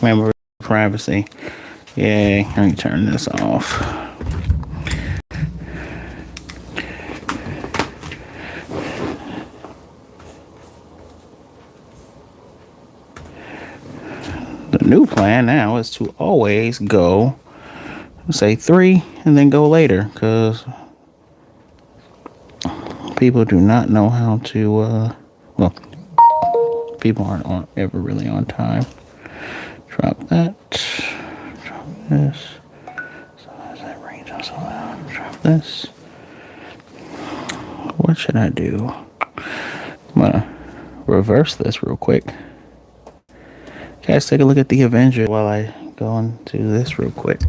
Remember privacy. Yay, let me turn this off. The new plan now is to always go, say 3, and then go later, because people do not know how to, well, people aren't ever really on time. Drop that. Drop this. So as that range also loud. Drop this. What should I do? I'm gonna reverse this real quick. Guys, take a look at the Avenger while I go into this real quick.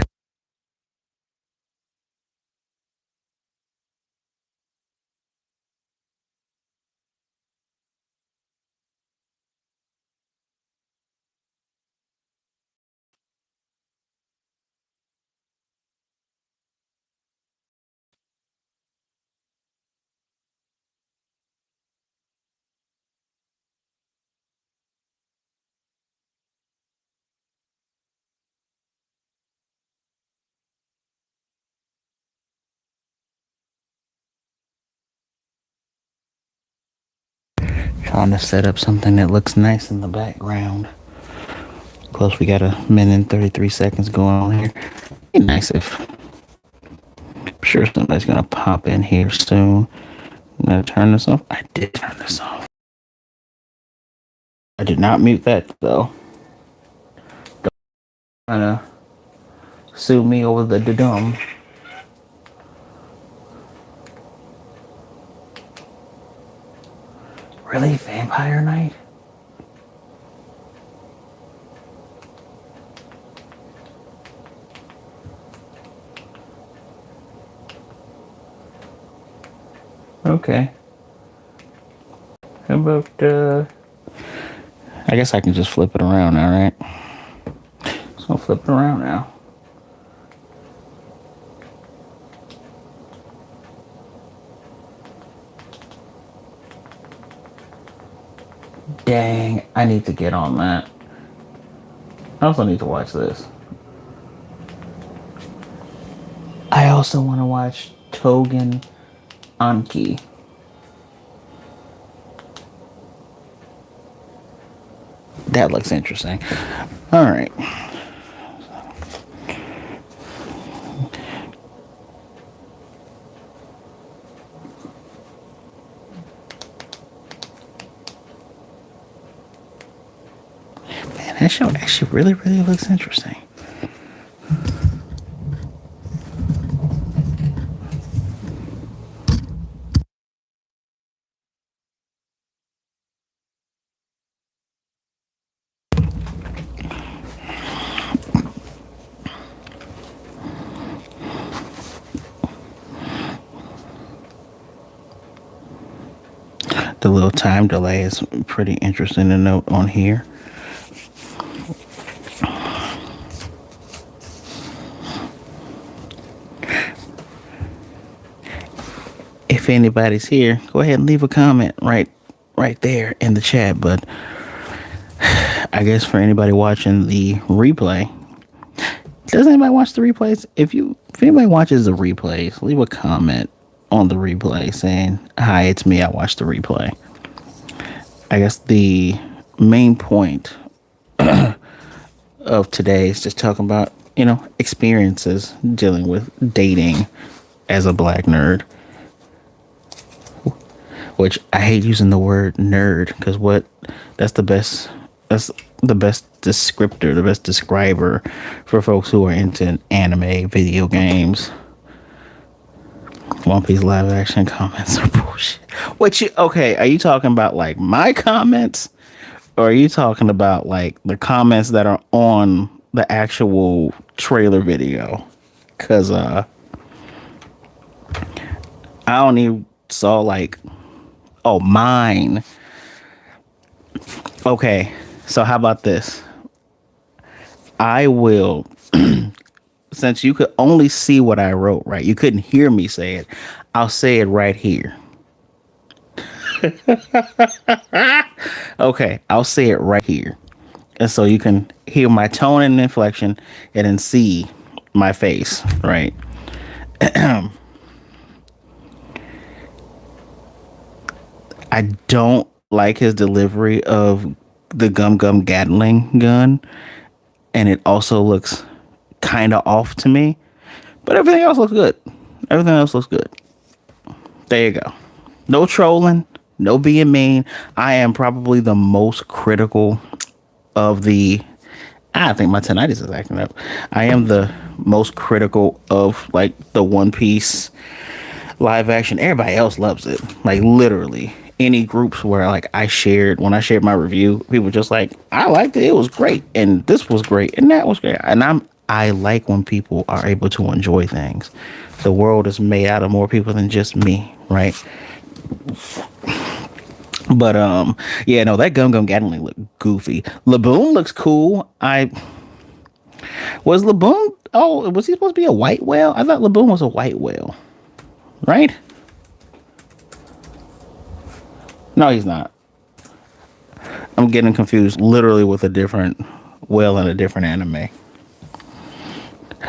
Trying to set up something that looks nice in the background. Plus, we got a minute and 33 seconds going on here. Be nice if, I'm sure somebody's gonna pop in here soon. I'm gonna turn this off. I did turn this off. I did not mute that though. Don't trying to sue me over the dumb. Really, Vampire Night? Okay. How about, I guess I can just flip it around now, right? So I'll flip it around now. Dang, I need to get on that. I also need to watch this. I also want to watch Togen Anki. That looks interesting. All right. Man, that show actually really, really looks interesting. The little time delay is pretty interesting to note on here. If anybody's here, go ahead and leave a comment right there in the chat. But I guess for anybody watching the replay, does anybody watch the replays? If anybody watches the replays, leave a comment on the replay saying, "Hi, it's me. I watched the replay." I guess the main point of today is just talking about, experiences dealing with dating as a black nerd. Which I hate using the word nerd because that's the best descriptor, the best describer for folks who are into anime, video games. One Piece live action comments are bullshit. Okay, are you talking about like my comments? Or are you talking about like the comments that are on the actual trailer video? Cause I only saw like, oh, mine. Okay, so how about this? I will, since you could only see what I wrote, right? You couldn't hear me say it. I'll say it right here. Okay, I'll say it right here. And so you can hear my tone and inflection and then see my face, right? I don't like his delivery of the Gum Gum Gatling gun, and it also looks kind of off to me. But everything else looks good. Everything else looks good. There you go. No trolling, no being mean. I am probably the most critical of the. I think my tinnitus is acting up. I am the most critical of like the One Piece live action. Everybody else loves it. Like literally any groups where like when I shared my review, people just like, I liked it. It was great. And this was great. And that was great. And I like when people are able to enjoy things. The world is made out of more people than just me, right? But yeah, no, that Gum Gum Gatling look goofy. Laboon looks cool. I was Laboon. Oh, was he supposed to be a white whale? I thought Laboon was a white whale, right? No, he's not. I'm getting confused literally with a different whale in a different anime.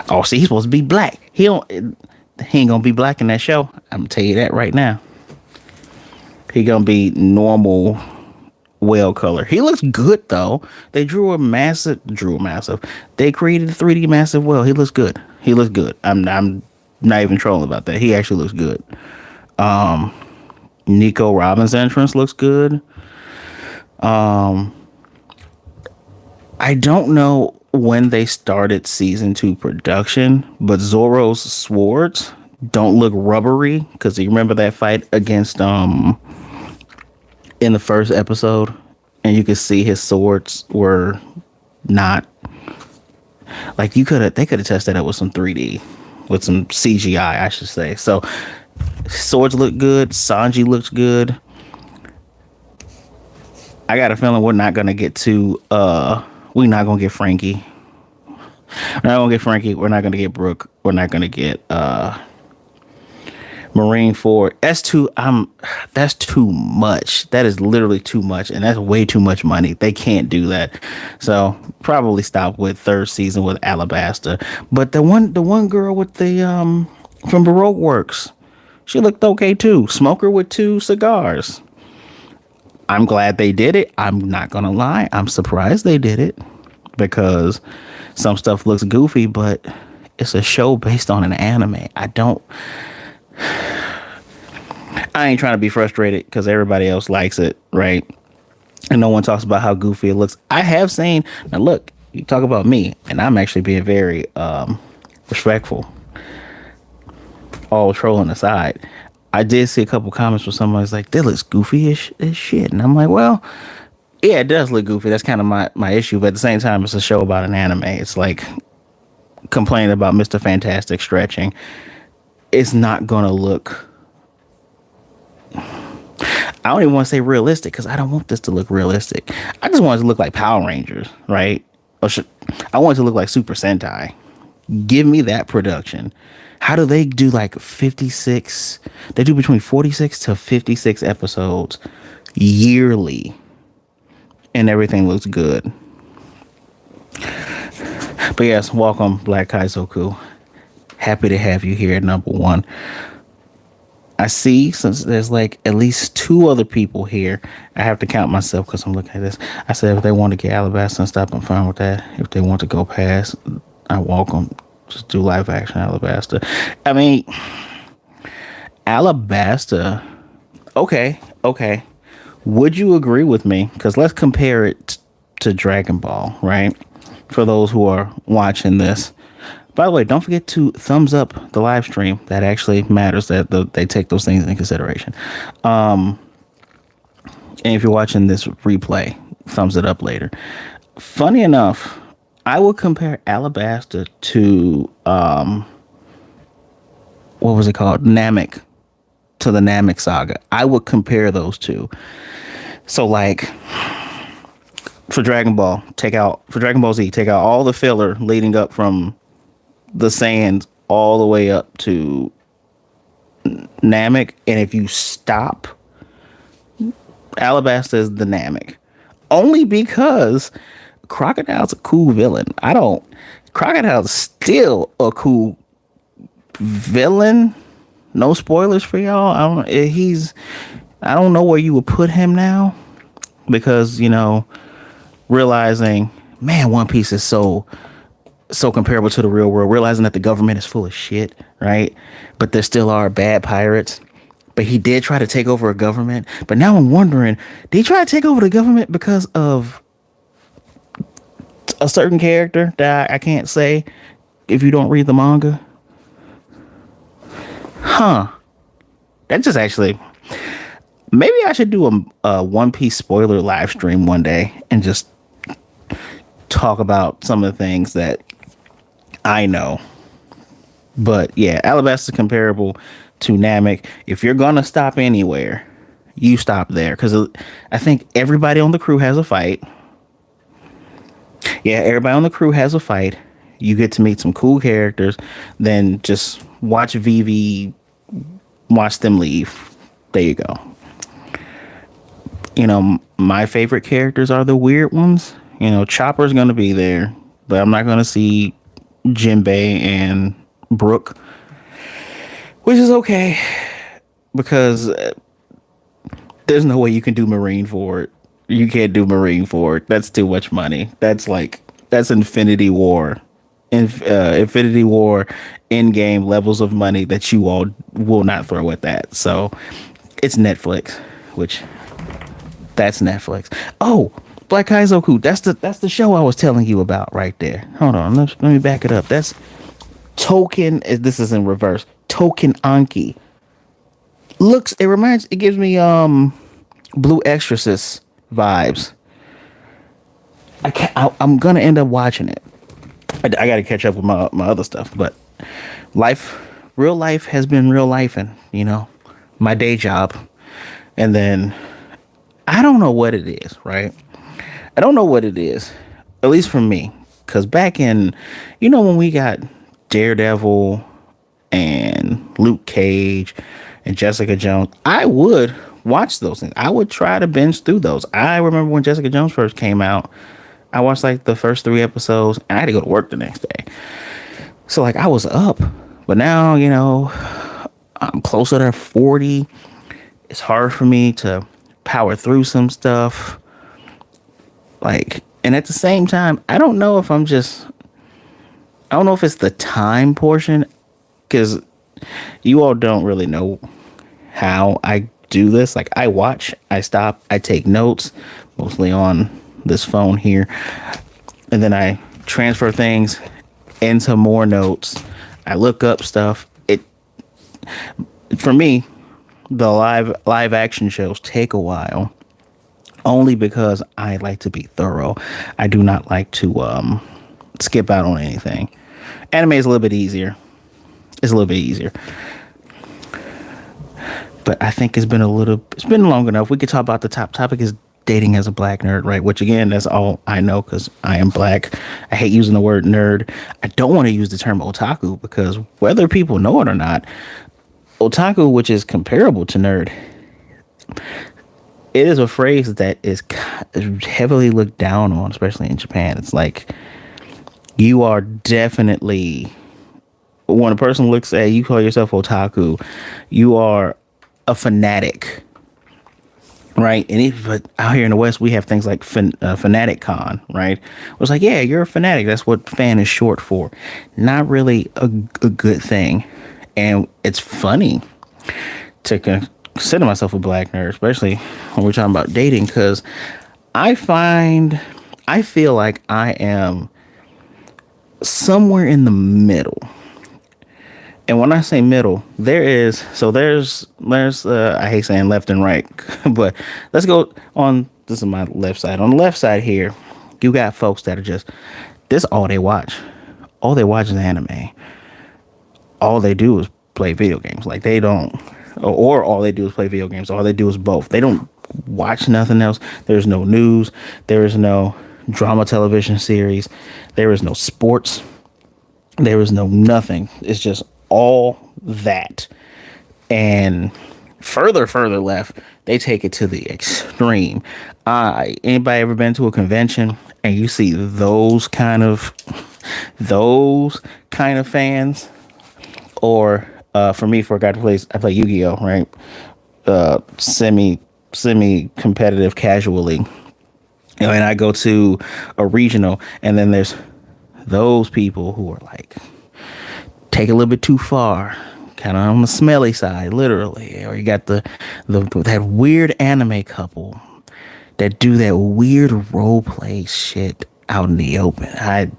Oh, see, he's supposed to be black. He ain't gonna be black in that show. I'm gonna tell you that right now. He gonna be normal whale color. He looks good though. Drew a massive. They created a 3D massive whale. He looks good. He looks good. I'm not even trolling about that. He actually looks good. Nico Robin's entrance looks good. I don't know when they started season 2 production, but Zoro's swords don't look rubbery because you remember that fight against in the first episode, and you could see his swords were not like they could have tested that with some 3D, with some CGI, I should say. So swords look good. Sanji looks good. I got a feeling we're not gonna get to we're not gonna get Frankie. We're not gonna get Frankie. We're not gonna get Brooke. We're not gonna get Marine Ford. That's too much. That is literally too much, and that's way too much money. They can't do that. So probably stop with third season with Alabasta. But the one girl with the from Baroque Works, she looked okay too. Smoker with 2 cigars. I'm glad they did it. I'm not gonna lie. I'm surprised they did it because some stuff looks goofy, but it's a show based on an anime. I ain't trying to be frustrated because everybody else likes it, right? And no one talks about how goofy it looks. I have seen. Now, look, you talk about me, and I'm actually being very respectful. All trolling aside, I did see a couple comments where somebody's like, "That looks goofy as shit," and I'm like, "Well, yeah, it does look goofy. That's kind of my issue." But at the same time, it's a show about an anime. It's like complaining about Mr. Fantastic stretching. It's not gonna look. I don't even want to say realistic because I don't want this to look realistic. I just want it to look like Power Rangers, right? I want it to look like Super Sentai. Give me that production. How do they do like 56? They do between 46 to 56 episodes yearly, and everything looks good. But yes, welcome, Black Kaizoku. Happy to have you here, number one. I see, since there's like at least 2 other people here, I have to count myself because I'm looking at this. I said if they want to get Alabasta and stop, I'm fine with that. If they want to go past, I welcome. Just do live action Alabasta. I mean, Alabasta. Okay. Would you agree with me? Because let's compare it to Dragon Ball, right? For those who are watching this. By the way, don't forget to thumbs up the live stream. That actually matters. That they take those things into consideration. And if you're watching this replay, thumbs it up later. Funny enough, I would compare Alabasta to what was it called? Namek, to the Namek saga. I would compare those two. So like for Dragon Ball Z, take out all the filler leading up from the sands all the way up to Namek, and if you stop, Alabasta is the Namek. Only because Crocodile's a cool villain. I don't. Crocodile's still a cool villain. No spoilers for y'all. I don't. He's. I don't know where you would put him now, because realizing, man, One Piece is so comparable to the real world. Realizing that the government is full of shit, right? But there still are bad pirates. But he did try to take over a government. But now I'm wondering, did he try to take over the government because of a certain character that I can't say if you don't read the manga? Huh. That just actually. Maybe I should do a One Piece spoiler live stream one day and just talk about some of the things that I know. But yeah, Alabasta is comparable to Namek. If you're gonna stop anywhere, you stop there, because I think everybody on the crew has a fight. Yeah, everybody on the crew has a fight. You get to meet some cool characters. Then just watch Vivi, watch them leave. There you go. My favorite characters are the weird ones. Chopper's gonna be there, but I'm not gonna see Jinbei and Brook, which is okay, because there's no way you can do Marineford. You can't do Marineford. That's too much money. That's Infinity War. Infinity War in-game levels of money that you all will not throw at that. So it's Netflix, which that's Netflix. Oh, Black Kaizoku. That's the show I was telling you about right there. Hold on, let me back it up. That's Token. This is in reverse. Token Anki. It gives me Blue Exorcist vibes. I'm gonna end up watching it. I got to catch up with my other stuff, but real life has been real life, and my day job, and then I don't know what it is, right? I don't know what it is, at least for me, because back in, when we got Daredevil and Luke Cage and Jessica Jones, I would watch those things. I would try to binge through those. I remember when Jessica Jones first came out, I watched like the first 3 episodes, and I had to go to work the next day. So like I was up, but now, I'm closer to 40. It's hard for me to power through some stuff. And at the same time, I don't know if it's the time portion, because you all don't really know how I do this. Like, I watch, I stop, I take notes, mostly on this phone here, and then I transfer things into more notes. I look up stuff. For me, the live action shows take a while, only because I like to be thorough. I do not like to skip out on anything. Anime is a little bit easier. It's a little bit easier. But I think it's been long enough. We could talk about the top topic is dating as a black nerd, right? Which again, that's all I know, because I am black. I hate using the word nerd. I don't want to use the term otaku, because whether people know it or not, otaku, which is comparable to nerd, it is a phrase that is heavily looked down on, especially in Japan. It's like, you are definitely, when a person looks at you, call yourself otaku, you are a fanatic, right? But out here in the West, we have things like Fanatic Con, right? It's like, yeah, you're a fanatic. That's what fan is short for. Not really a good thing. And it's funny to consider myself a black nerd, especially when we're talking about dating, because I feel like I am somewhere in the middle. And when I say middle, there's I hate saying left and right, but let's go on. This is my left side. On the left side here, you got folks that are just, this all they watch. All they watch is anime. All they do is play video games. Like, they don't, or all they do is play video games. All they do is both. They don't watch nothing else. There's no news. There is no drama television series. There is no sports. There is no nothing. It's just all that. And further left, They take it to the extreme. Anybody ever been to a convention and you see those kind of fans? Or for me, for a guy who plays, I play Yu-Gi-Oh, right? Semi competitive casually. And I go to a regional, and then there's those people who are like take it a little bit too far, kind of on the smelly side, literally. Or you got the that weird anime couple that do that weird role play shit out in the open. I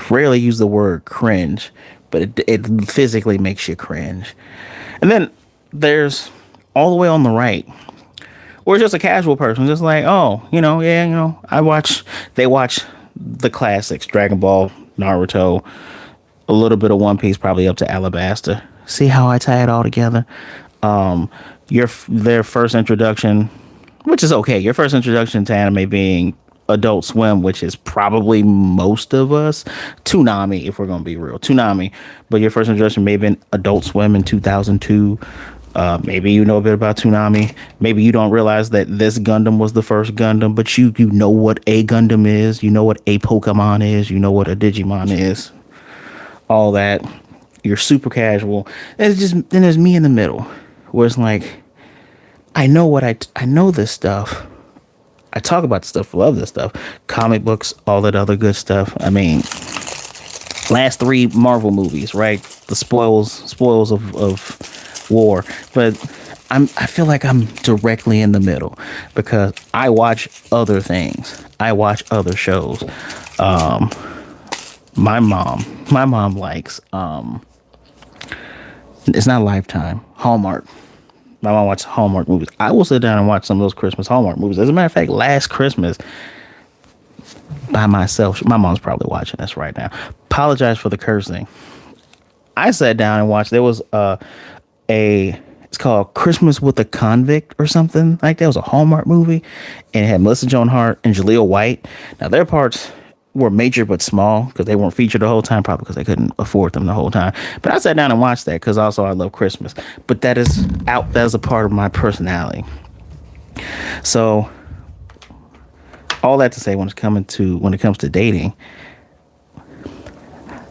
rarely use the word cringe, but it physically makes you cringe. And then there's all the way on the right, or just a casual person, just like, oh, yeah, they watch the classics, Dragon Ball, Naruto, a little bit of One Piece, probably up to Alabasta. See how I tie it all together? Their first introduction, which is okay. Your first introduction to anime being Adult Swim, which is probably most of us. Toonami, if we're gonna be real, Toonami. But your first introduction may have been Adult Swim in 2002. Maybe you know a bit about Toonami. Maybe you don't realize that this Gundam was the first Gundam, but you know what a Gundam is. You know what a Pokemon is. You know what a Digimon is. All that. You're super casual. It's just then there's me in the middle, where it's like, I know I know this stuff. I talk about stuff, love this stuff. Comic books, all that other good stuff. I mean, last three Marvel movies, right? The spoils of war. But I feel like I'm directly in the middle because I watch other things. I watch other shows. My mom likes it's not Lifetime, Hallmark. My mom watches Hallmark movies. I will sit down and watch some of those Christmas Hallmark movies. As a matter of fact, last Christmas, by myself, my mom's probably watching this right now. Apologize for the cursing. I sat down and watched. There was it's called Christmas with a Convict or something like that. It was a Hallmark movie, and it had Melissa Joan Hart and Jaleel White. Now their parts were major but small because they weren't featured the whole time, probably because they couldn't afford them the whole time. But I sat down and watched that because also I love Christmas. But that is a part of my personality. So all that to say, when it comes to dating,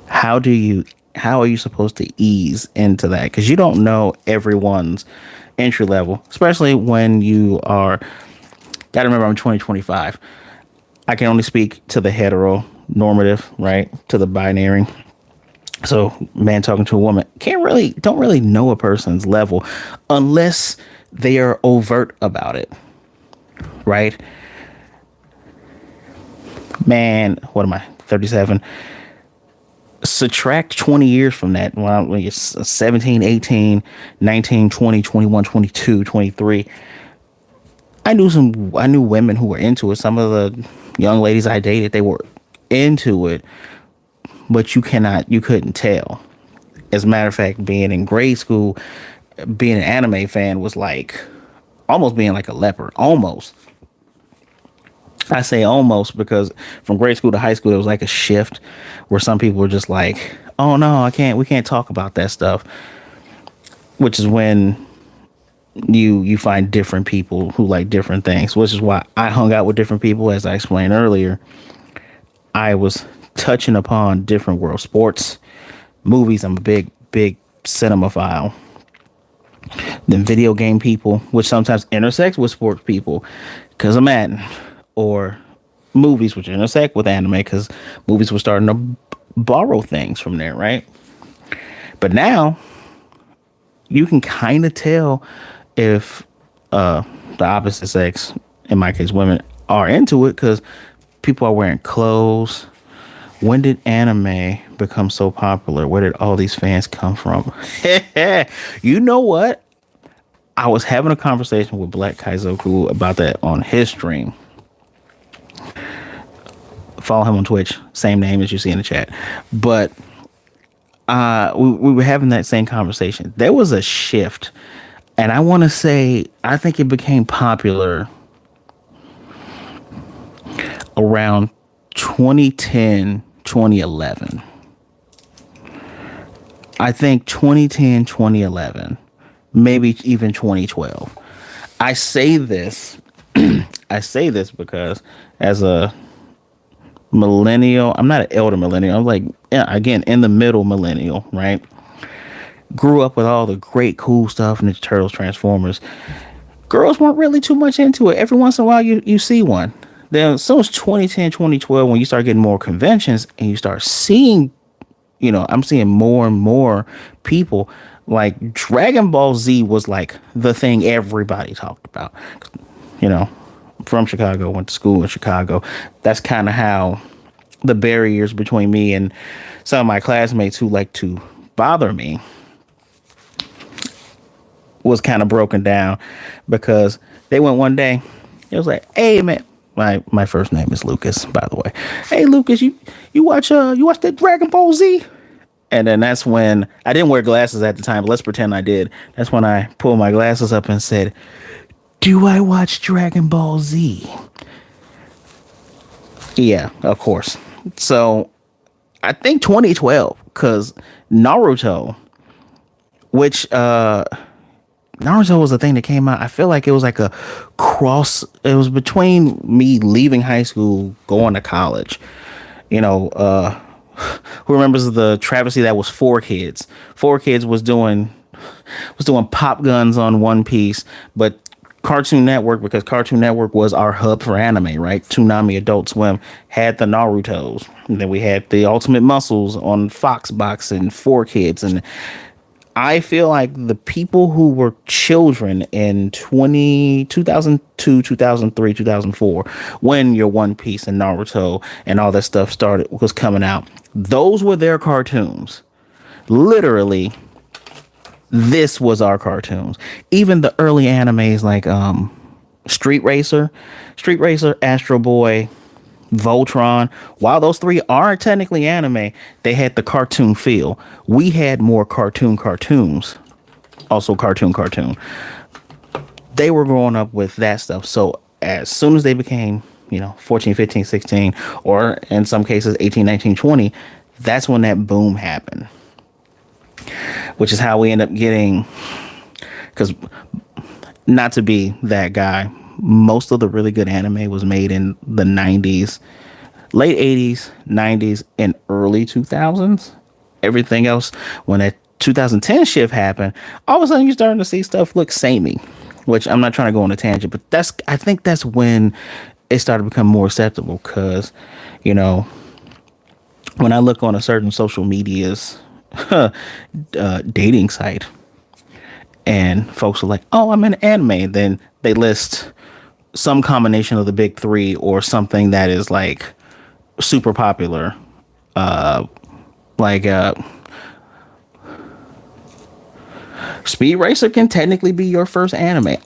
how are you supposed to ease into that? Because you don't know everyone's entry level, especially when you are. Gotta remember, I'm 2025. I can only speak to the heteronormative, right? To the binary. So, man talking to a woman don't really know a person's level unless they are overt about it, right? Man, what am I? 37. Subtract 20 years from that. When you're 17, 18, 19, 20, 21, 22, 23. I knew women who were into it. Some of the young ladies I dated, they were into it, but you couldn't tell. As a matter of fact, being in grade school, being an anime fan was like almost being like a leper. Almost. I say almost because from grade school to high school, there was like a shift where some people were just like, oh no, we can't talk about that stuff. Which is when you find different people who like different things, which is why I hung out with different people. As I explained earlier, I was touching upon different world sports, movies. I'm a big cinemaphile. Then video game people, which sometimes intersects with sports people because of Madden, or movies, which intersect with anime because movies were starting to borrow things from there, right? But now you can kind of tell if the opposite sex, in my case women, are into it because people are wearing clothes. When did anime become so popular? Where did all these fans come from? You know what? I was having a conversation with Black Kaizoku about that on his stream. Follow him on Twitch, same name as you see in the chat. But we were having that same conversation. There was a shift. And I want to say, I think it became popular around 2010, 2011. I think 2010, 2011 maybe even 2012. I say this, I say this because as a millennial, I'm not an elder millennial. I'm like, yeah, again, in the middle millennial, right? Grew up with all the great, cool stuff, Ninja Turtles, Transformers. Girls weren't really too much into it. Every once in a while, you see one. Then, so it's 2010, 2012 when you start getting more conventions and you start seeing, I'm seeing more and more people. Like Dragon Ball Z was like the thing everybody talked about. You know, from Chicago, went to school in Chicago. That's kind of how the barriers between me and some of my classmates who like to bother me was kind of broken down because they went one day. It was like, hey man, my first name is Lucas, by the way. Hey Lucas, you watch that Dragon Ball Z? And then that's when I didn't wear glasses at the time, but let's pretend I did. That's when I pulled my glasses up and said, do I watch Dragon Ball Z? Yeah, of course. So I think 2012, because Naruto, which Naruto was the thing that came out. I feel like it was like a cross. It was between me leaving high school, going to college. You know, who remembers the travesty that was Four Kids? Four Kids was doing pop guns on One Piece, but Cartoon Network, because Cartoon Network was our hub for anime, right? Toonami Adult Swim had the Narutos, and then we had the Ultimate Muscles on Foxbox and Four Kids, and I feel like the people who were children in 2002, 2003, 2004, when your One Piece and Naruto and all that stuff was coming out, those were their cartoons. Literally, this was our cartoons. Even the early animes like Street Racer, Astro Boy, Voltron, while those three aren't technically anime, they had the cartoon feel. We had more cartoons. Also cartoon. They were growing up with that stuff. So as soon as they became, 14, 15, 16, or in some cases 18, 19, 20, that's when that boom happened. Which is how we end up getting, because not to be that guy, most of the really good anime was made in the 90s, late 80s, 90s, and early 2000s. Everything else, when that 2010 shift happened, all of a sudden you're starting to see stuff look samey, which I'm not trying to go on a tangent, but I think that's when it started to become more acceptable because, when I look on a certain social media's dating site and folks are like, oh, I'm in anime, then they list some combination of the big three or something that is like super popular, like Speed Racer can technically be your first anime.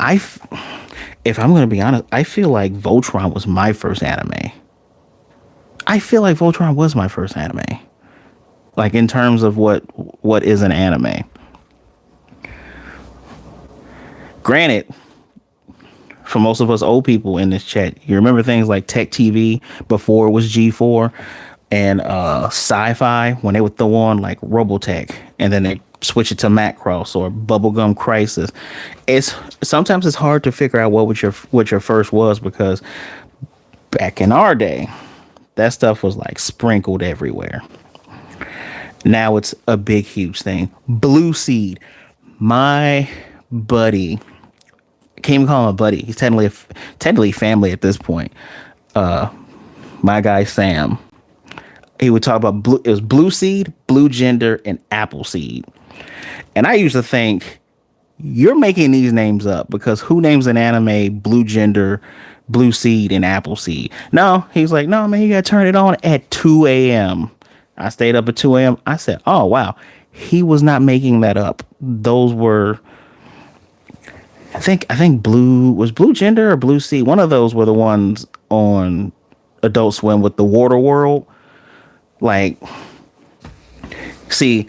If I'm gonna be honest, I feel like Voltron was my first anime. Like in terms of what is an anime. Granted, for most of us old people in this chat, you remember things like Tech TV before it was G4 and Sci-Fi when they would throw on like Robotech and then they switch it to Macross or Bubblegum Crisis. Sometimes it's hard to figure out what your first was because back in our day, that stuff was like sprinkled everywhere. Now it's a big, huge thing. Blue Seed, my buddy. Can't even call him a buddy. He's technically family at this point. My guy Sam. He would talk about it was Blue Seed, Blue Gender, and Apple Seed. And I used to think you're making these names up because who names an anime Blue Gender, Blue Seed, and Apple Seed? No, he's like, no man, you gotta turn it on at 2 a.m. I stayed up at 2 a.m. I said, oh wow, he was not making that up. Those were. I think Blue Gender or Blue Sea. One of those were the ones on Adult Swim with the Water World. Like, see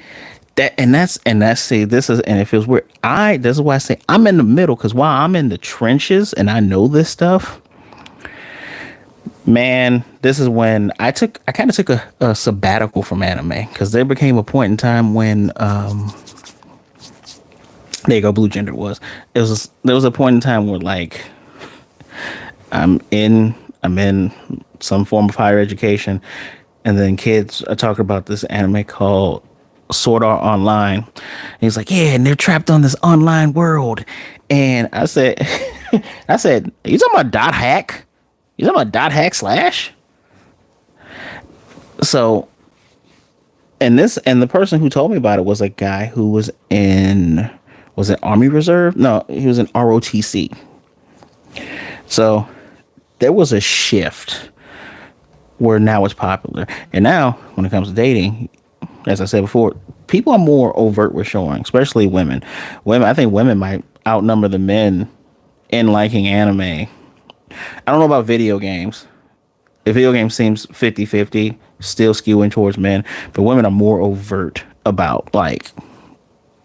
that, and that's see this is, and it feels weird. This is why I say I'm in the middle because while I'm in the trenches and I know this stuff, man, this is when I kind of took a sabbatical from anime because there became a point in time when There you go. Blue gender was. There was a point in time where like I'm in I'm in some form of higher education, and then kids are talking about this anime called Sword Art Online. And he's like, yeah, and they're trapped on this online world. And I said, I said, you talking about dot hack? You talking about dot hack slash? So, and the person who told me about it was a guy who was it Army Reserve? No, he was in ROTC. So there was a shift where now it's popular. And now, when it comes to dating, as I said before, people are more overt with showing, especially women. I think women might outnumber the men in liking anime. I don't know about video games. The video game seems 50-50, still skewing towards men, but women are more overt about like,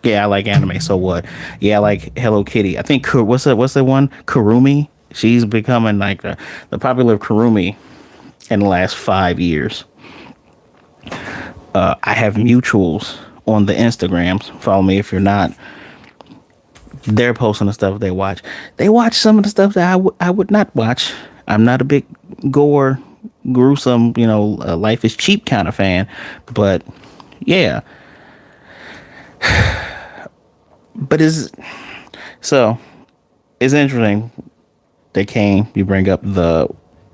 yeah, I like anime, so what? Yeah, I like Hello Kitty. I think what's the one? Kurumi. She's becoming like the popular Kurumi in the last 5 years. I have mutuals on the Instagrams. Follow me if you're not. They're posting the stuff they watch. They watch some of the stuff that I would not watch. I'm not a big gore, gruesome, life is cheap kind of fan. But yeah. But so it's interesting. You bring up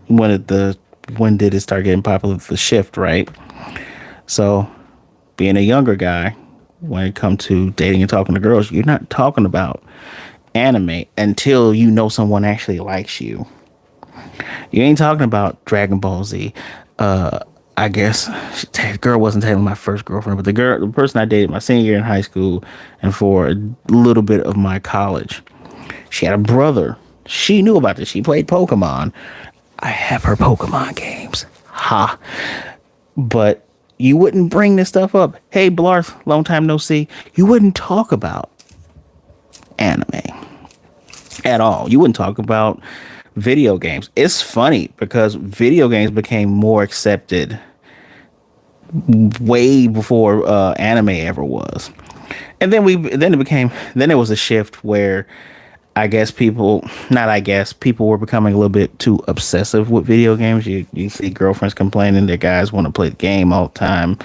when did it start getting popular? The shift, right? So, being a younger guy, when it comes to dating and talking to girls, you're not talking about anime until you know someone actually likes you. You ain't talking about Dragon Ball Z. I guess the girl wasn't technically my first girlfriend, but the person I dated my senior year in high school and for a little bit of my college, she had a brother. She knew about this. She played Pokemon. I have her Pokemon games. Ha. But you wouldn't bring this stuff up. Hey, Blarth, long time no see. You wouldn't talk about anime at all. You wouldn't talk about video games. It's funny because video games became more accepted way before anime ever was. And then it was a shift where people were becoming a little bit too obsessive with video games. You see girlfriends complaining that guys want to play the game all the time.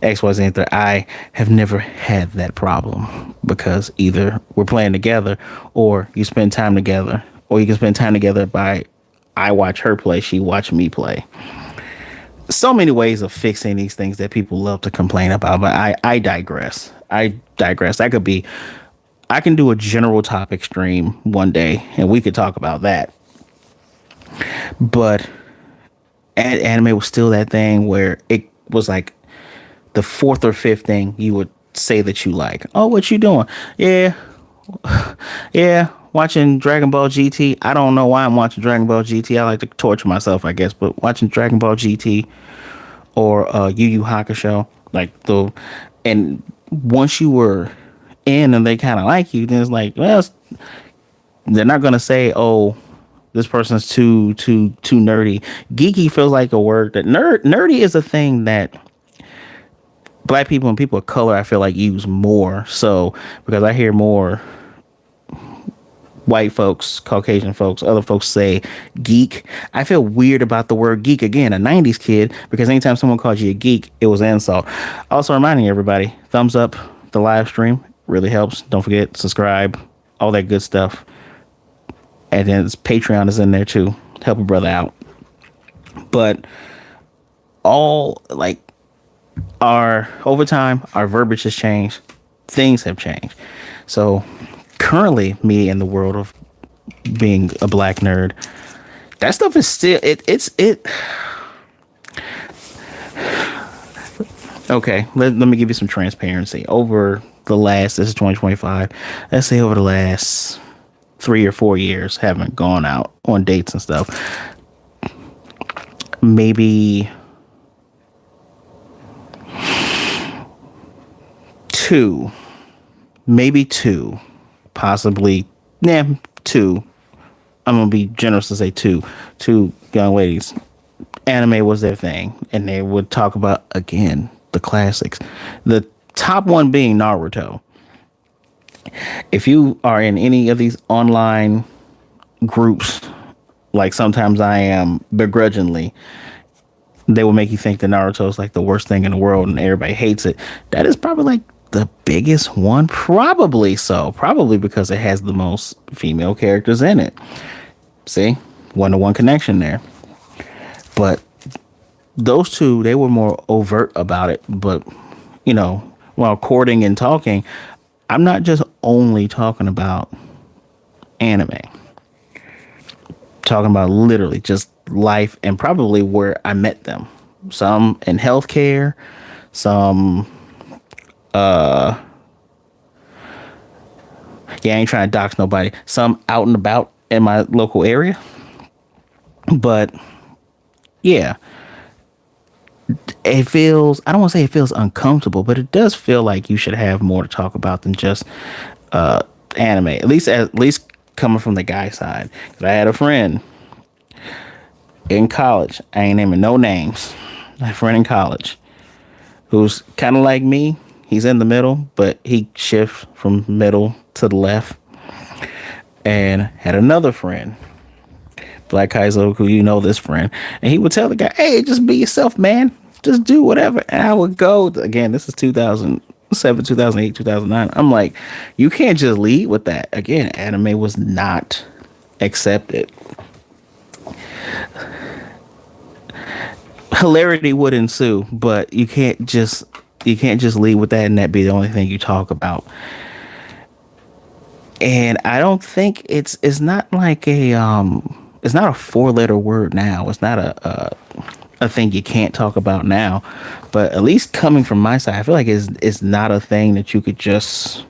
XYZ and I have never had that problem because either we're playing together or you spend time together, or you can spend time together by I watch her play, she watch me play. So many ways of fixing these things that people love to complain about, but I digress. I can do a general topic stream one day and we could talk about that. But anime was still that thing where it was like the fourth or fifth thing you would say that you like. Oh, what you doing? Yeah. Yeah. Watching Dragon Ball GT. I don't know why I'm watching Dragon Ball GT. I like to torture myself, I guess, but watching Dragon Ball GT or Yu Yu Hakusho, and once you were in and they kind of like you, then it's like, well, they're not gonna say, oh, this person's too nerdy. Geeky feels like a word that nerdy is a thing that black people and people of color I feel like use more. So because I hear more white folks, Caucasian folks, other folks say geek, I feel weird about the word geek. Again, a 90s kid, because anytime someone calls you a geek, it was an insult. Also reminding everybody, thumbs up the live stream really helps. Don't forget, subscribe, all that good stuff. And then Patreon is in there too. Help a brother out. But all like over time, our verbiage has changed. Things have changed. So currently, me in the world of being a black nerd, that stuff is still it. Okay, let me give you some transparency. This is 2025. Let's say over the last 3 or 4 years, haven't gone out on dates and stuff. Maybe two, possibly, two. I'm gonna be generous to say two young ladies. Anime was their thing, and they would talk about, again, the classics. The top one being Naruto. If you are in any of these online groups, like sometimes I am begrudgingly, they will make you think that Naruto is like the worst thing in the world and everybody hates it. That is probably like the biggest one. Probably so. Probably because it has the most female characters in it. See? One to one connection there. But those two, they were more overt about it. But, while courting and talking, I'm not just only talking about anime. Talking about literally just life and probably where I met them. Some in healthcare, some yeah, I ain't trying to dox nobody. Some out and about in my local area. But yeah, it feels, I don't want to say it feels uncomfortable, but it does feel like you should have more to talk about than just anime. At least coming from the guy side. 'Cause I had a friend in college. I ain't naming no names. My friend in college who's kind of like me. He's in the middle, but he shifts from middle to the left. And had another friend, Black Kaizo, who this friend, and he would tell the guy, "Hey, just be yourself, man. Just do whatever." And I would go again. This is 2007, 2008, 2009. I'm like, you can't just lead with that. Again, anime was not accepted. Hilarity would ensue, but you can't just lead with that and that be the only thing you talk about. And I don't think it's not like it's not a four-letter word now. It's not a thing you can't talk about now. But at least coming from my side, I feel like it's not a thing that you could just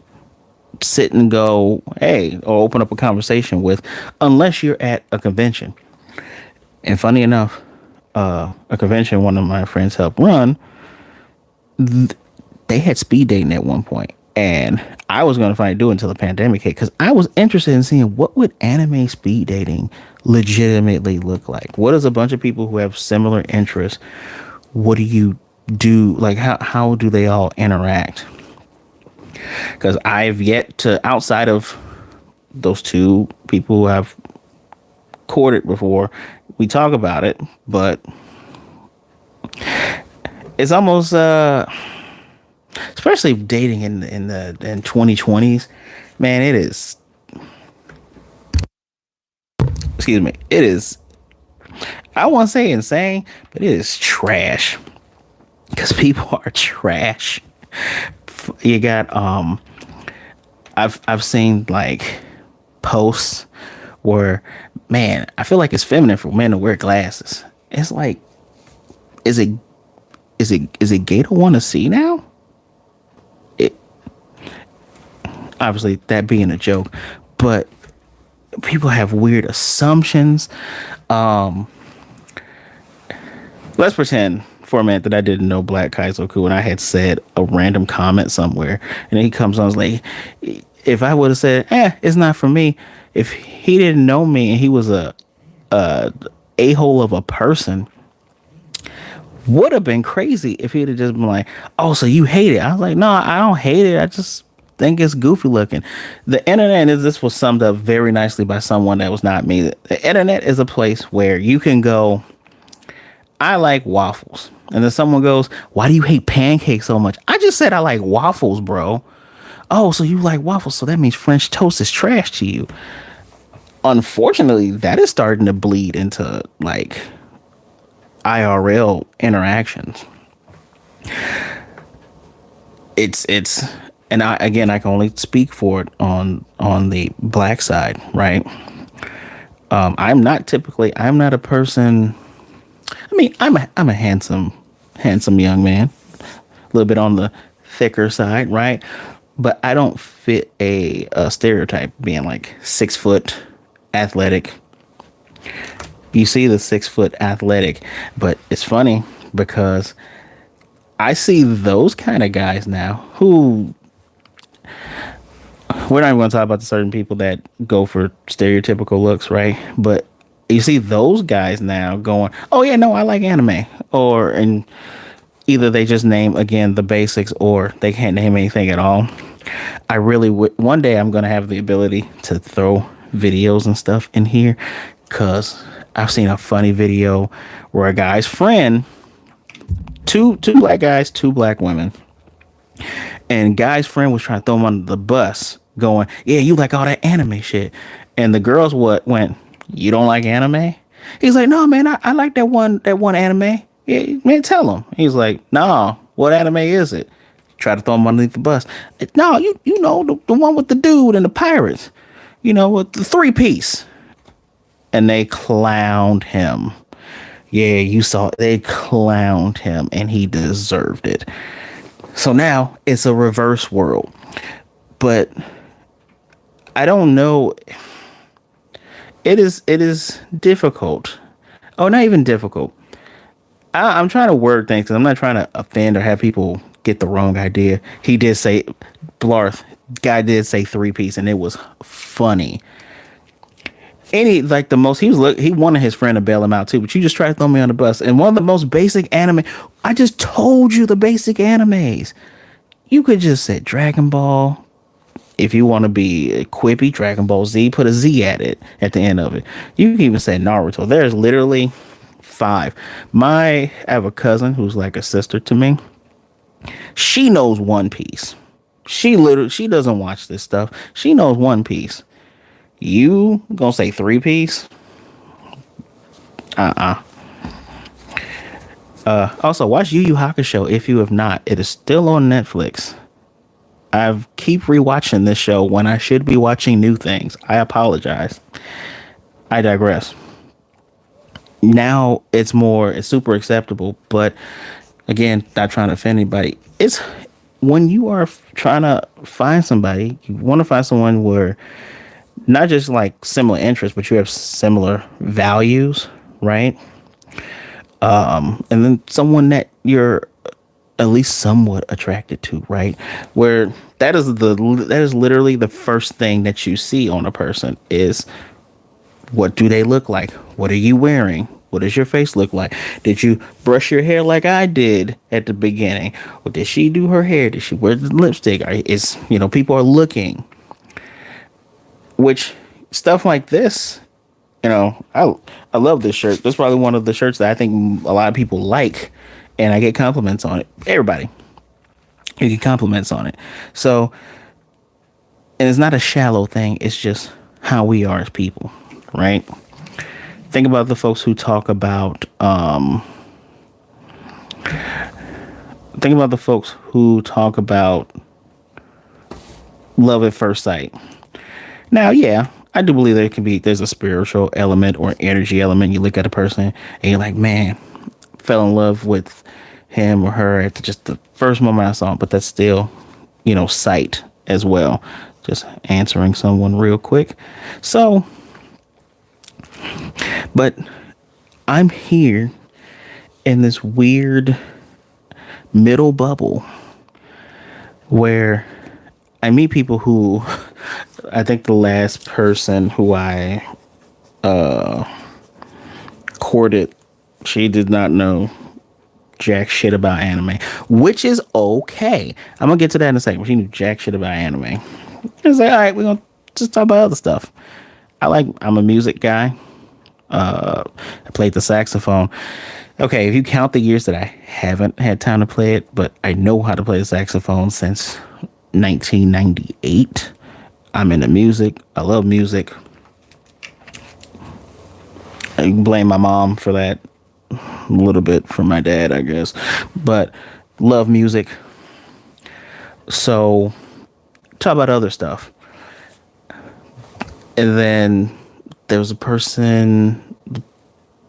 sit and go, hey, or open up a conversation with, unless you're at a convention. And funny enough, a convention one of my friends helped run, they had speed dating at one point, and I was going to finally do it until the pandemic hit because I was interested in seeing what would anime speed dating legitimately look like. What is a bunch of people who have similar interests? What do you do? Like how do they all interact? Because I've yet to, outside of those two people who I've courted before, we talk about it, but it's almost especially dating in 2020s, man, it is, excuse me, it is, I won't say insane, but it is trash because people are trash. You got I've seen like posts where, man, I feel like it's feminine for men to wear glasses. It's like, is it gay to want to see now? It, obviously that being a joke, but people have weird assumptions. Let's pretend for a minute that I didn't know Black Kaizoku and I had said a random comment somewhere, and then he comes on and is like, if I would have said, it's not for me, if he didn't know me and he was a hole of a person, would have been crazy if he'd have just been like, oh, so you hate it. I was like, no, I don't hate it. I just think it's goofy looking. The internet is, this was summed up very nicely by someone that was not me. The internet is a place where you can go, I like waffles. And then someone goes, why do you hate pancakes so much? I just said I like waffles, bro. Oh, so you like waffles, so that means French toast is trash to you. Unfortunately, that is starting to bleed into like IRL interactions. It's and I can only speak for it on the black side, right? I'm not a person. I mean, I'm a handsome young man, a little bit on the thicker side, right? But I don't fit a stereotype being like 6 foot athletic. You see the 6 foot athletic, but it's funny because I see those kind of guys now who, we're not even going to talk about the certain people that go for stereotypical looks, right? But you see those guys now going, oh yeah, no, I like anime. And either they just name again the basics or they can't name anything at all. I really would. One day I'm gonna have the ability to throw videos and stuff in here, cause I've seen a funny video where a guy's friend, two black guys, two black women, and guy's friend was trying to throw him under the bus, going, "Yeah, you like all that anime shit," and the girls what went, "You don't like anime?" He's like, "No, man, I like that one anime." Yeah, man, tell him. He's like, "No, what anime is it?" Try to throw him underneath the bus. No, you know the one with the dude and the pirates, with the three piece. And they clowned him. Yeah, you saw they clowned him, and he deserved it. So now it's a reverse world, but I don't know. It is difficult. Oh, not even difficult. I'm trying to word things, 'cause I'm not trying to offend or have people get the wrong idea. He did say, Blarth, guy did say three piece, and it was funny. Any like the most he wanted his friend to bail him out too, but you just tried to throw me on the bus. And one of the most basic anime, I just told you the basic animes. You could just say Dragon Ball. If you want to be quippy, Dragon Ball Z, put a Z at the end of it. You can even say Naruto. There's literally five. I have a cousin who's like a sister to me. She knows One Piece. She doesn't watch this stuff. She knows One Piece. You gonna say three piece? Uh-uh. Also, watch Yu Yu Hakusho if you have not. It is still on Netflix. I keep rewatching this show when I should be watching new things. I apologize. I digress. Now it's super acceptable, but again, not trying to offend anybody. It's when you are trying to find somebody, you want to find someone where not just like similar interests, but you have similar values, right? And then someone that you're at least somewhat attracted to, right? Where that is literally the first thing that you see on a person is, what do they look like? What are you wearing? What does your face look like? Did you brush your hair like I did at the beginning? Or did she do her hair? Did she wear the lipstick? People are looking. Which stuff like this, I love this shirt. This is probably one of the shirts that I think a lot of people like, and I get compliments on it. Everybody, you get compliments on it. So, and it's not a shallow thing. It's just how we are as people, right? Think about the folks who talk about. Think about the folks who talk about love at first sight. Now, yeah, I do believe there's a spiritual element or energy element. You look at a person and you're like, man, fell in love with him or her at just the first moment I saw him. But that's still, sight as well. Just answering someone real quick. So, but I'm here in this weird middle bubble where I meet people who I think the last person who I courted, she did not know jack shit about anime, which is okay. I'm gonna get to that in a second. She knew jack shit about anime. It's like, all right, we're gonna just talk about other stuff. I'm a music guy. I played the saxophone. Okay, if you count the years that I haven't had time to play it, but I know how to play the saxophone since 1998. I'm into music. I love music. I can blame my mom for that. A little bit for my dad, I guess. But love music. So, talk about other stuff. And then there was a person,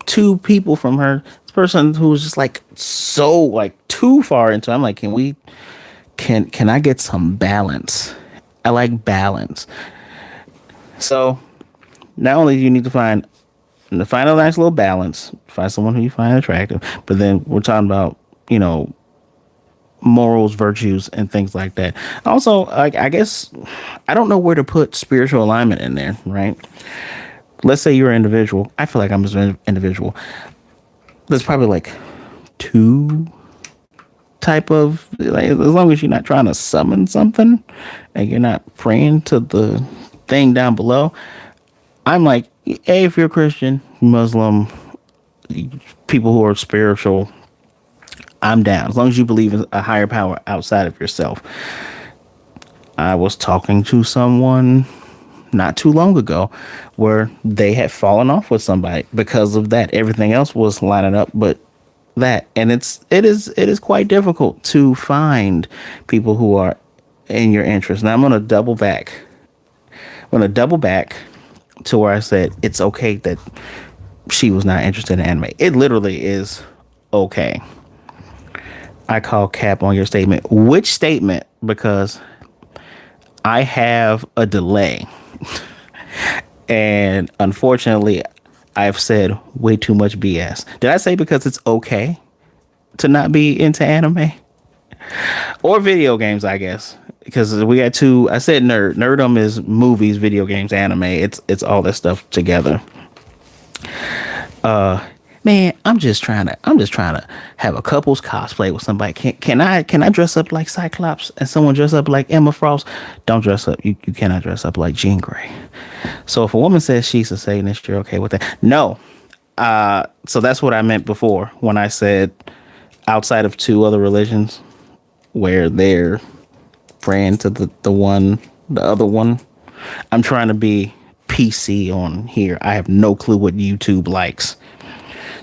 two people from her. This person who was just like so like too far into it. I'm like, can I get some balance? I like balance. So not only do you need to find a nice little balance, find someone who you find attractive, but then we're talking about, morals, virtues, and things like that. Also, I guess I don't know where to put spiritual alignment in there, right? Let's say you're an individual. I feel like I'm an individual. There's probably like two type of, like, as long as you're not trying to summon something and you're not praying to the thing down below. I'm like, hey, if you're a Christian, Muslim, people who are spiritual, I'm down as long as you believe in a higher power outside of yourself. I was talking to someone not too long ago where they had fallen off with somebody because of that. Everything else was lining up, but that, and it is quite difficult to find people who are in your interest. Now I'm gonna double back. I'm gonna double back to where I said it's okay that she was not interested in anime. It literally is okay. I call cap on your statement. Which statement? Because I have a delay. And unfortunately, I've said way too much BS. Did I say because it's okay to not be into anime or video games? I guess because we had two. I said nerd. Nerdum is movies, video games, anime. It's all that stuff together. Man, I'm just trying to have a couple's cosplay with somebody. Can I dress up like Cyclops and someone dress up like Emma Frost? Don't dress up. You cannot dress up like Jean Grey. So if a woman says she's a Satanist, you're okay with that? No. So that's what I meant before when I said outside of two other religions where they're praying to the other one. I'm trying to be PC on here. I have no clue what YouTube likes.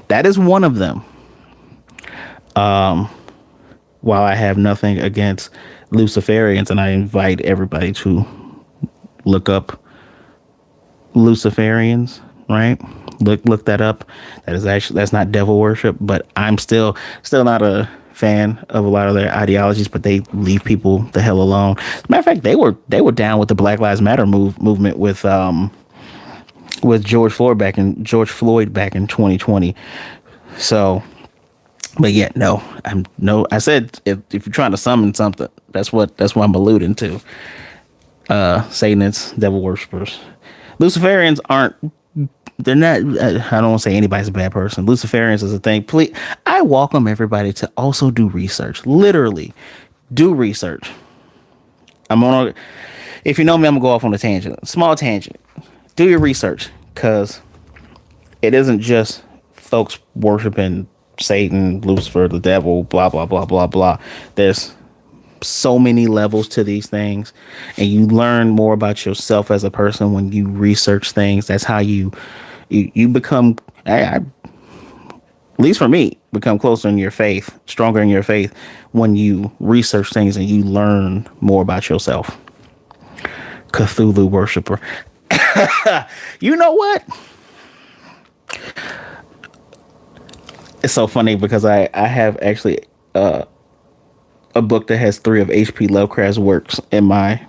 That is one of them. While I have nothing against Luciferians, and I invite everybody to look up Luciferians, right? Look that up. That's not devil worship, but I'm still not a fan of a lot of their ideologies, but they leave people the hell alone. As a matter of fact, they were down with the Black Lives Matter movement with George Floyd back in 2020. So, but yeah, no, I said if you're trying to summon something, that's what I'm alluding to. Satanists, devil worshippers, Luciferians aren't. They're not. I don't want to say anybody's a bad person. Luciferians is a thing. Please, I welcome everybody to also do research. Literally, do research. I'm on. If you know me, I'm gonna go off on a tangent. Small tangent. Do your research, because it isn't just folks worshiping Satan, Lucifer, the devil, blah blah blah blah blah. There's so many levels to these things, and you learn more about yourself as a person when you research things. That's how you become, at least for me, become closer in your faith, stronger in your faith when you research things and you learn more about yourself. Cthulhu worshiper. You know what? It's so funny because I have actually a book that has 3 of H.P. Lovecraft's works in my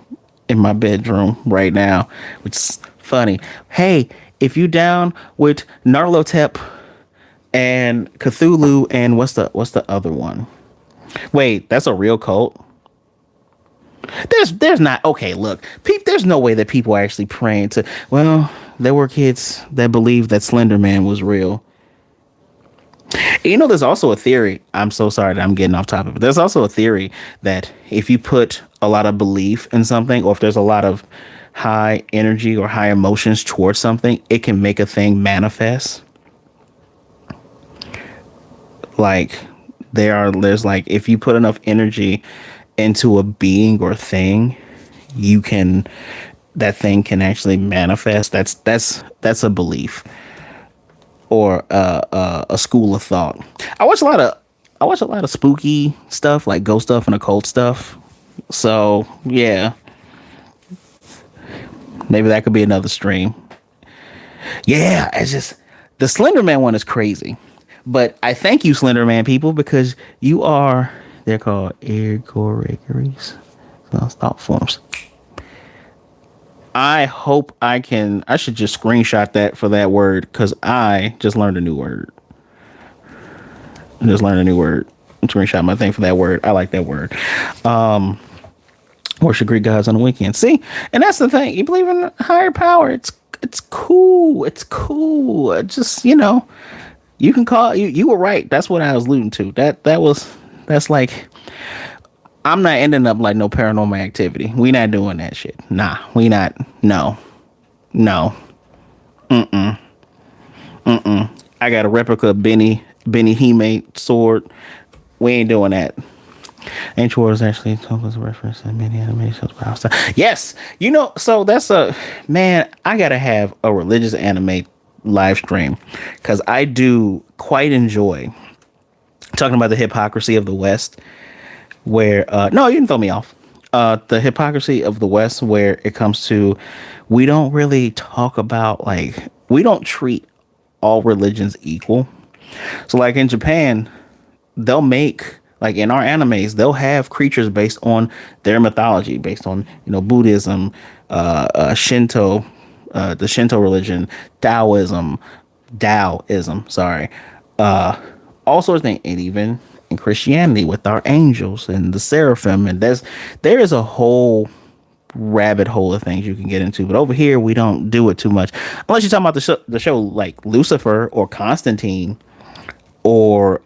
bedroom right now, which is funny. Hey, if you down with Narlotep and Cthulhu and what's the other one? Wait, that's a real cult? There's not. Okay, look, there's no way that people are actually praying to. Well, there were kids that believed that Slender Man was real. You know, there's also a theory. I'm so sorry that I'm getting off topic, but there's also a theory that if you put a lot of belief in something, or if there's a lot of high energy or high emotions towards something, it can make a thing manifest. Like there's like, if you put enough energy into a being or thing, that thing can actually manifest. That's a belief, or a school of thought. I watch a lot of spooky stuff, like ghost stuff and occult stuff. So yeah, maybe that could be another stream. Yeah, it's just the Slender Man one is crazy, but I thank you, Slender Man people, because they're called egregores, thought forms. I hope I should just screenshot that for that word, because I just learned a new word. Screenshot my thing for that word. I like that word. Worship Greek gods on the weekend. See? And that's the thing. You believe in higher power. It's cool. It's cool. Just, you can call you were right. That's what I was alluding to. That's like I'm not ending up like no paranormal activity. We not doing that shit. Nah, we not. No, no. I got a replica of Benny He sword. We ain't doing that. Ancient Wars actually told us a reference in many animations. Yes, so that's a man. I gotta have a religious anime live stream because I do quite enjoy talking about the hypocrisy of the West. Where no, you didn't throw me off. The hypocrisy of the West, where it comes to, we don't really talk about, like, we don't treat all religions equal. So, like in Japan, they'll make, like in our animes, they'll have creatures based on their mythology, based on Buddhism, Shinto, the Shinto religion, Taoism, sorry, all sorts of things, and even in Christianity with our angels and the seraphim, and there is a whole rabbit hole of things you can get into. But over here, we don't do it too much, unless you're talking about the show like Lucifer or Constantine or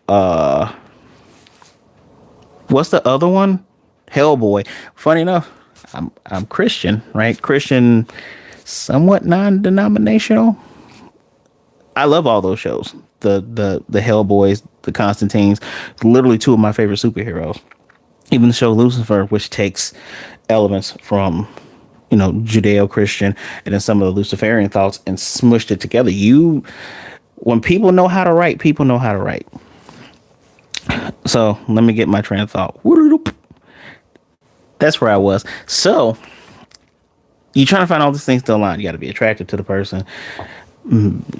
what's the other one? Hellboy. Funny enough, I'm Christian, right? Christian, somewhat non-denominational. I love all those shows. The Hellboys, the Constantines, literally two of my favorite superheroes. Even the show Lucifer, which takes elements from Judeo-Christian and then some of the Luciferian thoughts and smushed it together. When people know how to write, people know how to write. So let me get my train of thought. That's where I was. So you're trying to find all these things to align. You got to be attracted to the person.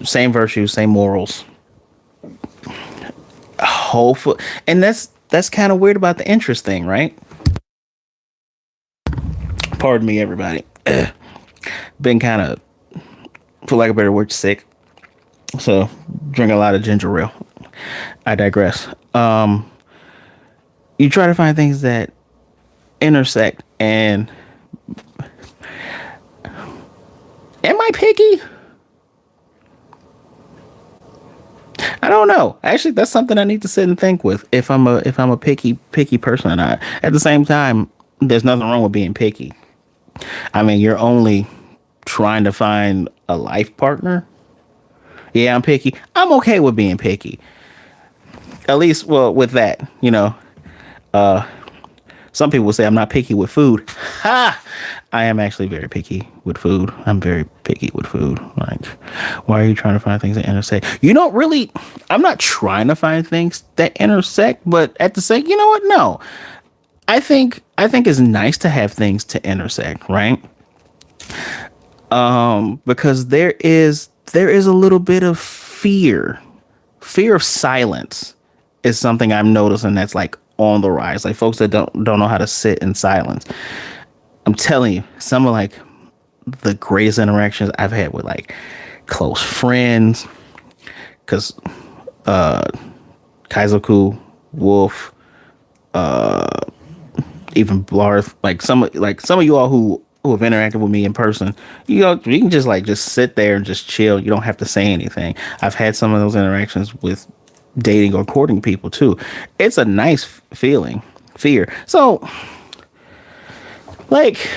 Same virtues, same morals. Hopeful, and that's kind of weird about the interest thing, right? Pardon me, everybody. Been kind of, for lack of a better word, sick. So drink a lot of ginger ale. I digress. You try to find things that intersect, and am I picky? I don't know. Actually, that's something I need to sit and think with. If I'm a picky person or not. At the same time, there's nothing wrong with being picky. I mean, you're only trying to find a life partner. Yeah, I'm picky. I'm okay with being picky. At least, well, with that, some people say I'm not picky with food. Ha! I am actually very picky with food. I'm very picky with food. Like, why are you trying to find things that intersect? You don't really. I'm not trying to find things that intersect, but at the same, you know what? No, I think it's nice to have things to intersect, right? Because there is a little bit of fear of silence is something I'm noticing that's like on the rise. Like folks that don't know how to sit in silence. I'm telling you, some of like the greatest interactions I've had with like close friends, because Kaizoku, Wolf, even Blarth, like some of you all who have interacted with me in person, you can just sit there and just chill. You don't have to say anything. I've had some of those interactions with dating or courting people too. It's a nice feeling. Fear. So, like,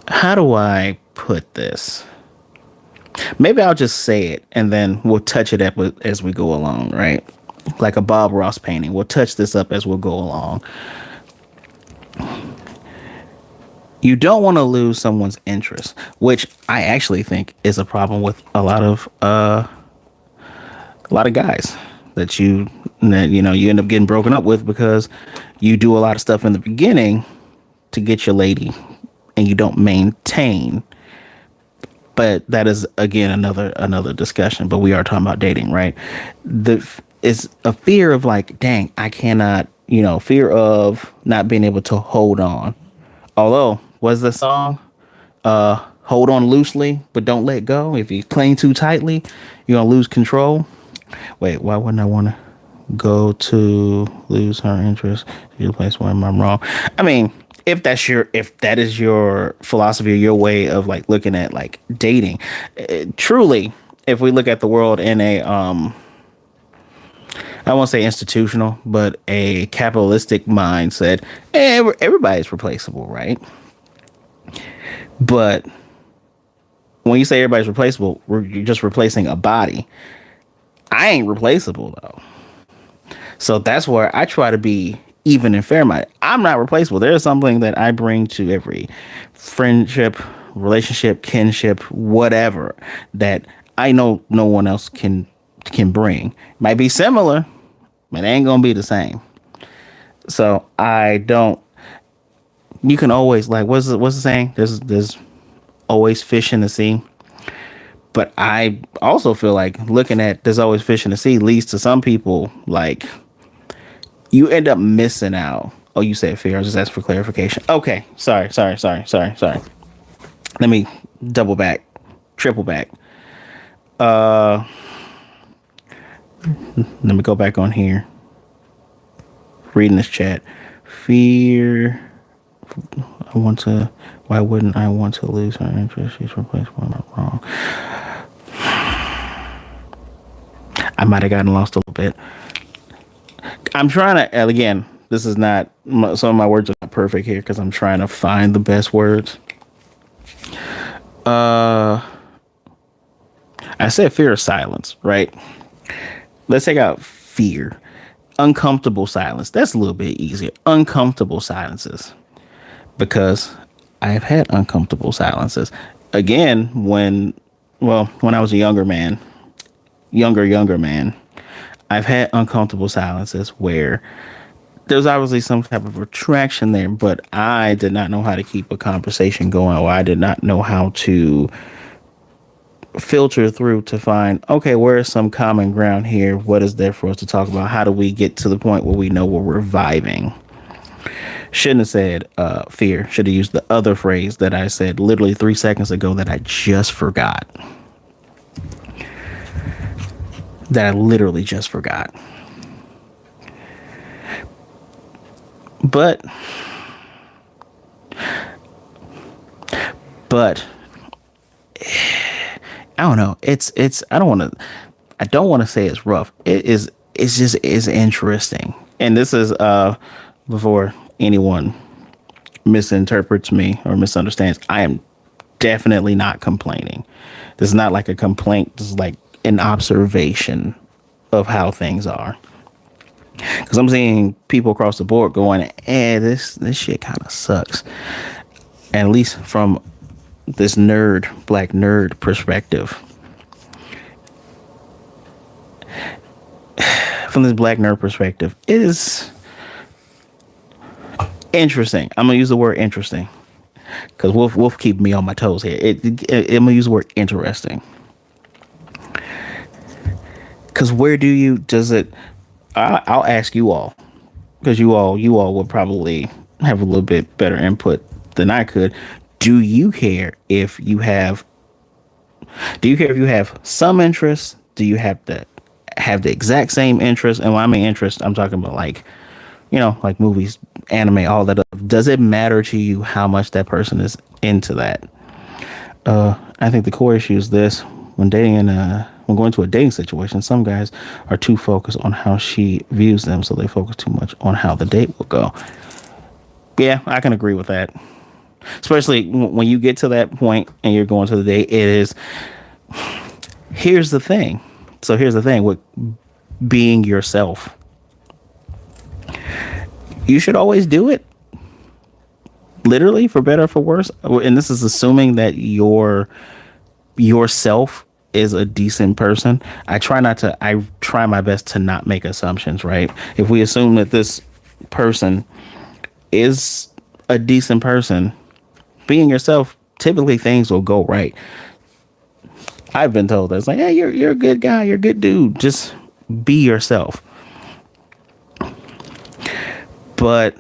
how do I put this? Maybe I'll just say it and then we'll touch it up as we go along, right? Like a Bob Ross painting. We'll touch this up as we'll go along. You don't want to lose someone's interest, which I actually think is a problem with a lot of guys that you end up getting broken up with because you do a lot of stuff in the beginning to get your lady and you don't maintain. But that is again another discussion. But we are talking about dating, right? It's a fear of like, dang, I cannot, fear of not being able to hold on. Although, was the song hold on loosely but don't let go? If you cling too tightly, you're gonna lose control. Wait, why wouldn't I want to go to lose her interest to the place where I'm wrong? I mean, if that is your philosophy or your way of like looking at like dating, truly, if we look at the world in a I won't say institutional, but a capitalistic mindset. Everybody's replaceable, right? But when you say everybody's replaceable, you're just replacing a body. I ain't replaceable though. So that's where I try to be even and fair minded. I'm not replaceable. There's something that I bring to every friendship, relationship, kinship, whatever, that I know no one else can bring. Might be similar, but it ain't gonna be the same. So I don't. You can always, like, what's the saying? There's always fish in the sea. But I also feel like looking at there's always fish in the sea leads to some people, like, you end up missing out. Oh, you said fear. I was just asking for clarification. Okay. Sorry. Let me double back, triple back. Let me go back on here. Reading this chat. Fear. I want to. Why wouldn't I want to lose her interest? She's replaceable. I'm not wrong. I might have gotten lost a little bit. I'm trying to, and again, this is not, some of my words are not perfect here because I'm trying to find the best words. I said fear of silence, right? Let's take out fear. Uncomfortable silence. That's a little bit easier. Uncomfortable silences. Because I've had uncomfortable silences. Again, when I was a younger man, I've had uncomfortable silences where there's obviously some type of retraction there, but I did not know how to keep a conversation going, or I did not know how to filter through to find, okay, where is some common ground here? What is there for us to talk about? How do we get to the point where we know we're reviving? Shouldn't have said fear. Should have used the other phrase that I said literally 3 seconds ago that I just forgot. That I literally just forgot. But I don't know. I don't want to say it's rough. It's just is interesting. And this is before anyone misinterprets me or misunderstands. I am definitely not complaining. This is not like a complaint. This is like an observation of how things are. Because I'm seeing people across the board going, this shit kind of sucks. And at least from this black nerd perspective. From this black nerd perspective, it is interesting. I'm going to use the word interesting. Because Wolf keep me on my toes here. I'm going to use the word interesting. Because I'll ask you all, because you all would probably have a little bit better input than I could. Do you care if you have some interest? Do you have to have the exact same interest? And when I mean interest, I'm talking about like movies, anime, all that. Does it matter to you how much that person is into that? I think the core issue is this: when going to a dating situation, some guys are too focused on how she views them, so they focus too much on how the date will go. Yeah, I can agree with that. Especially when you get to that point and you're going to the date, here's the thing. So here's the thing with being yourself. You should always do it. Literally, for better or for worse. And this is assuming that yourself is a decent person. I try my best to not make assumptions, right? If we assume that this person is a decent person, being yourself, typically things will go right. I've been told that it's like, hey, you're a good guy, you're a good dude. Just be yourself. But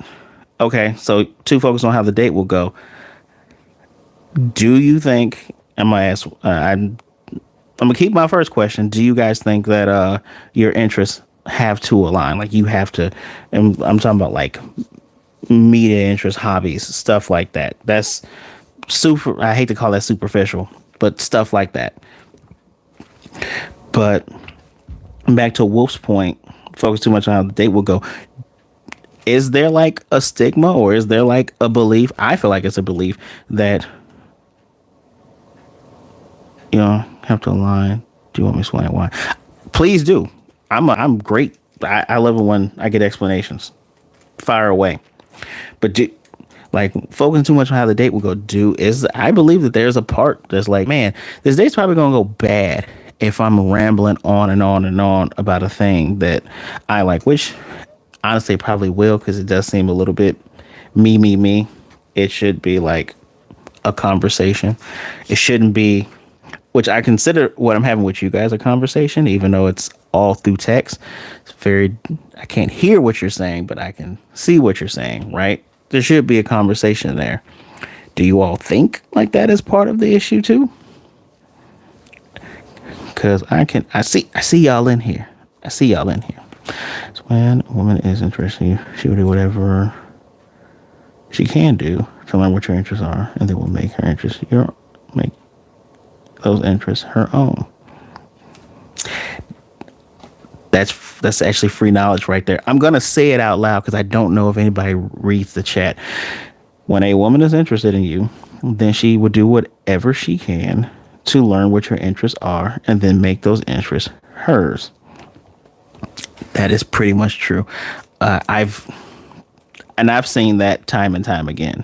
okay, so too focused on how the date will go. Do you think? I'm gonna keep my first question. Do you guys think that your interests have to align? Like you have to, and I'm talking about like media interests, hobbies, stuff like that. That's super. I hate to call that superficial, but stuff like that. But back to Wolf's point, focus too much on how the date will go. Is there like a stigma, or is there like a belief? I feel like it's a belief that you know have to align. Do you want me to explain why? Please do. I'm great. I love it when I get explanations. Fire away. But do, like focusing too much on how the date will go. Do is I believe that there's a part that's like, man, this date's probably gonna go bad if I'm rambling on and on and on about a thing that I like, which honestly probably will, because it does seem a little bit me. It should be like a conversation. It shouldn't be, which I consider what I'm having with you guys a conversation, even though it's all through text. It's very, I can't hear what you're saying, but I can see what you're saying, right? There should be a conversation there. Do you all think like that is part of the issue too? Because I see y'all in here. I see y'all in here. So when a woman is interested in you, she will do whatever she can do to learn what your interests are, and then will make her interests make those interests her own. That's actually free knowledge right there. I'm gonna say it out loud because I don't know if anybody reads the chat. When a woman is interested in you, then she will do whatever she can to learn what your interests are, and then make those interests hers. That is pretty much true. I've seen that time and time again.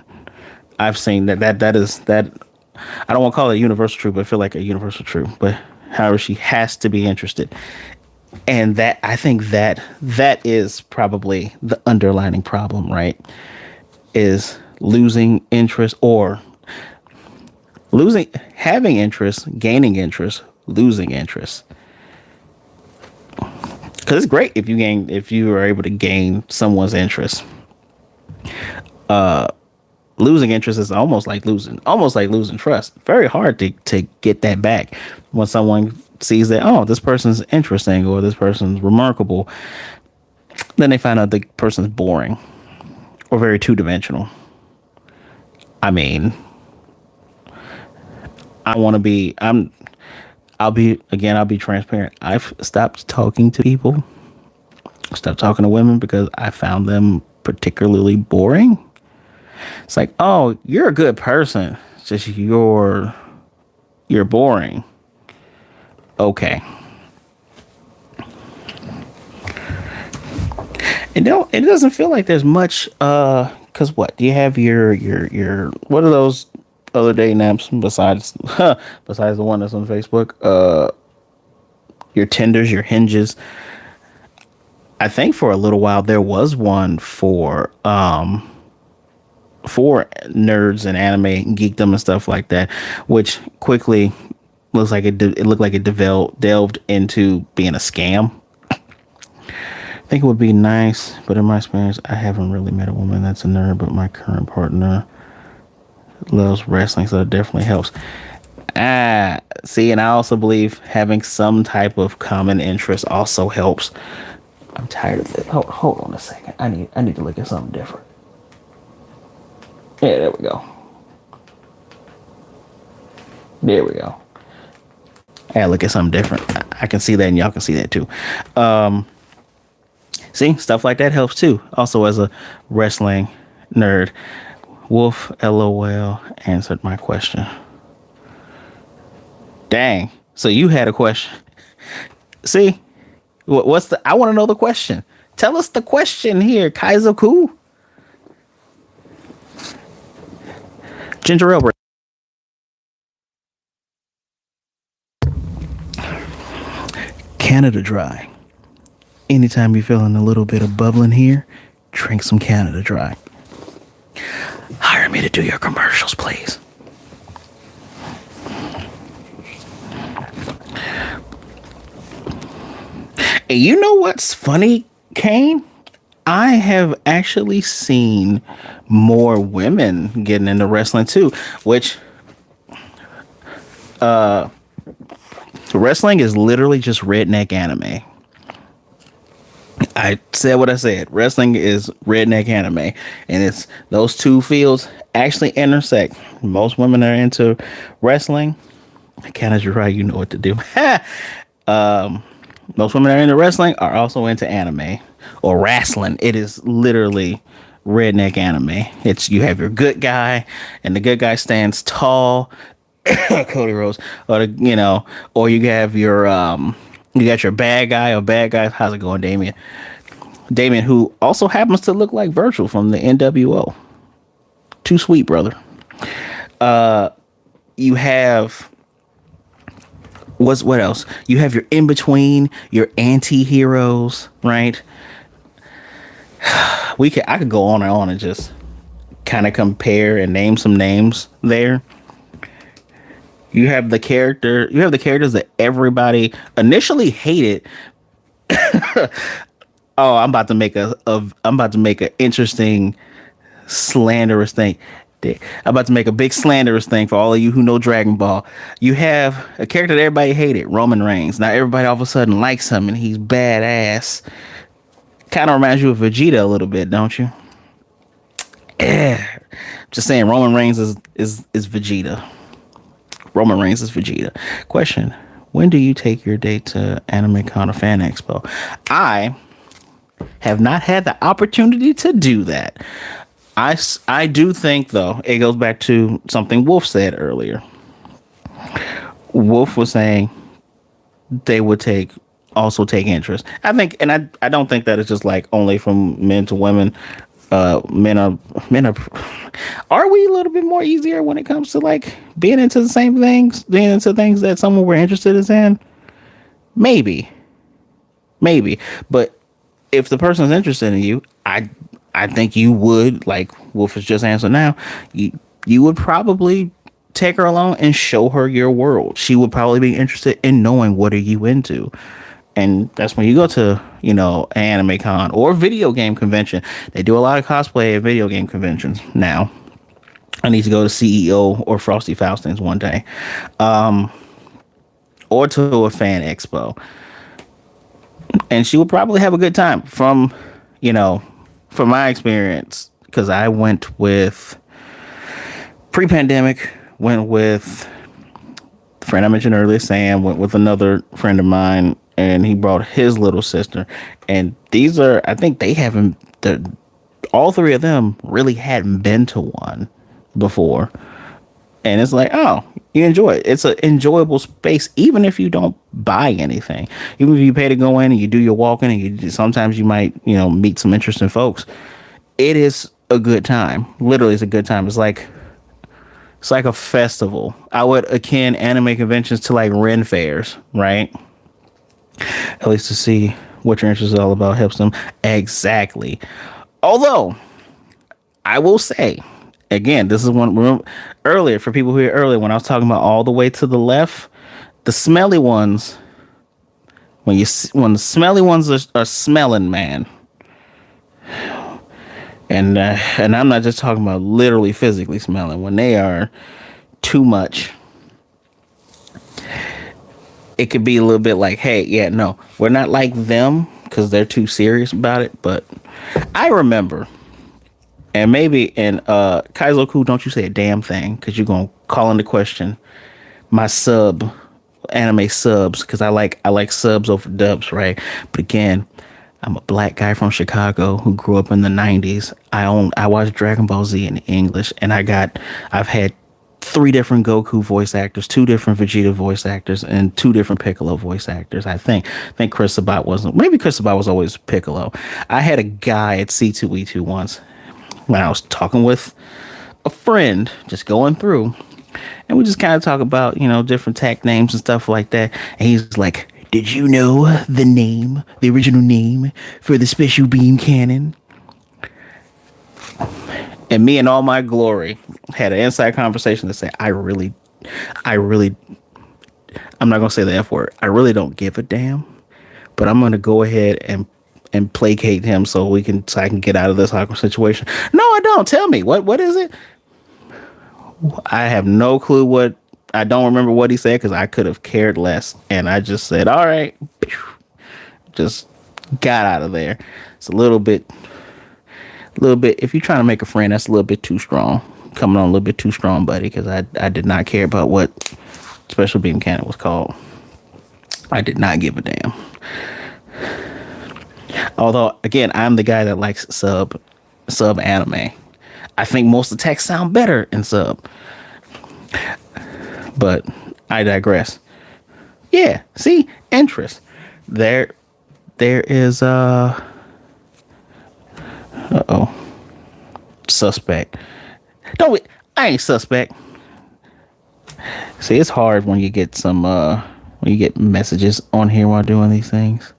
I've seen that is that. I don't want to call it a universal truth, but I feel like a universal truth. But however, she has to be interested, and that I think that is probably the underlining problem, right? Is losing interest, or losing having interest, gaining interest, losing interest. Because it's great if you are able to gain someone's interest. Losing interest is almost like losing trust. Very hard to get that back when someone sees that, oh, this person's interesting or this person's remarkable. Then they find out the person's boring or very two-dimensional. I mean, I want to be I'll be transparent. I've stopped talking to people, stopped talking to women because I found them particularly boring. It's like, oh, you're a good person. It's just you're boring. Okay. It doesn't feel like there's much cause what? Do you have your what are those other dating apps besides the one that's on Facebook? Your Tinders, your Hinges. I think for a little while there was one for nerds and anime geekdom and stuff like that, which quickly looks like it looked like it delved into being a scam. I think it would be nice, but in my experience, I haven't really met a woman that's a nerd, but my current partner loves wrestling, so it definitely helps. See, and I also believe having some type of common interest also helps. I'm tired of this. Hold on a second. I need to look at something different. Yeah, there we go. There we go. I gotta look at something different. I can see that, and y'all can see that too. See, stuff like that helps too. Also, as a wrestling nerd, Wolf LOL answered my question. Dang. So you had a question. See, what's the? I want to know the question. Tell us the question here, Kaizoku. Ginger ale. Canada Dry. Anytime you're feeling a little bit of bubbling here, drink some Canada Dry. Hire me to do your commercials, please. And you know what's funny, Kane? I have actually seen more women getting into wrestling too, which wrestling is literally just redneck anime. I said what I said. Wrestling is redneck anime, and it's those two fields actually intersect. Most women are into wrestling. Canada Dry, you know what to do. Most women that are into wrestling are also into anime or wrestling. It is literally redneck anime. It's you have your good guy, and the good guy stands tall, Cody Rhodes, or or you have your you got your bad guy or bad guy. How's it going, Damien? Damien, who also happens to look like Virgil from the NWO. Too sweet, brother. You have what else? You have your in between, your anti-heroes, right? I could go on and just kind of compare and name some names there. You have the characters that everybody initially hated. Oh, I'm about to make an interesting slanderous thing. I'm about to make a big slanderous thing for all of you who know Dragon Ball. You have a character that everybody hated, Roman Reigns. Now everybody all of a sudden likes him and he's badass. Kind of reminds you of Vegeta a little bit, don't you? Yeah. Just saying, Roman Reigns is Vegeta. Roman Reigns is Vegeta. Question: when do you take your date to Anime Con or Fan Expo? I have not had the opportunity to do that. I do think, though, it goes back to something Wolf said earlier. Wolf was saying they would take interest. I think, and I don't think that it's just like only from men to women. Men are we a little bit more easier when it comes to like being into the same things, being into things that someone we're interested in? Maybe, maybe, but if the person's interested in you, I think you would, like Wolf has just answered now, you would probably take her along and show her your world. She would probably be interested in knowing what are you into. And that's when you go to, Anime Con or video game convention. They do a lot of cosplay at video game conventions now. I need to go to CEO or Frosty Faustins one day. Or to a fan expo. And she would probably have a good time from my experience, because I went with pre-pandemic, went with the friend I mentioned earlier, Sam, went with another friend of mine, and he brought his little sister. And I think they haven't, all three of them really hadn't been to one before. And it's like, oh, you enjoy it. It's an enjoyable space, even if you don't buy anything. Even if you pay to go in and you do your walking, and sometimes you might, meet some interesting folks. It is a good time. Literally, it's a good time. It's like a festival. I would akin anime conventions to like Ren fairs, right? At least to see what your interest is all about helps them. Exactly. Although, I will say, again, this is one earlier for people who were earlier when I was talking about all the way to the left, the smelly ones. When the smelly ones are smelling, man, and I'm not just talking about literally physically smelling. When they are too much, it could be a little bit like, hey, yeah, no, we're not like them because they're too serious about it. But I remember. And maybe Kaizoku, don't you say a damn thing, because you're going to call into question my anime subs, because I like subs over dubs, right? But again, I'm a black guy from Chicago who grew up in the 90s. I watched Dragon Ball Z in English, and I've had 3 different Goku voice actors, 2 different Vegeta voice actors, and 2 different Piccolo voice actors. I think Chris Sabat wasn't. Maybe Chris Sabat was always Piccolo. I had a guy at C2E2 once when I was talking with a friend, just going through, and we just kind of talk about, different tech names and stuff like that. And he's like, did you know the original name for the special beam cannon? And me and all my glory had an inside conversation to say, I'm not going to say the F word. I really don't give a damn, but I'm going to go ahead and placate him so I can get out of this awkward situation. No, I don't. Tell me, what is it? I have no clue I don't remember what he said, because I could have cared less, and I just said, all right, just got out of there. It's a little bit, if you're trying to make a friend, that's a little bit too strong, coming on a little bit too strong, buddy, because I did not care about what Special Beam Cannon was called. I did not give a damn. Although, again, I'm the guy that likes sub anime. I think most of the text sound better in sub, but I digress. Yeah, see, interest. There, there is oh, suspect. Don't we? I ain't suspect. See, it's hard when you get some when you get messages on here while doing these things.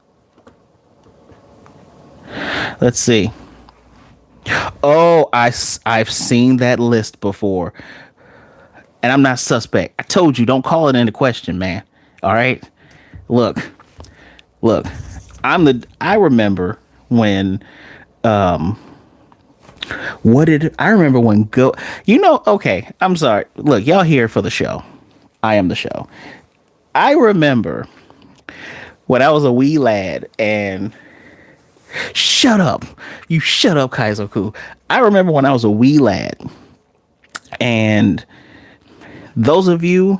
Let's see. Oh, I've seen that list before, and I'm not suspect. I told you, don't call it into question, man. All right. Look, look. I remember when what did I remember when go? You know, okay. I'm sorry. Look, y'all here for the show. I am the show. I remember when I was a wee lad and shut up. You shut up, Kaizoku. I remember when I was a wee lad and those of you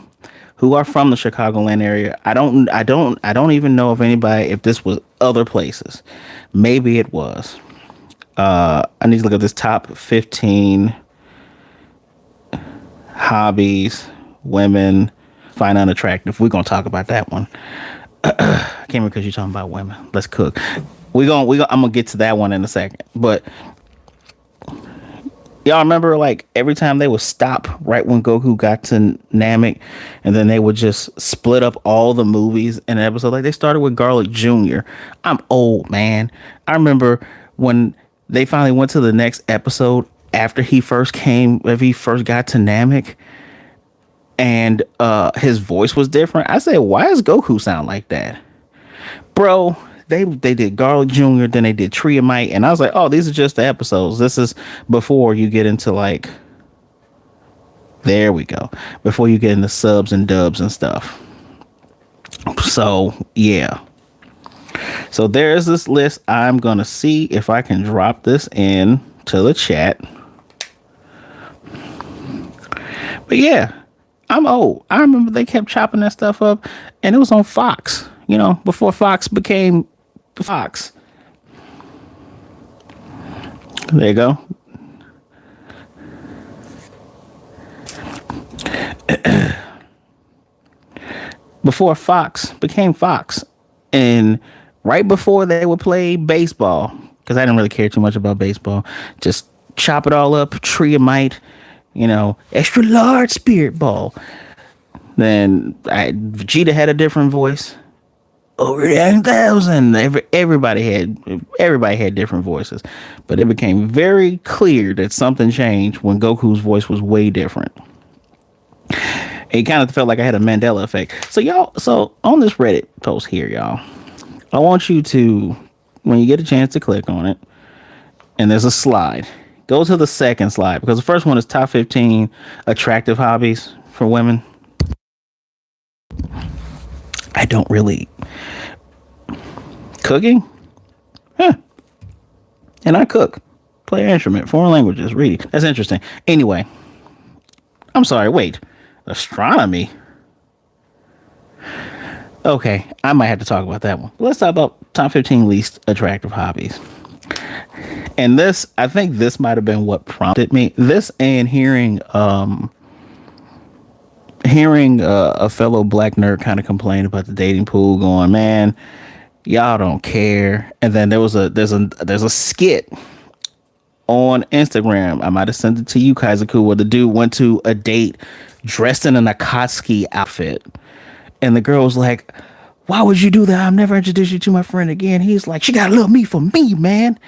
who are from the Chicagoland area, I don't even know if anybody, if this was other places. Maybe it was. I need to look at this top 15 hobbies women find unattractive. We're gonna talk about that one. I came here because you're talking about women. Let's cook. I'm gonna get to that one in a second. But y'all remember, like, every time they would stop right when Goku got to Namek, and then they would just split up all the movies in an episode. Like, they started with Garlic Jr. I'm old, man. I remember when they finally went to the next episode after he first came, if he first got to Namek, and his voice was different. I said, why does Goku sound like that? Bro, they did Garlic Jr., then they did Triamite, and I was like, oh, these are just the episodes. This is before you get into, like, there we go. Before you get into subs and dubs and stuff. So, yeah. So there's this list. I'm going to see if I can drop this in to the chat. But yeah, I'm old. I remember they kept chopping that stuff up, and it was on Fox, you know, before Fox became Fox. There you go. Before Fox became Fox, and right before they would play baseball, because I didn't really care too much about baseball, just chop it all up, Triamite, you know, extra large spirit ball. Then Vegeta had a different voice. Over 9,000. Everybody had different voices, but it became very clear that something changed when Goku's voice was way different. It kind of felt like I had a Mandela effect. So on this Reddit post here, y'all, I want you to, when you get a chance to click on it, and there's a slide, go to the second slide, because the first one is top 15 attractive hobbies for women. I don't really cooking, and I cook, play an instrument, foreign languages, reading. That's interesting. Anyway, I'm sorry. Wait, astronomy. Okay, I might have to talk about that one. Let's talk about top 15 least attractive hobbies. And this, I think this might have been what prompted me. This and hearing a fellow black nerd kind of complain about the dating pool, going, man, y'all don't care. And then there's a skit on Instagram. I might have sent it to you, Kaizoku, where the dude went to a date dressed in an Akatsuki outfit. And the girl was like, why would you do that? I'll never introduce you to my friend again. He's like, she gotta love me for me, man.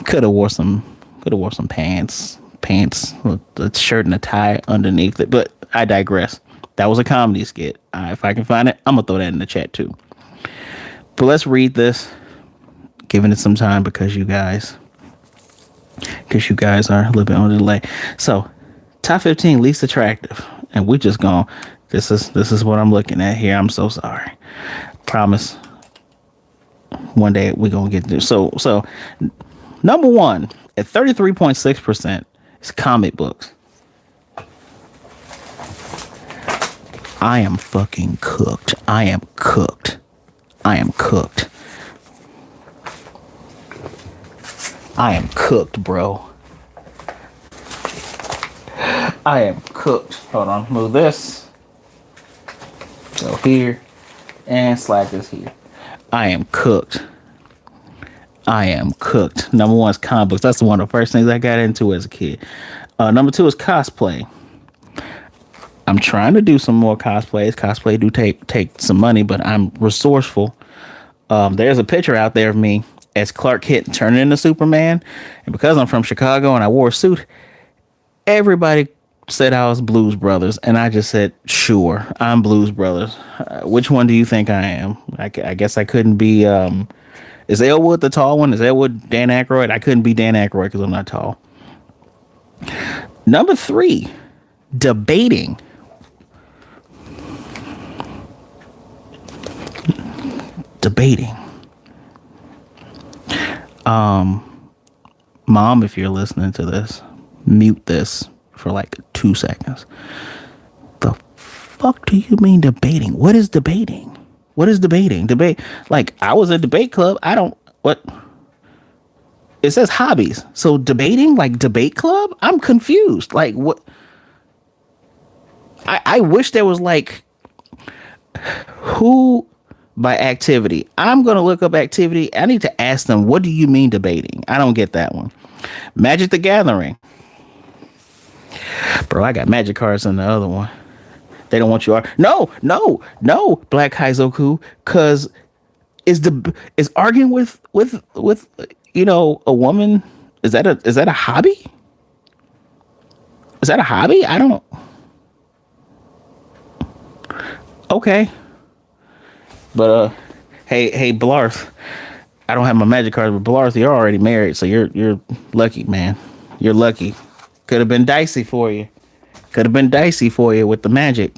Could have wore some pants with a shirt and a tie underneath it. But I digress. That was a comedy skit. If I can find it, I'm gonna throw that in the chat too. But let's read this. Giving it some time because you guys are a little bit on the delay. So, top 15 least attractive, and we just gone. This is what I'm looking at here. I'm so sorry. Promise. One day we're gonna get there. So number one at 33.6% is comic books. I am fucking cooked. I am cooked. I am cooked. I am cooked, bro. I am cooked. Hold on, move this. Go here. And slide this here. I am cooked. I am cooked. Number one is comic books. That's one of the first things I got into as a kid. Number two is cosplay. I'm trying to do some more cosplays. Cosplay do take some money, but I'm resourceful. There's a picture out there of me as Clark Kent turning into Superman, and because I'm from Chicago and I wore a suit, everybody said I was Blues Brothers, and I just said, sure, I'm Blues Brothers. Which one do you think I am? I guess I couldn't be. Is Elwood the tall one? Is Elwood Dan Aykroyd? I couldn't be Dan Aykroyd because I'm not tall. Number three, debating. Debating. Mom, if you're listening to this, mute this for like 2 seconds. The fuck do you mean debating? What is debating? What is debating? Debate. Like, I was a debate club. I don't. What? It says hobbies. So debating, like debate club? I'm confused. Like, what? I wish there was like, who by activity. I'm going to look up activity. I need to ask them, what do you mean debating? I don't get that one. Magic the Gathering. Bro, I got magic cards in the other one. They don't want you. No, Black Kaizoku, because is arguing with a woman, is that a hobby? Is that a hobby? I don't. Okay. But hey Blarth, I don't have my magic cards, but Blarth, you're already married, so you're lucky, man. You're lucky. Could have been dicey for you. With the magic.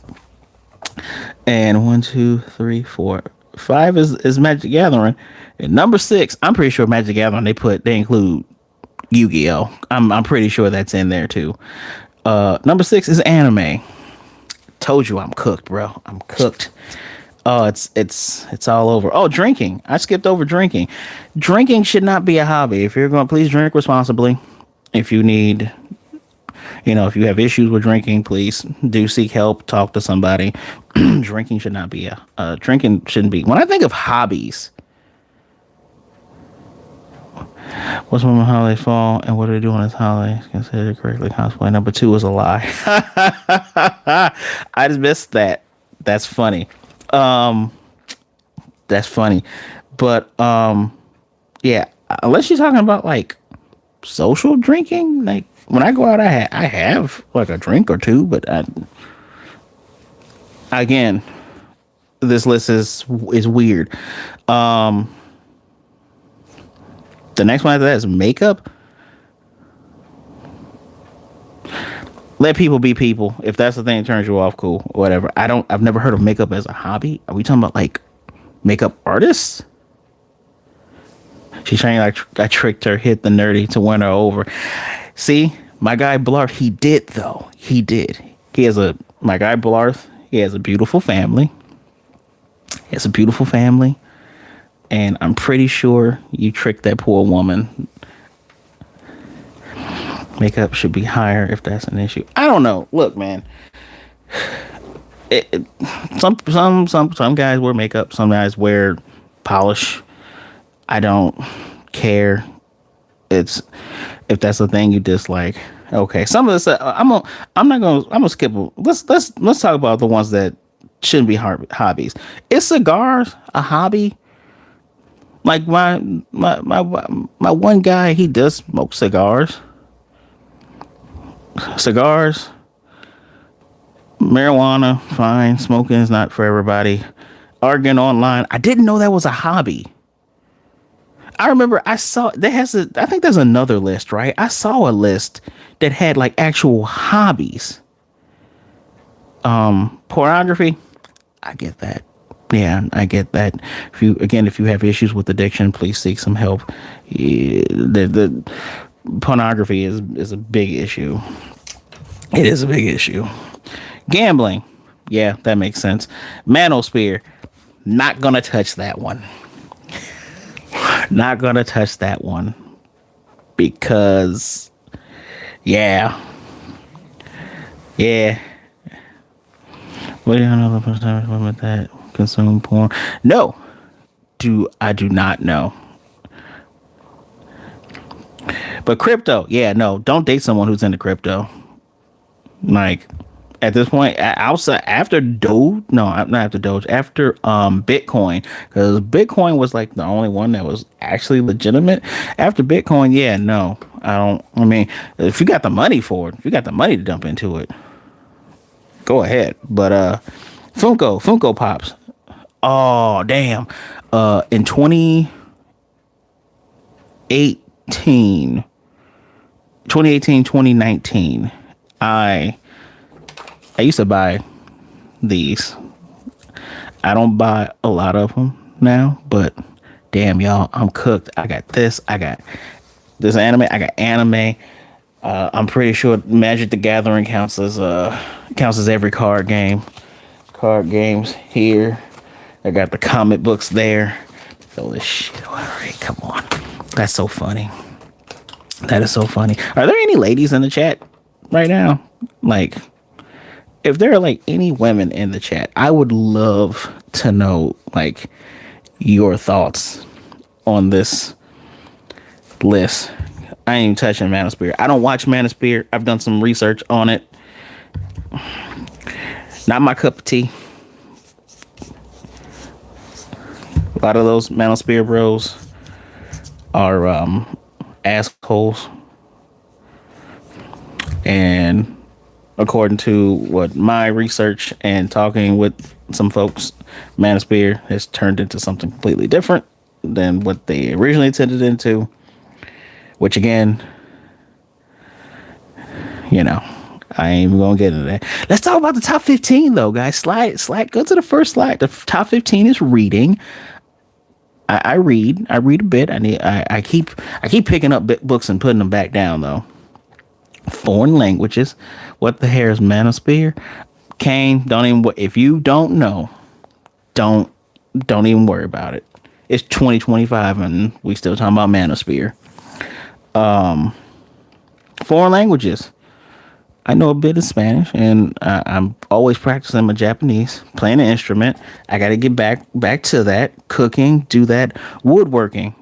And 1, 2, 3, 4, 5 is Magic Gathering. And number 6, I'm pretty sure Magic Gathering they include Yu-Gi-Oh. I'm pretty sure that's in there too. Number 6 is anime. Told you I'm cooked, bro. I'm cooked. Oh, it's all over. Oh, drinking. I skipped over drinking. Drinking should not be a hobby. If you're going, please drink responsibly. If you need, if you have issues with drinking, please do seek help. Talk to somebody. Drinking should not be drinking shouldn't be. When I think of hobbies, what's when my holidays fall and what do they do on this holiday? Consider correctly cosplay. Number 2 is a lie. I just missed that. That's funny. That's funny. But yeah, unless you're talking about like social drinking, like when I go out, I have like a drink or two, but again, this list is weird. The next one after that is makeup. Let people be people. If that's the thing that turns you off, cool, whatever. I've never heard of makeup as a hobby. Are we talking about like makeup artists? She's trying like I tricked her, hit the nerdy to win her over. See, my guy Blarth, he did though. He did. My guy Blarth, he has a beautiful family. And I'm pretty sure you tricked that poor woman. Makeup should be higher if that's an issue. I don't know. Look, man. Some guys wear makeup. Some guys wear polish. I don't care. If that's the thing you dislike. Okay. Some of this I'm gonna skip. Let's talk about the ones that shouldn't be hobbies. Is cigars a hobby? Like my one guy, he does smoke cigars. Marijuana, fine. Smoking is not for everybody. Arguing online, I didn't know that was a hobby. I remember I saw I think there's another list, right? I saw a list that had like actual hobbies. Pornography, I get that. Yeah, I get that. If you have issues with addiction, please seek some help. Yeah, the pornography is a big issue. It is a big issue. Gambling. Yeah, that makes sense. Manosphere. Not gonna touch that one. Not gonna touch that one because yeah, yeah. What do you know the women that consume porn? No, do not know. But crypto, yeah, no, don't date someone who's into crypto. Like at this point, outside after Doge, no, not after Doge, after Bitcoin, because Bitcoin was like the only one that was actually legitimate. After Bitcoin, yeah, no, I don't. I mean, if you got the money for it, if you got the money to dump into it, go ahead. But Funko Pops. Oh damn! In 2018, 2018, 2019, I used to buy these. I don't buy a lot of them now, but damn, y'all, I'm cooked. I got this. I got this anime. I got anime. I'm pretty sure Magic the Gathering counts as every card game. Card games here. I got the comic books there. Fill this shit. All right, come on. That's so funny. That is so funny. Are there any ladies in the chat right now? Like, if there are like any women in the chat, I would love to know like your thoughts on this list. I ain't even touching Manosphere. I don't watch Manosphere. I've done some research on it. Not my cup of tea. A lot of those Manosphere bros are assholes. And according to what my research and talking with some folks, Manosphere has turned into something completely different than what they originally intended into. Which again, you know, I ain't even gonna get into that. Let's talk about the top 15 though, guys. Slide. Go to the first slide. The top 15 is reading. I read a bit. I keep picking up books and putting them back down though. Foreign languages. What the hair is Manosphere? Kane, don't even. If you don't know, don't even worry about it. It's 2025 and we still talking about Manosphere. Foreign languages. I know a bit of Spanish, and I'm always practicing my Japanese, playing an instrument. I got to get back to that. Cooking, do that. Woodworking.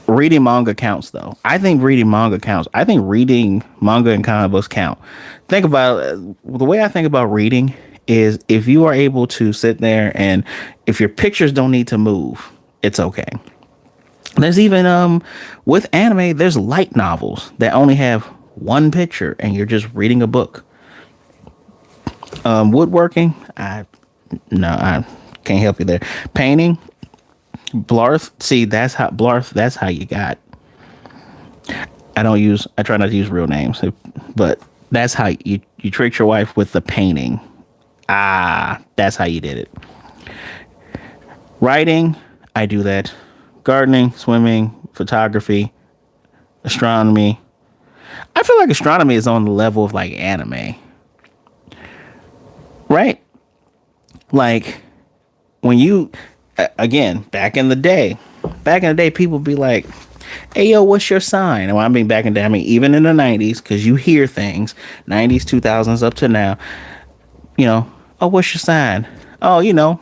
Reading manga counts, though. I think reading manga counts. I think reading manga and comic books count. Think about the way I think about reading is if you are able to sit there and if your pictures don't need to move, it's okay. There's even with anime, there's light novels that only have one picture and you're just reading a book. Woodworking, I can't help you there. Painting, Blarth, see that's how you got. I try not to use real names, but that's how you tricked your wife with the painting. That's how you did it. Writing, I do that. Gardening, swimming, photography, astronomy. I feel like astronomy is on the level of like anime. Right? Like when you again, back in the day, people be like, hey yo, what's your sign? And when I mean back in the day, I mean even in the 90s, because you hear things, 90s, 2000s up to now, you know, oh, what's your sign? Oh, you know,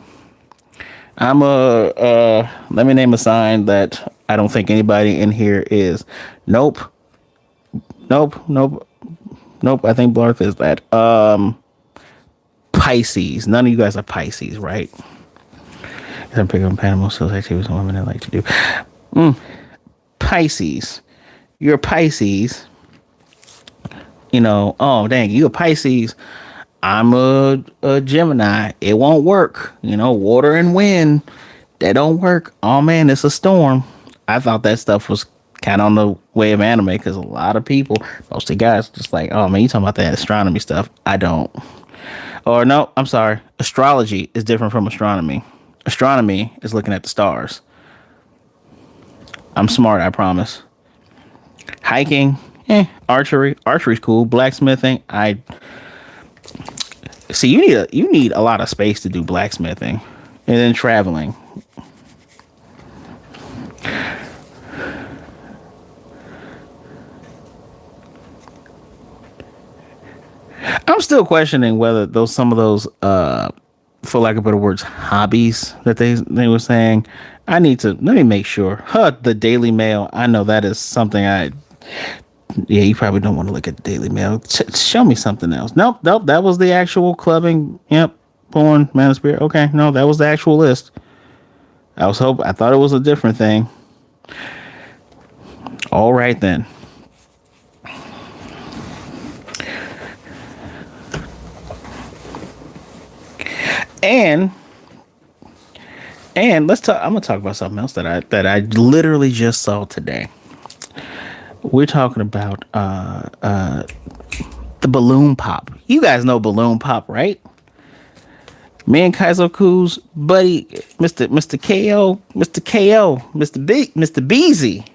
I'm let me name a sign that I don't think anybody in here is. Nope. I think Blarth is that. Pisces. None of you guys are Pisces, right? I'm picking up animal skills activities and women that like to do. Pisces. You're a Pisces. You know, oh dang, you a Pisces. I'm a Gemini. It won't work. You know, water and wind, that don't work. Oh man, it's a storm. I thought that stuff was kind of on the way of anime because a lot of people, mostly guys, just like, oh man, you talking about that astronomy stuff? I don't. Or no, I'm sorry. Astrology is different from astronomy. Astronomy is looking at the stars. I'm smart, I promise. Hiking, archery's cool. Blacksmithing, See, you need a lot of space to do blacksmithing, and then traveling. I'm still questioning whether those some of those for lack of better words hobbies that they were saying. I need to let me make sure. The Daily Mail. I know that is something I. Yeah, you probably don't want to look at the Daily Mail. Show me something else. Nope. That was the actual clubbing. Yep, porn, manosphere. Okay, no, that was the actual list. I thought it was a different thing. All right then. And let's talk. I'm gonna talk about something else that I literally just saw today. We're talking about the balloon pop. You guys know balloon pop, right? Me and Kaiser Koo's buddy, Mr. KO, Mr. Beezy.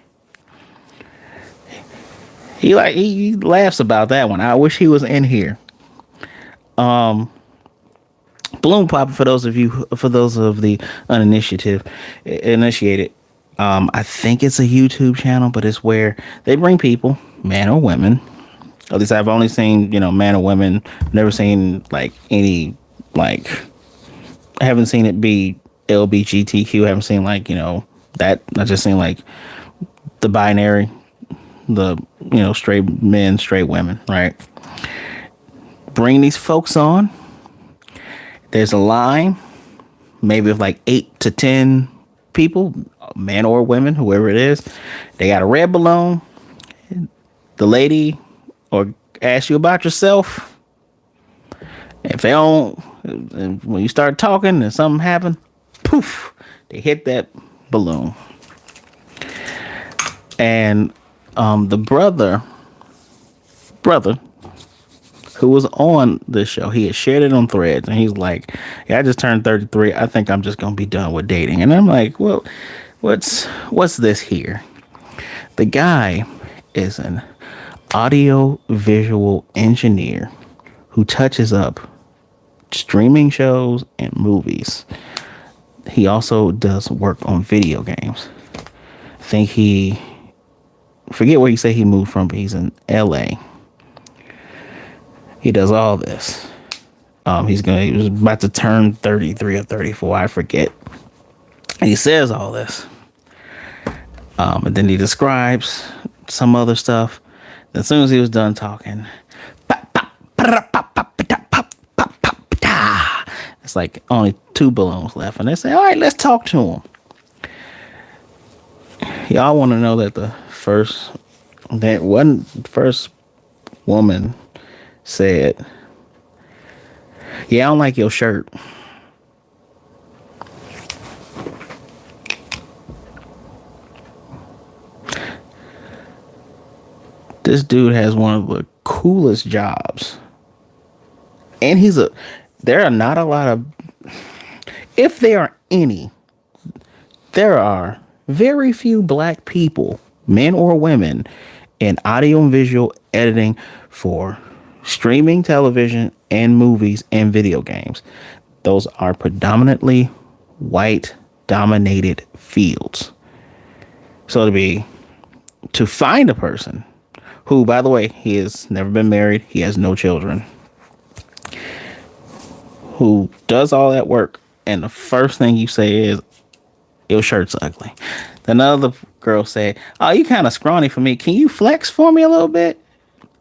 He laughs about that one. I wish he was in here. Balloon pop for those of the initiated. I think it's a YouTube channel, but it's where they bring people, man or women. At least I've only seen, man or women. Never seen like any like. I haven't seen it be LBGTQ. I haven't seen like that. I just seen like the binary, the straight men, straight women, right? Bring these folks on. There's a line, maybe of like 8 to 10 people, men or women, whoever it is. They got a red balloon. The lady or ask you about yourself. If they don't, when you start talking and something happen, poof, they hit that balloon. And the brother who was on this show, he had shared it on Threads, and he's like, yeah, I just turned 33. I think I'm just gonna be done with dating. And I'm like, well, what's this here? The guy is an audio visual engineer who touches up streaming shows and movies. He also does work on video games. I think forget where he said he moved from, but he's in LA. He does all this. He was about to turn 33 or 34, I forget. And he says all this. And then he describes some other stuff. As soon as he was done talking, it's like only 2 balloons left. And they say, all right, let's talk to him. Y'all want to know that the first woman said, yeah, I don't like your shirt. This dude has one of the coolest jobs. And there are not a lot of, if there are any, there are very few black people, men or women, in audio and visual editing for streaming television and movies and video games. Those are predominantly white dominated fields. So to find a person who, by the way, he has never been married, he has no children, who does all that work, and the first thing you say is, your shirt's ugly. Another girl said, oh, you kind of scrawny for me. Can you flex for me a little bit?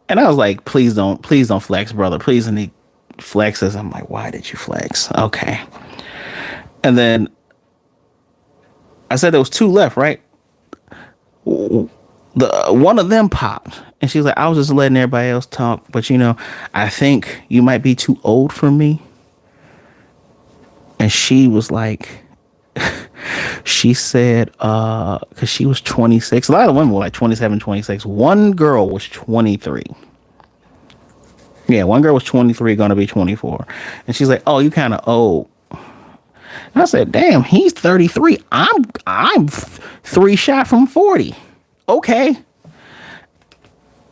And I was like, please don't flex, brother. Please. And he flexes. I'm like, why did you flex? Okay. And then I said there was 2 left, right? One of them popped. And she's like, I was just letting everybody else talk. But, I think you might be too old for me. And she was like, she said, because she was 26. A lot of women were like 27, 26. One girl was 23. Yeah, one girl was 23, going to be 24. And she's like, oh, you kind of old. And I said, damn, he's 33. I'm 3 shot from 40. Okay.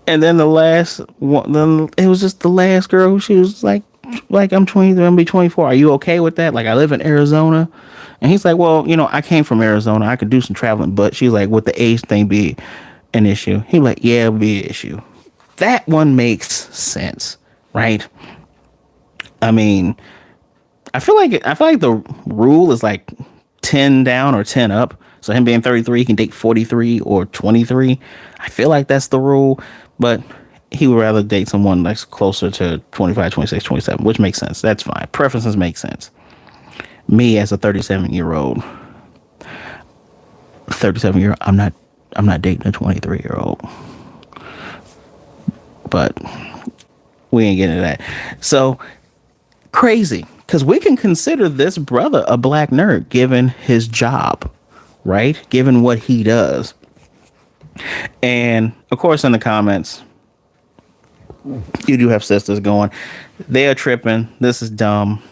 And then the last one, then it was just the last girl. She was like like, I'm 23, I'm gonna be 24. Are you okay with that? Like, I live in Arizona. And he's like, well, I came from Arizona. I could do some traveling, but she's like, would the age thing be an issue? He like, yeah, it'll be an issue. That one makes sense, right? I mean, I feel like the rule is like 10 down or 10 up. So him being 33, he can date 43 or 23. I feel like that's the rule, but he would rather date someone that's closer to 25, 26, 27, which makes sense. That's fine. Preferences make sense. Me as a 37-year-old, I'm not dating a 23-year-old. But we ain't getting to that. So crazy, because we can consider this brother a black nerd given his job, right? Given what he does. And of course, in the comments, you do have sisters going, they are tripping. This is dumb.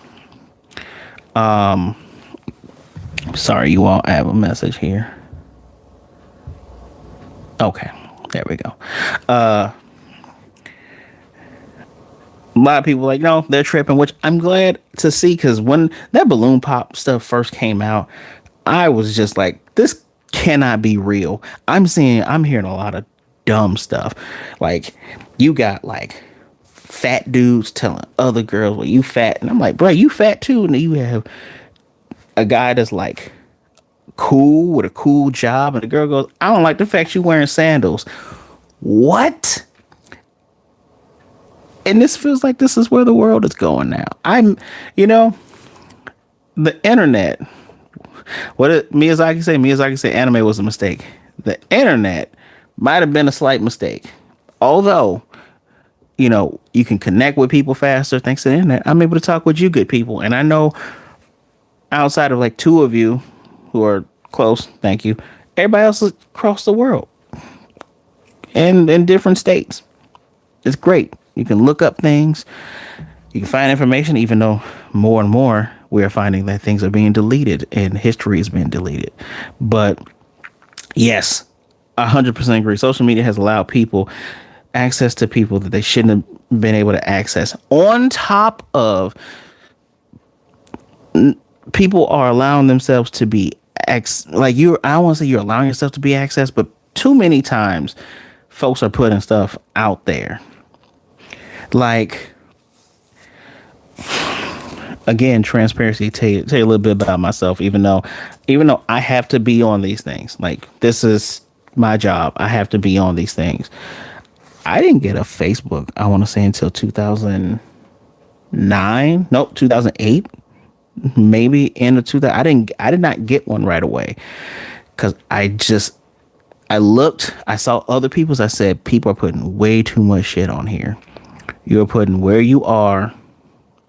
Sorry, you all. I have a message here. Okay, there we go. A lot of people like, no, they're tripping, which I'm glad to see, because when that balloon pop stuff first came out, I was just like, this cannot be real. I'm hearing a lot of dumb stuff. Like, you got like fat dudes telling other girls, well, you fat. And I'm like, bro, you fat too. And then you have a guy that's like cool with a cool job, and the girl goes, I don't like the fact you wearing sandals. What? And this feels like this is where the world is going now. The internet. What did Miyazaki say? Miyazaki said anime was a mistake. The internet might have been a slight mistake. Although, you can connect with people faster thanks to the internet. I'm able to talk with you good people. And I know outside of like two of you who are close, thank you, everybody else is across the world and in different states. It's great. You can look up things. You can find information, even though more and more we are finding that things are being deleted and history is being deleted. But yes, 100% agree. Social media has allowed people access to people that they shouldn't have been able to access. On top of people are allowing themselves to be I don't want to say you're allowing yourself to be accessed, but too many times folks are putting stuff out there. Like, again, transparency. Tell you a little bit about myself. Even though I have to be on these things, like, this is my job. I have to be on these things. I didn't get a Facebook, I want to say, until 2009. Nope, 2008. Maybe end of 2000. I did not get one right away, because I looked. I saw other people's. I said, people are putting way too much shit on here. You're putting where you are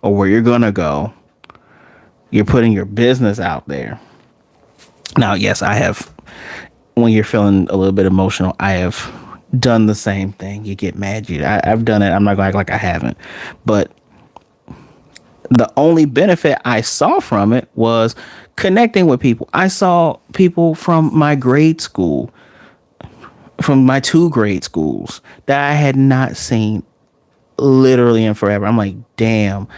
or where you're gonna go. You're putting your business out there. Now, yes, I have. When you're feeling a little bit emotional, I have done the same thing. You get mad. I've done it. I'm not gonna act like I haven't. But the only benefit I saw from it was connecting with people. I saw people from my grade school, from my two grade schools, that I had not seen literally in forever. I'm like, damn.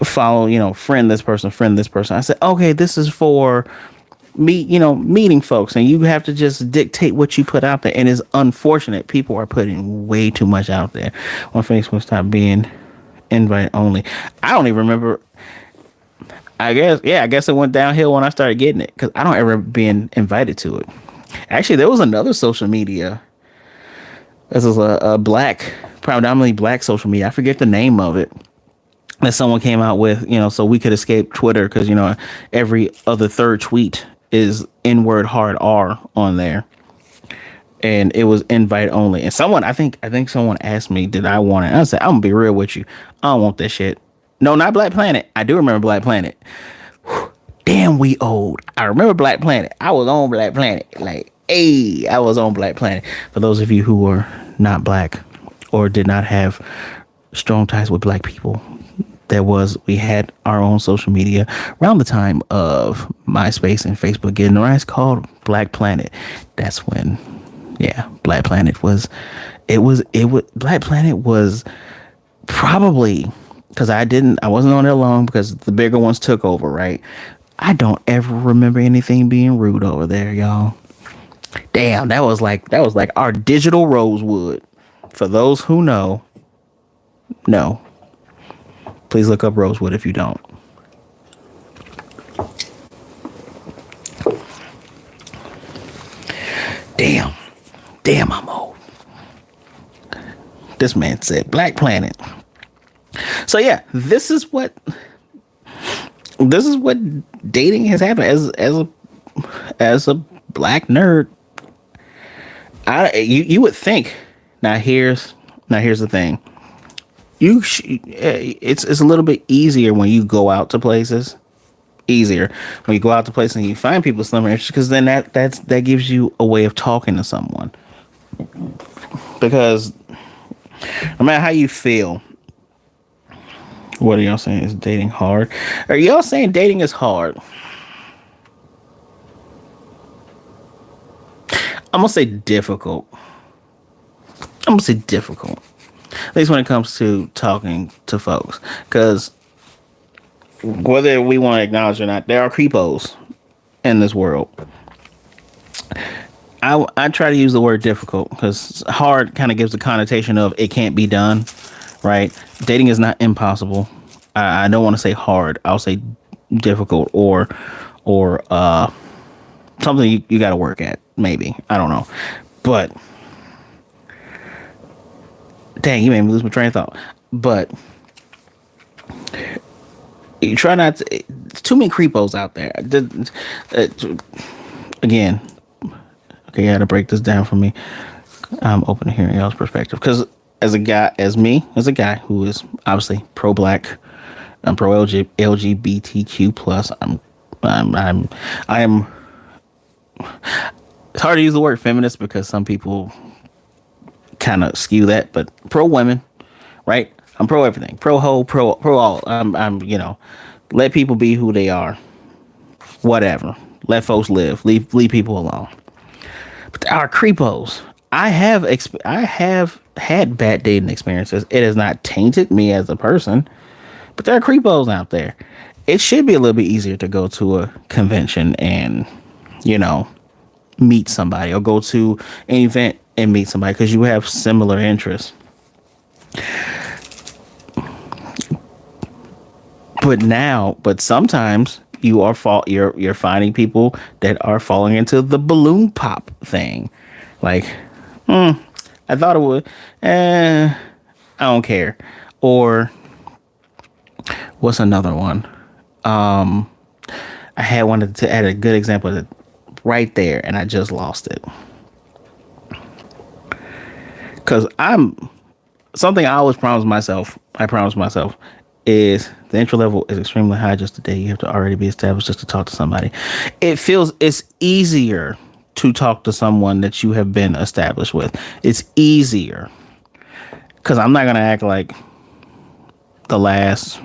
Follow, friend this person. I said, okay, this is for me, meeting folks, and you have to just dictate what you put out there. And it's unfortunate. People are putting way too much out there on Facebook. Stop being invite only. I don't even remember. I guess it went downhill when I started getting it, because I don't ever being invited to it. Actually, there was another social media. This is a predominantly black social media. I forget the name of it, that someone came out with, so we could escape Twitter, because, every other third tweet is N-word hard R on there. And it was invite only. And I think someone asked me, did I want it? I said, I'm gonna be real with you. I don't want that shit. No, not Black Planet. I do remember Black Planet. Damn, we old. I remember Black Planet. I was on Black Planet. Like, hey, I was on Black Planet. For those of you who are not black or did not have strong ties with black people, we had our own social media around the time of MySpace and Facebook getting the rise, called Black Planet. That's when, Black Planet was probably because I wasn't on there long because the bigger ones took over, right? I don't ever remember anything being rude over there, y'all. Damn, that was like our digital Rosewood. For those who know, no. Please look up Rosewood if you don't. Damn. Damn, I'm old. This man said Black Planet. So yeah, this is what dating has happened as a black nerd. You would think. Now here's the thing. It's a little bit easier when you go out to places. Easier when you go out to places and you find people similar interests, because then that gives you a way of talking to someone. Because no matter how you feel, what are y'all saying? Is dating hard? Are y'all saying dating is hard? I'm gonna say difficult. I'm gonna say difficult. At least when it comes to talking to folks, because whether we want to acknowledge it or not, there are creepos in this world. I try to use the word difficult because hard kind of gives the connotation of it can't be done, right? Dating is not impossible. I don't want to say hard. I'll say difficult or something you got to work at. Maybe, I don't know, but dang, you made me lose my train of thought. But you try not to. There's too many creepos out there. Again, okay, you got to break this down for me. I'm open to hearing y'all's perspective because as a guy who is obviously pro black, I'm pro LGBTQ plus. I am. It's hard to use the word feminist because some people kind of skew that, but pro women, right? I'm pro everything, pro ho, pro all. I'm let people be who they are, whatever. Let folks live. Leave people alone. But there are creepos. I have had bad dating experiences. It has not tainted me as a person, but there are creepos out there. It should be a little bit easier to go to a convention and you know meet somebody, or go to an event and meet somebody because you have similar interests. But sometimes you're finding people that are falling into the balloon pop thing. Like, I thought it would. I don't care. Or what's another one? I had one to add a good example of it right there, and I just lost it. Because something I always promise myself. I promise myself is the entry level is extremely high. Just today, you have to already be established just to talk to somebody. It's easier to talk to someone that you have been established with. It's easier because I'm not gonna act like the last.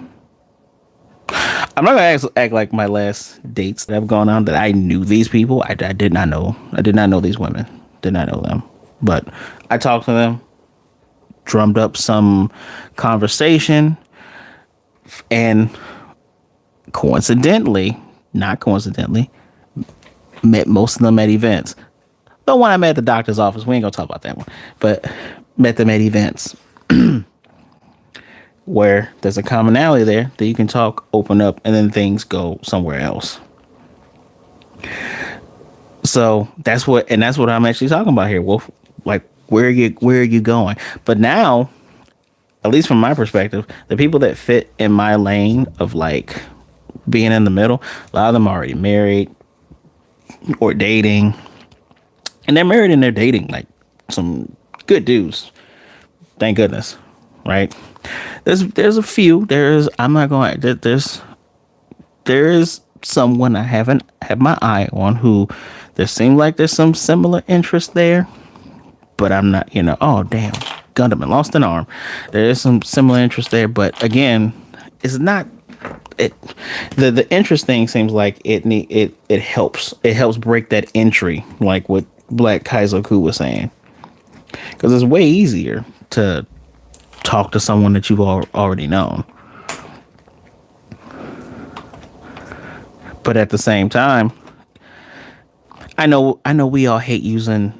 I'm not gonna act like my last dates that have gone on that I knew these people. I did not know. I did not know these women. Did not know them, but I talked to them, drummed up some conversation, and not coincidentally, met most of them at events. The one I met at the doctor's office, we ain't gonna talk about that one, but met them at events where there's a commonality there that you can talk, open up, and then things go somewhere else. So that's what I'm actually talking about here, Wolf. Like, where are you going? But now, at least from my perspective, the people that fit in my lane of like being in the middle, a lot of them are already married or dating, and they're married and they're dating like some good dudes. Thank goodness, right? There's a few. I'm not going. There is someone I haven't had my eye on who there seems like there's some similar interest there, but I'm not. Oh damn, Gundam lost an arm. There is some similar interest there, but again, it's not. It the interest thing seems like it helps break that entry, like what Black Kaizoku was saying, because it's way easier to talk to someone that you've already known. But at the same time, I know we all hate using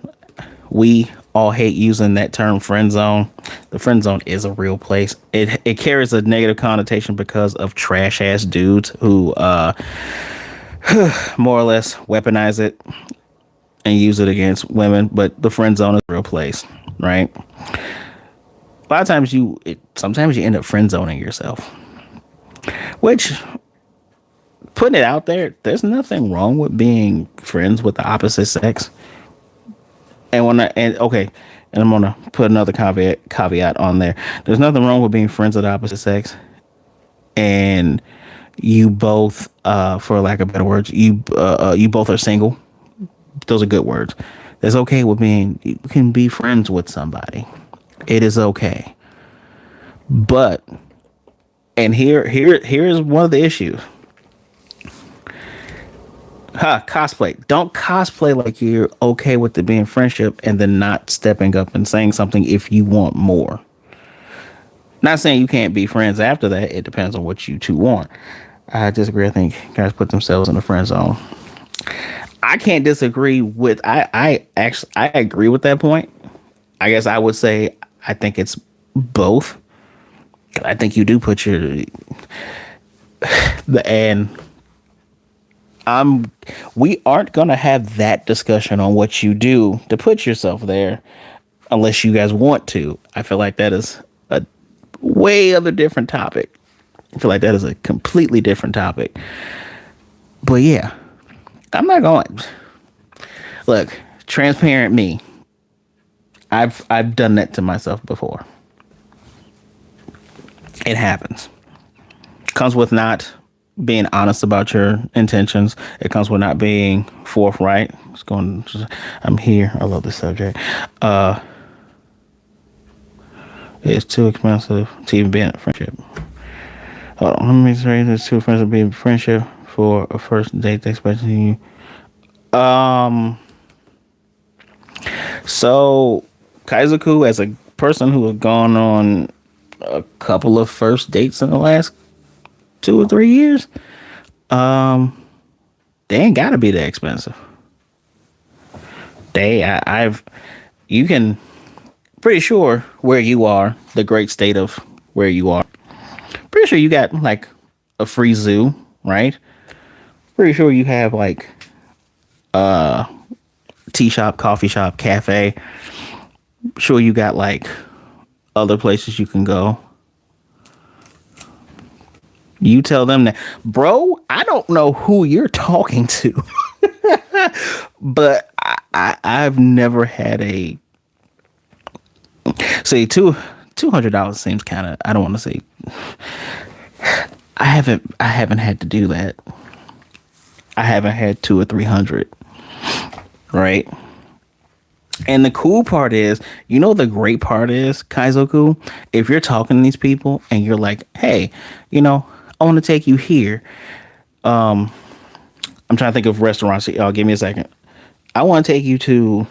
that term friend zone. The friend zone is a real place. It carries a negative connotation because of trash ass dudes who more or less weaponize it and use it against women, but the friend zone is a real place, right? A lot of times sometimes you end up friend zoning yourself, which, putting it out there, there's nothing wrong with being friends with the opposite sex. And I'm gonna put another caveat on there. There's nothing wrong with being friends with the opposite sex, and you both, for lack of better words, you both are single. Those are good words. That's okay with being. You can be friends with somebody. It is okay. But, and here's one of the issues. Cosplay. Don't cosplay like you're okay with it being friendship and then not stepping up and saying something if you want more. Not saying you can't be friends after that. It depends on what you two want. I disagree. I think guys put themselves in the friend zone. I can't disagree with. I agree with that point. I guess I would say I think it's both. I think you do put and we aren't gonna have that discussion on what you do to put yourself there unless you guys want to. I feel like that is a way other different topic. I feel like that is a completely different topic. But yeah, I'm not going. Look, transparent me. I've done that to myself before. It happens. Comes with not being honest about your intentions. It comes with not being forthright. I'm here. I love this subject. It's too expensive to even be in a friendship. Hold on, let me say it's too expensive to be in a friendship for a first date. They expecting you. So Kaizoku, as a person who has gone on a couple of first dates in the last 2 or 3 years, they ain't gotta be that expensive. You can, pretty sure where you are, the great state of where you are, pretty sure you got like a free zoo, right? Pretty sure you have like tea shop, coffee shop, cafe. Sure you got like other places you can go. You tell them that, bro, I don't know who you're talking to, but I've never had a, say, $200 seems kind of, I don't want to say, I haven't had to do that. I haven't had 2 or 300, right? And the cool part is, the great part is, Kaizoku, if you're talking to these people and you're like, hey, I want to take you here. I'm trying to think of restaurants. Y'all give me a second. I want to take you to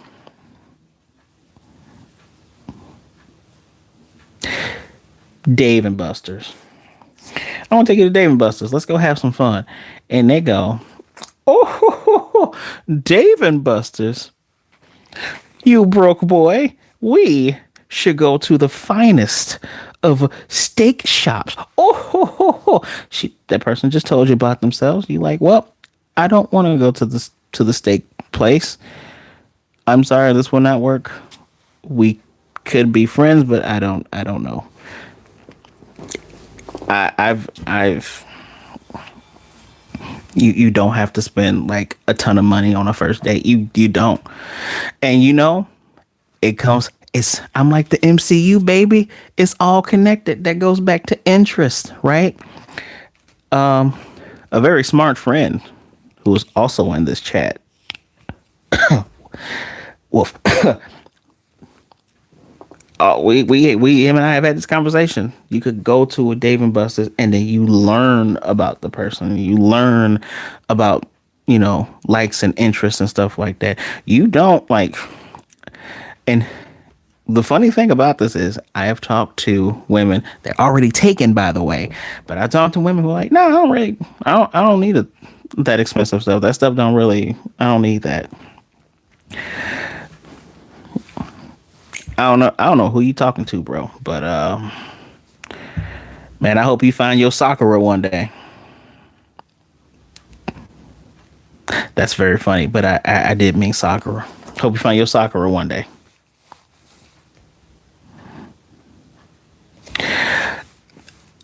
Dave and Buster's. I want to take you to Dave and Buster's. Let's go have some fun. And they go, oh, Dave and Buster's. You broke boy. We should go to the finest of steak shops. That person just told you about themselves. You like, well, I don't want to go to the steak place. I'm sorry, this will not work. We could be friends, but I don't know. I've you don't have to spend like a ton of money on a first date. You don't. And I'm like the MCU, baby. It's all connected. That goes back to interest, right? A very smart friend who is also in this chat. Wolf. Him and I have had this conversation. You could go to a Dave and Buster's and then you learn about the person. You learn about, likes and interests and stuff like that. You don't like, and the funny thing about this is I have talked to women, they're already taken, by the way, but I talked to women who are like, no, I don't need that expensive stuff. That stuff don't really. I don't need that. I don't know. I don't know who you talking to, bro. But man, I hope you find your Sakura one day. That's very funny, but I did mean Sakura. Hope you find your Sakura one day.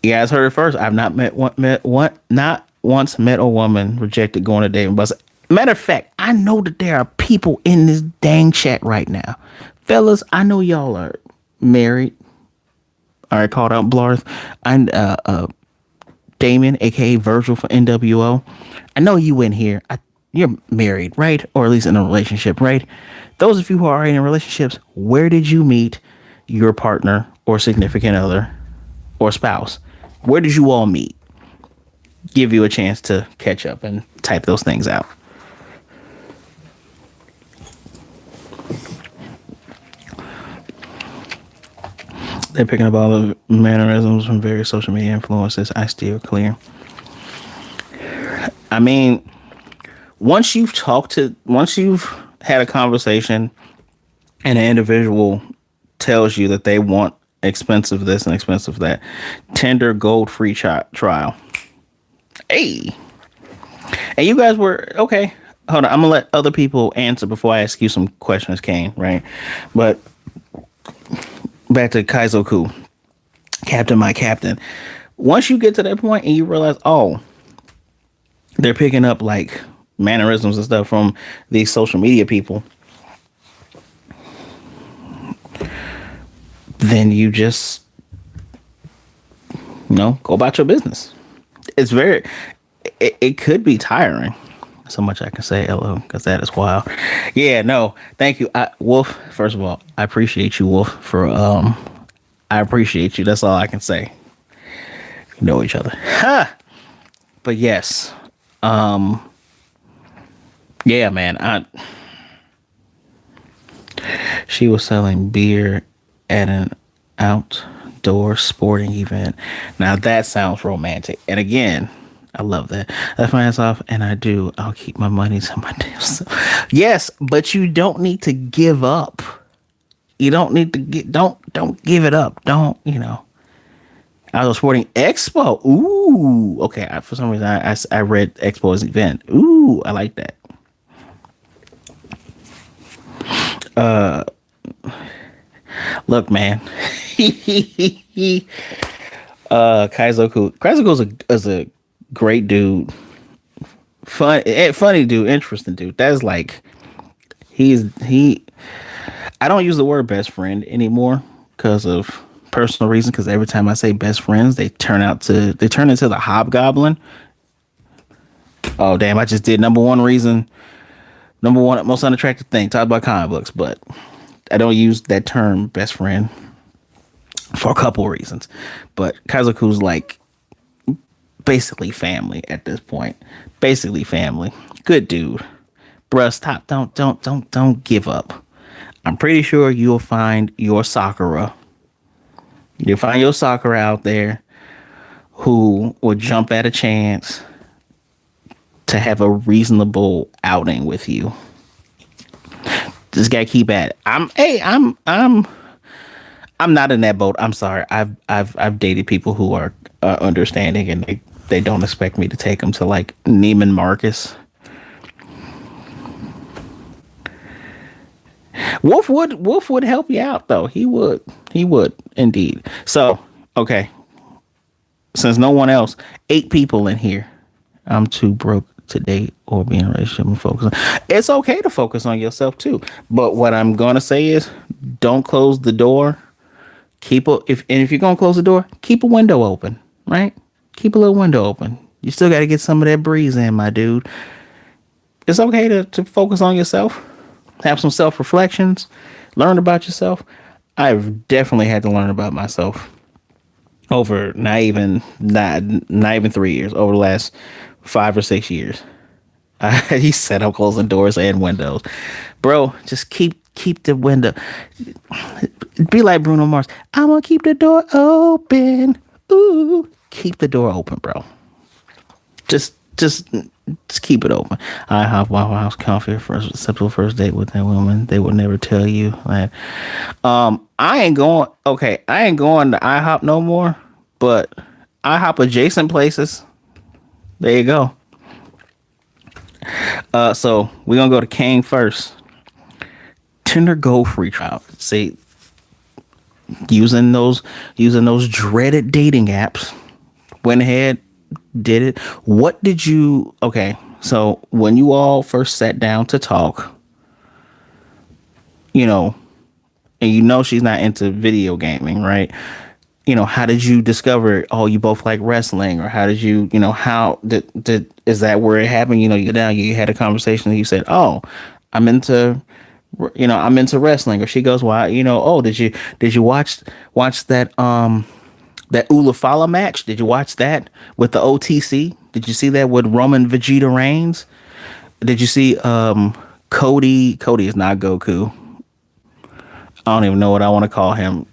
You guys heard it first. I've not not once met a woman rejected going to dating bus. Matter of fact, I know that there are people in this dang chat right now, fellas. I know y'all are married. All right, called out Blarth. And Damon, aka Virgil for NWO. I know you in here. You're married, right? Or at least in a relationship, right? Those of you who are already in relationships, where did you meet your partner or significant other or spouse? Where did you all meet? Give you a chance to catch up and type those things out. They're picking up all the mannerisms from various social media influences. I steer clear. I mean, once you've had a conversation and an individual tells you that they want expensive this and expensive that, Tinder gold free trial. Hey, and you guys were okay. Hold on, I'm gonna let other people answer before I ask you some questions, Kane. Right, but back to Kaizoku, Captain, my captain. Once you get to that point and you realize, oh, they're picking up like mannerisms and stuff from these social media people, then you just, go about your business. It's it could be tiring. So much I can say, hello, because that is wild. Yeah, no, thank you, Wolf. First of all, I appreciate you, Wolf, for I appreciate you. That's all I can say. We know each other, but yes, yeah, man. She was selling beer at an outdoor sporting event. Now that sounds romantic. And again, I love that. That's my ass off, and I'll keep my money to my damn self. Yes, but you don't need to give up. You don't need to don't give it up. Don't, Outdoor Sporting Expo. Ooh, okay. For some reason, I read Expo's event. Ooh, I like that. Look, man. Kaizoku is a great dude. Funny dude, interesting dude. That's like he. I don't use the word best friend anymore because of personal reasons. Because every time I say best friends, they turn into the hobgoblin. Oh damn! I just did number one most unattractive thing. Talk about comic books, but I don't use that term best friend for a couple reasons. But Kaizoku's like basically family at this point. Basically family. Good dude. Bruh, stop. Don't give up. I'm pretty sure you'll find your Sakura. You'll find your Sakura out there who will jump at a chance to have a reasonable outing with you. Just gotta keep at it. I'm not in that boat. I'm sorry. I've dated people who are understanding, and they don't expect me to take them to like Neiman Marcus. Wolf would help you out though. He would indeed. So okay, since no one else, 8 people in here. I'm too broke to date or be in a relationship and focus on. It's okay to focus on yourself too. But what I'm gonna say is, don't close the door. If you're gonna close the door, keep a window open, right? Keep a little window open. You still got to get some of that breeze in, my dude. It's okay to focus on yourself, have some self reflections, learn about yourself. I've definitely had to learn about myself over not even 3 years, over the last 5 or 6 years. He said I'm closing doors and windows, bro. Just keep the window. Be like Bruno Mars. I'm gonna keep the door open. Ooh, keep the door open, bro. Just just just keep it open. I hop Waffle House coffee first acceptable first date with that woman. They will never tell you that. I ain't going. Okay, I ain't going to IHOP no more. But IHOP adjacent places. There you go. So we're gonna go to Kane first. Tinder Gold free trial. See, using those dreaded dating apps. Went ahead, did it. What did you? Okay, so when you all first sat down to talk, you know, and she's not into video gaming, right? How did you discover, oh, you both like wrestling? Or how did you, how did is that where it happened? You get down, you had a conversation and you said, oh, I'm into, I'm into wrestling. Or she goes, why, oh, did you watch that Ulafala match? Did you watch that with the OTC? Did you see that with Roman Vegeta Reigns? Did you see Cody? Cody is not Goku. I don't even know what I want to call him.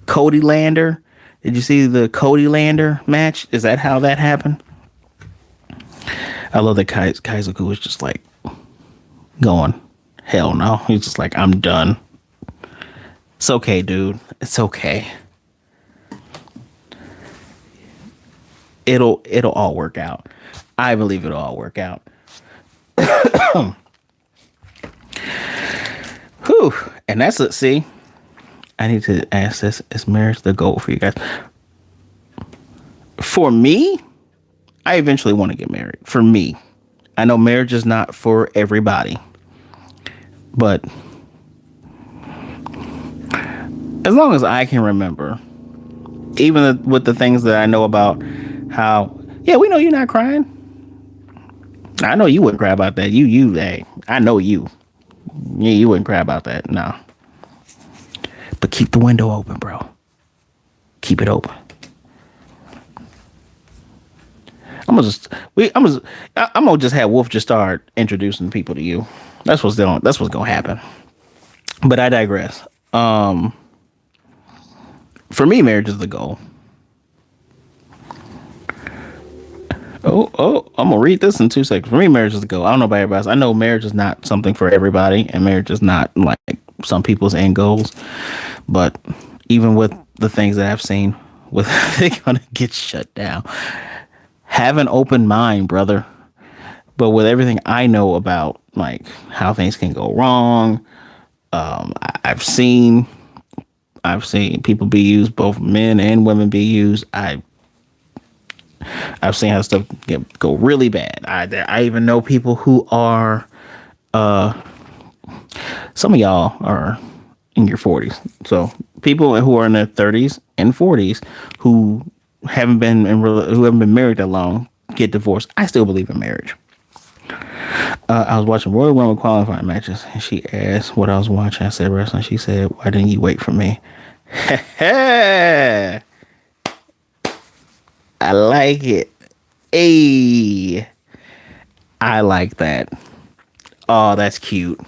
Cody Lander. Did you see the Cody Lander match? Is that how that happened? I love that Kaizoku was just like going, hell no. He's just like, I'm done. It's okay, dude. It's okay. It'll all work out. I believe it'll all work out. Whew. And that's it. See, I need to ask this: is marriage the goal for you guys? For me, I eventually want to get married. For me, I know marriage is not for everybody, but as long as I can remember, even with the things that I know about how, yeah, we know you're not crying. I know you wouldn't cry about that. Hey, I know you. Yeah, you wouldn't cry about that. No. But keep the window open, bro. Keep it open. I'm gonna just have Wolf just start introducing people to you. That's what's gonna happen. But I digress. For me, marriage is the goal. Oh, I'm gonna read this in 2 seconds. For me, marriage is the goal. I don't know about everybody else. I know marriage is not something for everybody, and marriage is not like some people's end goals. But even with the things that I've seen, with they're gonna get shut down. Have an open mind, brother. But with everything I know about like how things can go wrong, I've seen people be used, both men and women be used. I've seen how stuff go really bad. I even know people who are, some of y'all are in your 40s. So people who are in their 30s and 40s who who haven't been married that long get divorced. I still believe in marriage. I was watching Royal Rumble qualifying matches, and she asked what I was watching. I said wrestling. She said, "Why didn't you wait for me?" I like it. Hey, I like that. Oh, that's cute.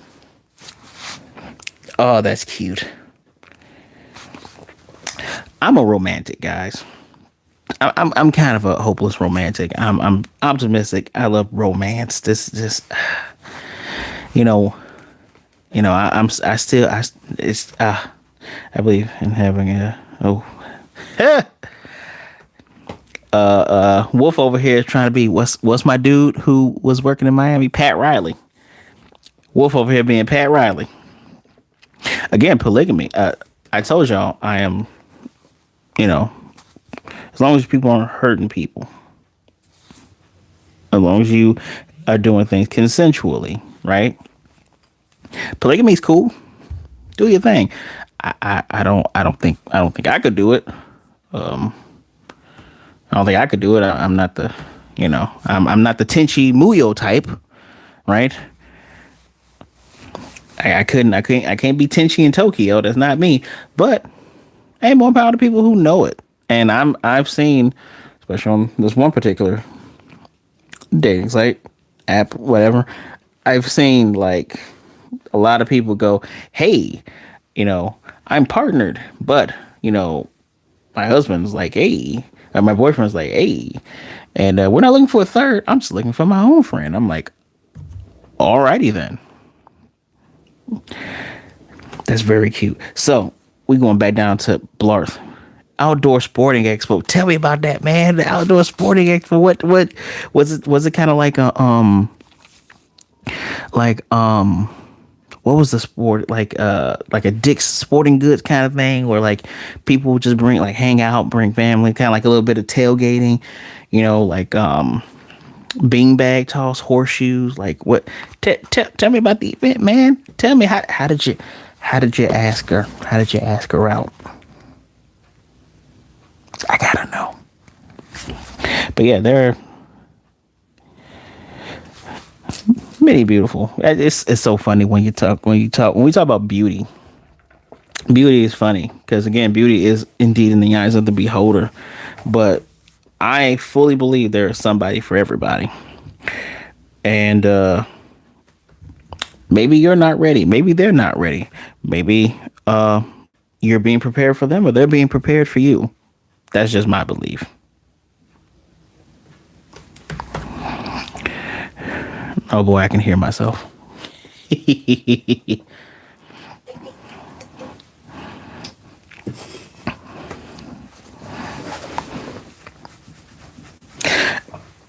Oh, that's cute. I'm a romantic, guys. I'm kind of a hopeless romantic. I'm optimistic. I love romance. This you know I still it's I believe in having a Wolf over here is trying to be what's my dude who was working in Miami, Pat Riley. Wolf over here being Pat Riley. Again, polygamy. I told y'all I am, as long as people aren't hurting people, as long as you are doing things consensually, right? Polygamy is cool. Do your thing. I don't think I could do it. I don't think I could do it. I'm not the, I'm not the Tenchi Muyo type, right? I can't be Tenchi in Tokyo. That's not me. But hey, more power to people who know it. And I've seen, especially on this one particular dating site, app, whatever, I've seen like a lot of people go, hey, I'm partnered, but my husband's like, hey, or my boyfriend's like, hey, And we're not looking for a third. I'm just looking for my own friend. I'm like, alrighty then. That's very cute. So we going back down to Blarth. Outdoor Sporting Expo. Tell me about that, man. The Outdoor Sporting Expo. What was it? Was it kind of like a like what was the sport, like a Dick's Sporting Goods kind of thing, where like people would just bring, like, hang out, bring family, kind of like a little bit of tailgating, like beanbag toss, horseshoes, like what? Tell me about the event, man. Tell me how did you ask her? How did you ask her out? I gotta know. But yeah, they're many beautiful. It's so funny when we talk about beauty. Beauty is funny because, again, beauty is indeed in the eyes of the beholder. But I fully believe there is somebody for everybody. And maybe you're not ready. Maybe they're not ready. Maybe you're being prepared for them, or they're being prepared for you. That's just my belief. Oh boy, I can hear myself.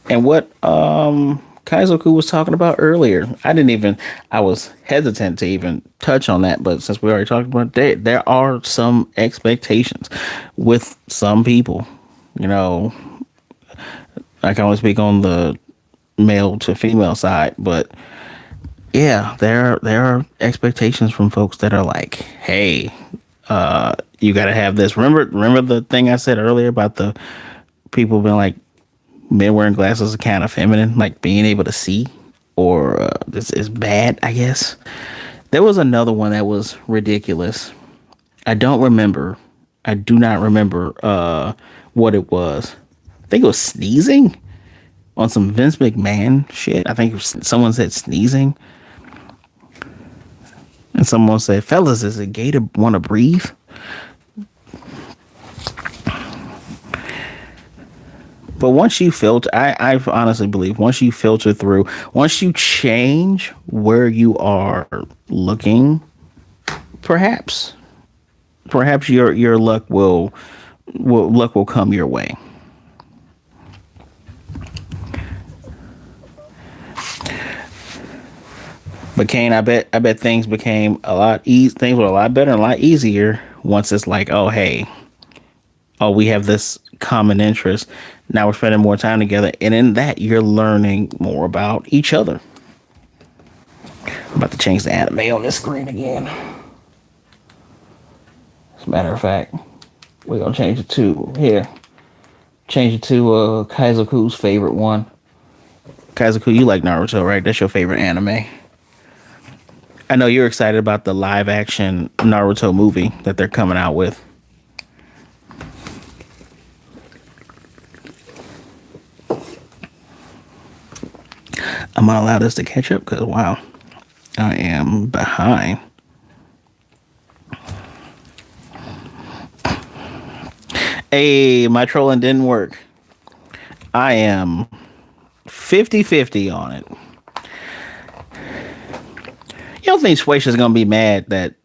And what Kaizoku was talking about earlier, I was hesitant to even touch on that, but since we already talked about that, there are some expectations with some people. You know, I can only speak on the male to female side, but yeah, there are expectations from folks that are like, hey, you got to have this. Remember the thing I said earlier about the people being like, men wearing glasses are kind of feminine, like being able to see, or this is bad, I guess. There was another one that was ridiculous. I don't remember. I do not remember what it was. I think it was sneezing on some Vince McMahon shit. I think someone said sneezing, and someone said, "Fellas, is it gay to want to breathe?" But once you filter, I honestly believe once you filter through, once you change where you are looking, perhaps, perhaps your luck will come your way. But Kane, I bet things became a lot things were a lot better and a lot easier once it's like, oh hey, oh, we have this common interest. Now we're spending more time together, and in that you're learning more about each other. I'm about to change the anime on this screen again. As a matter of fact, we're gonna change it to here. Change it to Kaizoku's favorite one. Kaizoku, you like Naruto, right? That's your favorite anime. I know you're excited about the live action Naruto movie that they're coming out with. I'm gonna allow this to catch up because, wow, I am behind. Hey, my trolling didn't work. I am 50-50 on it. You don't think Shueisha's gonna be mad that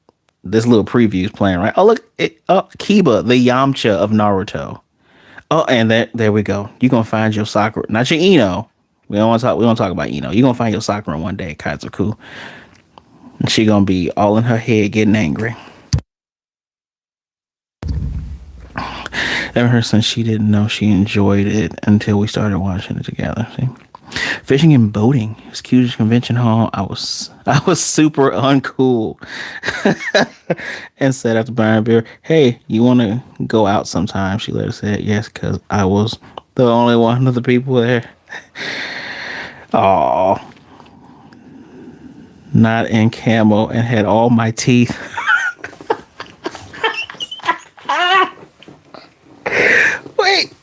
this little preview is playing, right? Oh, look, Kiba, the Yamcha of Naruto. Oh, and there we go. You're gonna find your Sakura, not your Ino. We don't want to talk. We don't talk about Ino. You're gonna find your Sakura one day, Kaizoku. And she gonna be all in her head, getting angry. Ever since she didn't know she enjoyed it until we started watching it together. See, fishing and boating. It was cute as convention hall. I was super uncool, and said after buying beer, "Hey, you want to go out sometime?" She later said yes because I was the only one of the people there. Oh, not in camo and had all my teeth. Wait,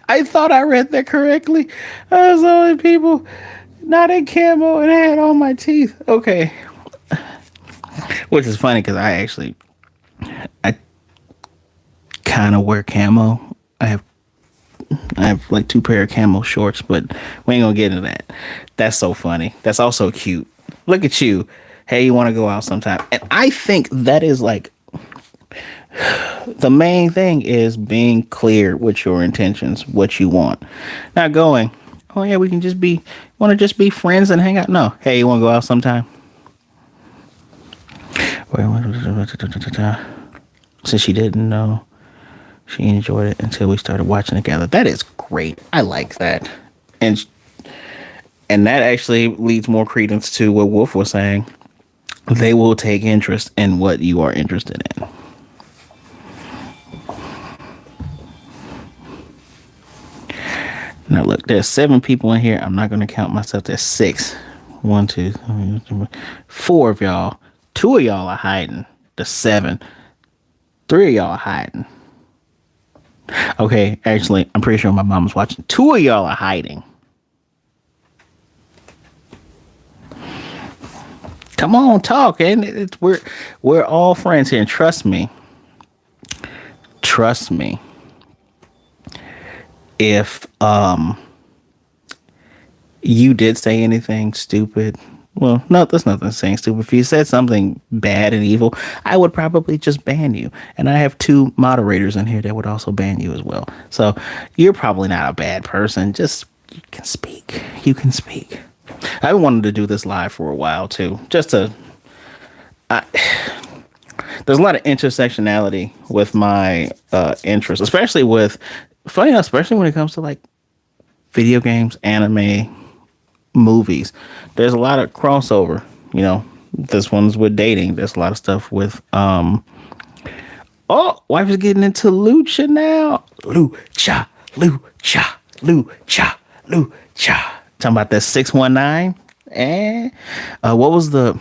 I thought I read that correctly. I was the only people not in camo and I had all my teeth. Okay, which is funny because I kind of wear camo. I I have like two pair of camo shorts, but we ain't gonna get into that. That's so funny. That's also cute. Look at you. Hey, you want to go out sometime? And I think that is like the main thing is being clear with your intentions, what you want. Not going, oh yeah, we can just be, want to just be friends and hang out. No, hey, you want to go out sometime? Since she didn't know, she enjoyed it until we started watching together. That is great. I like that. And and that actually leads more credence to what Wolf was saying. They will take interest in what you are interested in. Now look, there's 7 people in here. I'm not going to count myself. There's 6. 1, 2, 3, 4 of y'all. 2 of y'all are hiding. The 7. 3 of y'all are hiding. Okay, actually, I'm pretty sure my mom's watching. 2 of y'all are hiding. Come on, talk, and we're all friends here. And trust me. Trust me. If you did say anything stupid, well, no, there's nothing saying stupid. If you said something bad and evil, I would probably just ban you. And I have 2 moderators in here that would also ban you as well. So you're probably not a bad person. Just you can speak. You can speak. I wanted to do this live for a while too, just to. There's a lot of intersectionality with my interests, especially with funny enough, especially when it comes to like video games, anime, movies. There's a lot of crossover. You know, this one's with dating. There's a lot of stuff with oh, wife is getting into lucha now. Lucha, lucha, lucha, lucha. Talking about that 619. And what was the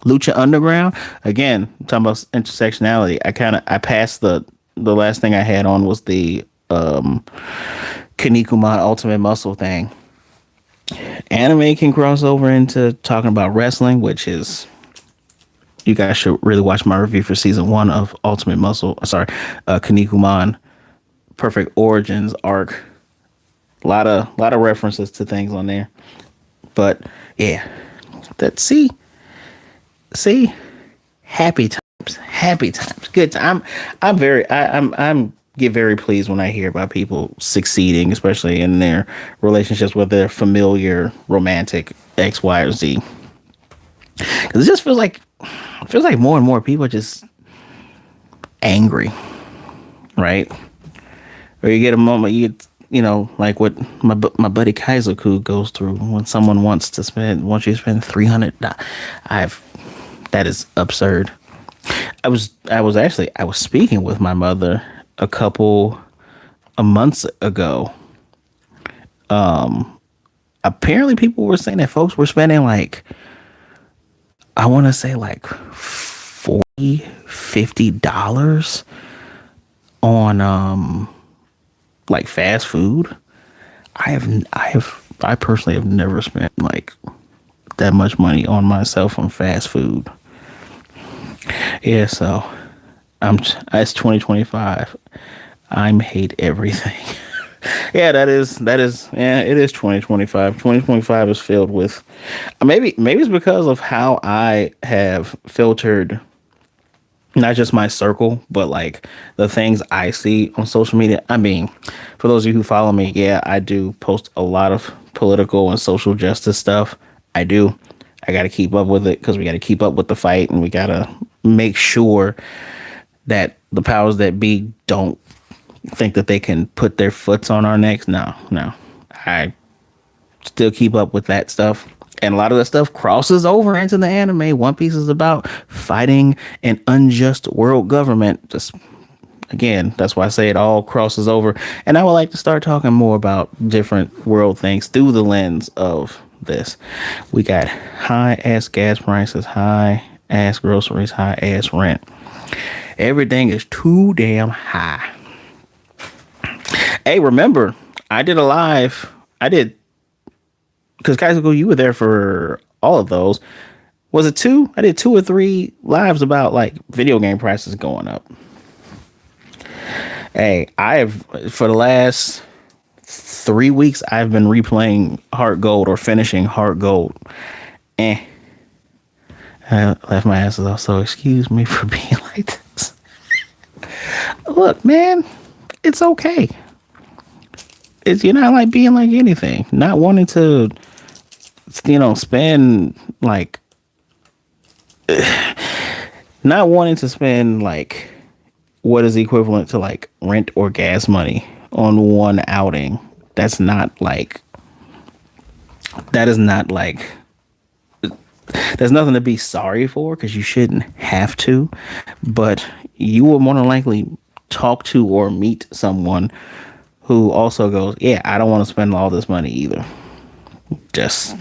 Lucha Underground? Again, talking about intersectionality. I passed the last thing I had on was the Kinnikuman Ultimate Muscle thing. Anime can cross over into talking about wrestling, which is, you guys should really watch my review for season 1 of Ultimate Muscle. Sorry, Kinnikuman Perfect Origins arc. A lot of references to things on there. But yeah, see, happy times, good time. I'm get very pleased when I hear about people succeeding, especially in their relationships with their familiar romantic X, Y, or Z. Because it just feels like more and more people are just angry, right? Or you get a moment, you know, like what my buddy Kaizoku goes through when someone wants you to spend $300. That is absurd. I was speaking with my mother a couple of months ago. Apparently people were saying that folks were spending like, I want to say like $40-$50 on like fast food. I personally have never spent like that much money on myself on fast food. Yeah, so it's 2025. I'm hate everything. Yeah, that is yeah, it is 2025. 2025 is filled with maybe it's because of how I have filtered not just my circle, but like the things I see on social media. I mean, for those of you who follow me, yeah, I do post a lot of political and social justice stuff. I do. I got to keep up with it because we got to keep up with the fight, and we got to make sure that the powers that be don't think that they can put their foots on our necks. No. I still keep up with that stuff. And a lot of that stuff crosses over into the anime. One Piece is about fighting an unjust world government. Just again, that's why I say it all crosses over. And I would like to start talking more about different world things through the lens of this. We got high ass gas prices, high ass groceries, high ass rent. Everything is too damn high. Hey, remember, I did a live. Because Kaizuko, you were there for all of those. Was it 2? I did 2 or 3 lives about like video game prices going up. Hey, I have for the last 3 weeks I've been replaying Heart Gold or finishing Heart Gold. Eh. I left my asses off, so excuse me for being like this. Look, man, it's okay. It's you're not like being like anything. Not wanting to, spend like, not wanting to spend like what is equivalent to like rent or gas money on one outing. That's not like, that is not like, there's nothing to be sorry for because you shouldn't have to, but you will more than likely talk to or meet someone who also goes, yeah, I don't want to spend all this money either. Just,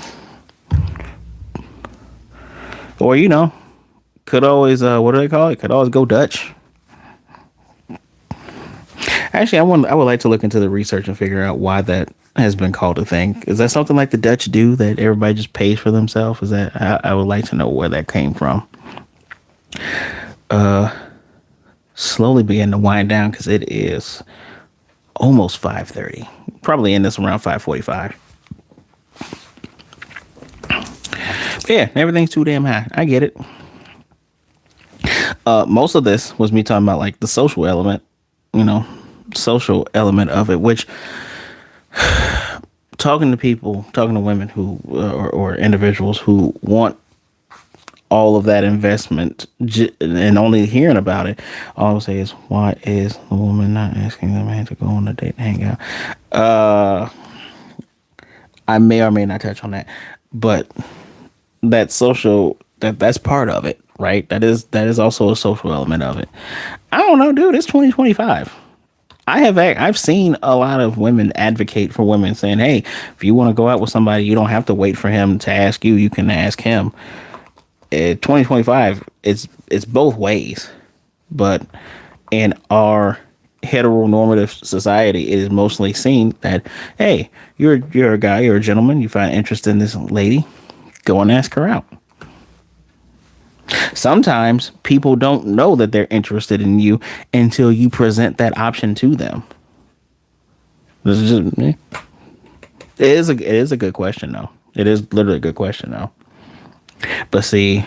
or could always, what do they call it? Could always go Dutch. Actually, I would like to look into the research and figure out why that has been called a thing. Is that something like the Dutch do that everybody just pays for themselves? Is that I would like to know where that came from. Slowly begin to wind down because it is almost 5:30. Probably in this around 5:45. Yeah, everything's too damn high. I get it. Most of this was me talking about like the social element, you know, social element of it, which talking to women who or individuals who want all of that investment and only hearing about it, all I say is, why is the woman not asking the man to go on a date and hang out? I may or may not touch on that, but that's part of it, right? That is also a social element of it. I don't know, dude. It's 2025. I've seen a lot of women advocate for women saying, "Hey, if you want to go out with somebody, you don't have to wait for him to ask you. You can ask him." 2025, it's both ways, but in our heteronormative society, it is mostly seen that, hey, you're a guy, you're a gentleman, you find interest in this lady, go and ask her out. Sometimes people don't know that they're interested in you until you present that option to them. This is just me. It is a good question though. It is literally a good question though. But see,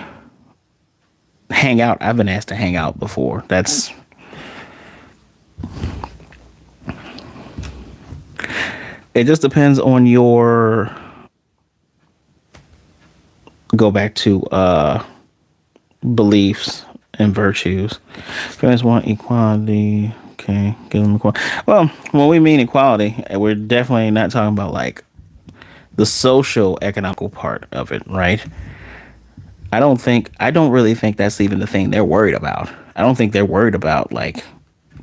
hang out. I've been asked to hang out before. It just depends on your, go back to beliefs and virtues. Parents want equality. Okay, give them equality. Well, when we mean equality, we're definitely not talking about like the social economical part of it, right? I don't really think that's even the thing they're worried about. I don't think they're worried about like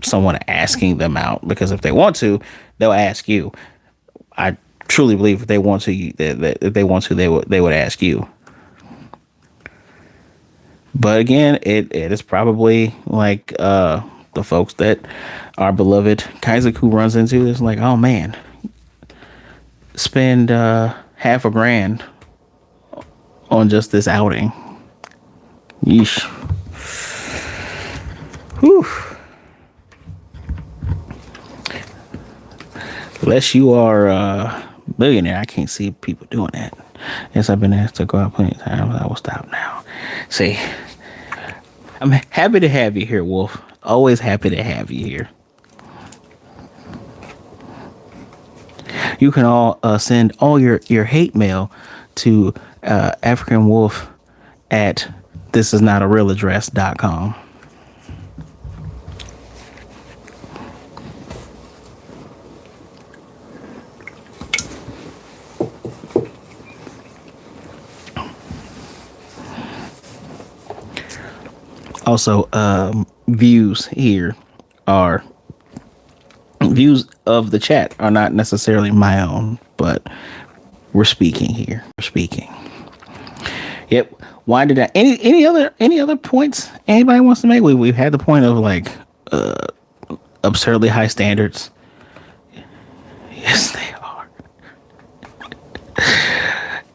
someone asking them out, because if they want to, they'll ask you. I truly believe if they want to, if they want to, they would ask you. But again, it is probably like the folks that our beloved Kaiser who runs into this, like, oh man, spend half a grand on just this outing. Yeesh. Whew. Unless you are a millionaire, I can't see people doing that. Yes, I've been asked to go out plenty of times. I will stop now. See, I'm happy to have you here, Wolf. Always happy to have you here. You can all send all your hate mail to African Wolf at thisisnotarealaddress.com. Also, views here are views of the chat are not necessarily my own, but we're speaking here. We're speaking. Yep. Why did I? Any other points anybody wants to make? We've had the point of like absurdly high standards. Yes, they are.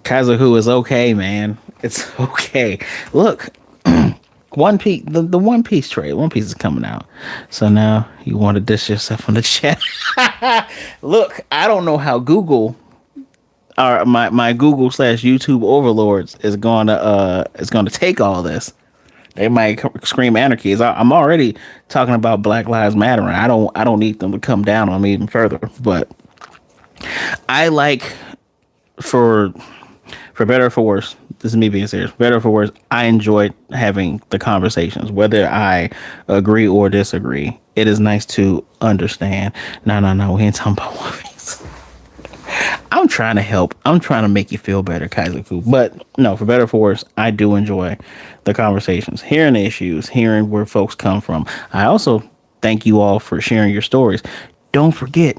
Kaiser who is okay, man. It's okay. Look. One Piece, the One Piece trade. One Piece is coming out. So now you want to diss yourself in the chat. Look, I don't know how Google or my Google slash YouTube overlords is gonna take all this. They might scream anarchy. I'm already talking about Black Lives Matter, and I don't need them to come down on me even further. But I like for for better or for worse. This is me being serious. For better or for worse, I enjoyed having the conversations, whether I agree or disagree. It is nice to understand. No, no, no. We ain't talking about One Piece. I'm trying to help. I'm trying to make you feel better, Kaiser. But no, for better or for worse, I do enjoy the conversations, hearing the issues, hearing where folks come from. I also thank you all for sharing your stories. Don't forget,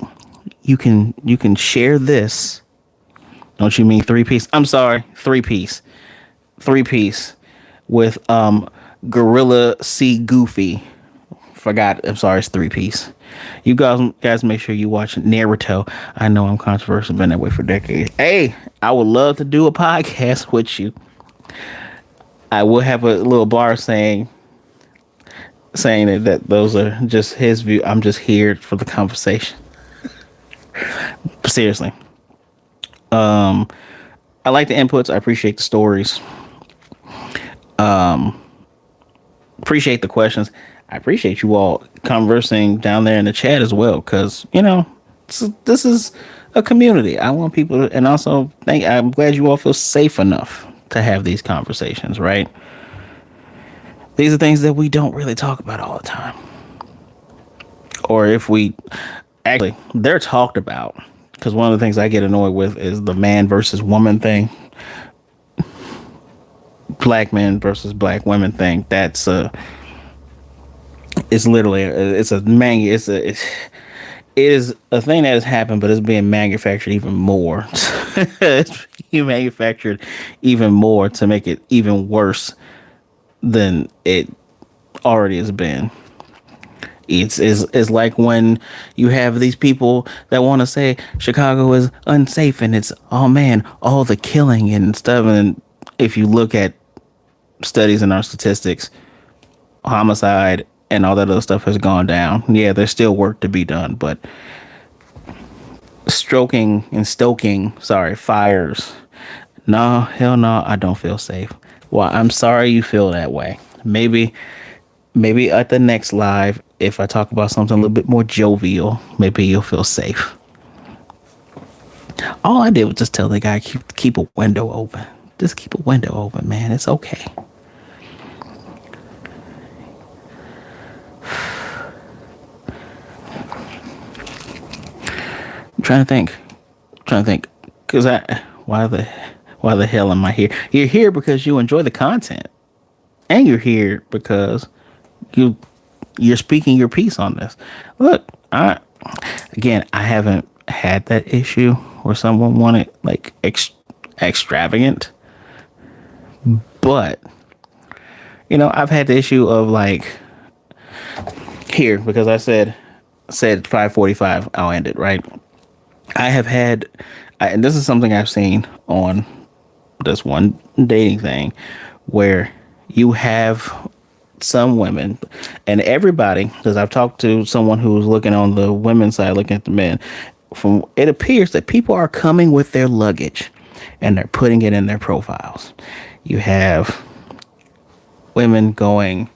you can share this. Don't you mean three piece? I'm sorry, three piece with Gorilla C Goofy. Forgot. I'm sorry, it's three piece. You guys make sure you watch Naruto. I know I'm controversial, been that way for decades. Hey, I would love to do a podcast with you. I will have a little bar saying that those are just his view. I'm just here for the conversation. But seriously, I like the inputs. I appreciate the stories. Appreciate the questions. I appreciate you all conversing down there in the chat as well, because this is a community. I want people to, and also I'm glad you all feel safe enough to have these conversations. Right? These are things that we don't really talk about all the time, or if we actually, they're talked about. Because one of the things I get annoyed with is the man versus woman thing, black men versus black women thing. It's literally it is a thing that has happened, but it's being manufactured even more. It's being manufactured even more to make it even worse than it already has been. It's like when you have these people that want to say Chicago is unsafe, and it's, oh man, all the killing and stuff. And if you look at studies in our statistics, homicide and all that other stuff has gone down. Yeah, there's still work to be done, but stoking fires. No, hell no, I don't feel safe. Well, I'm sorry you feel that way. Maybe at the next live, if I talk about something a little bit more jovial, maybe you'll feel safe. All I did was just tell the guy, keep a window open. Just keep a window open, man. It's okay. I'm trying to think, because why the hell am I here? You're here because you enjoy the content, and you're here because you're speaking your piece on this. Look, I haven't had that issue where someone wanted like extravagant, but I've had the issue of like here, because I said 5:45, I'll end it, right? I have had, and this is something I've seen on this one dating thing, where you have some women and everybody, because I've talked to someone who's looking on the women's side, looking at the men, it appears that people are coming with their luggage and they're putting it in their profiles. You have women going,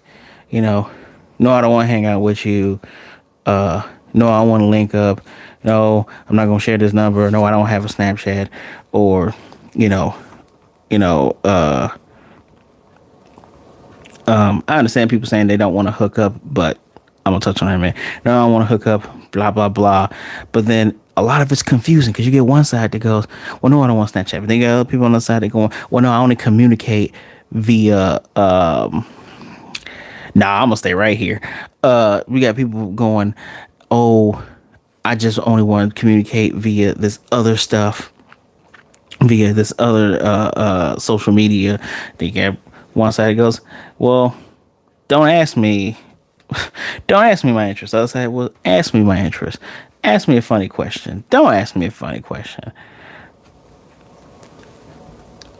no, I don't want to hang out with you. No, I want to link up. No, I'm not going to share this number. No, I don't have a Snapchat. Or, I understand people saying they don't want to hook up, but I'm going to touch on that, man. No, I don't want to hook up, blah, blah, blah. But then a lot of it's confusing, because you get one side that goes, well, no, I don't want Snapchat. But then you got other people on the side that go, well, no, I only communicate via, I'm going to stay right here. We got people going, oh, I just only want to communicate via this other stuff, via this other social media. They get one side that goes, well, don't ask me my interest. The other side, well, ask me my interest. Ask me a funny question. Don't ask me a funny question.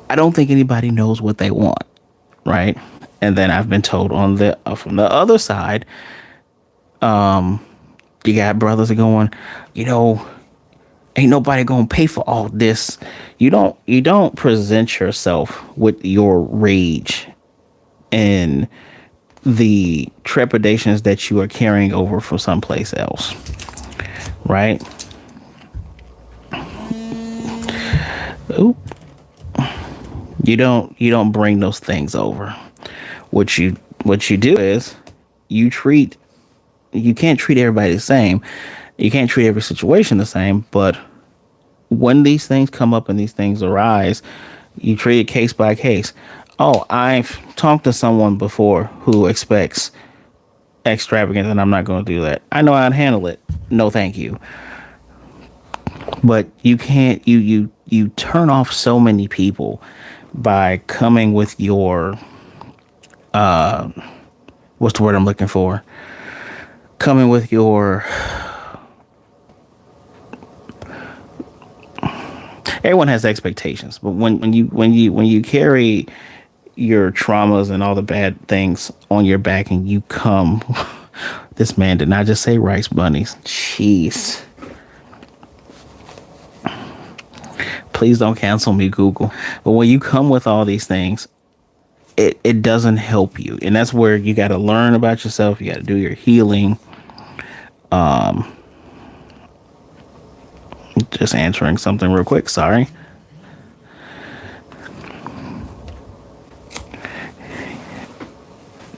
I don't think anybody knows what they want, right? And then I've been told on the from the other side, you got brothers that going, you know, ain't nobody gonna pay for all this. You don't present yourself with your rage and the trepidations that you are carrying over from someplace else, right? Oop. You don't bring those things over. What you do is you treat you can't treat everybody the same. You can't treat every situation the same, but when these things come up and these things arise, you treat it case by case. Oh, I've talked to someone before who expects extravagance, and I'm not going to do that. I know how to handle it. No, thank you. But you can't. You turn off so many people by coming with your what's the word I'm looking for? Coming with your everyone has expectations, but when you carry your traumas and all the bad things on your back and you come this man did not just say rice bunnies. Jeez. Please don't cancel me, Google. But when you come with all these things, it doesn't help you. And that's where you got to learn about yourself. You got to do your healing. Just answering something real quick. Sorry.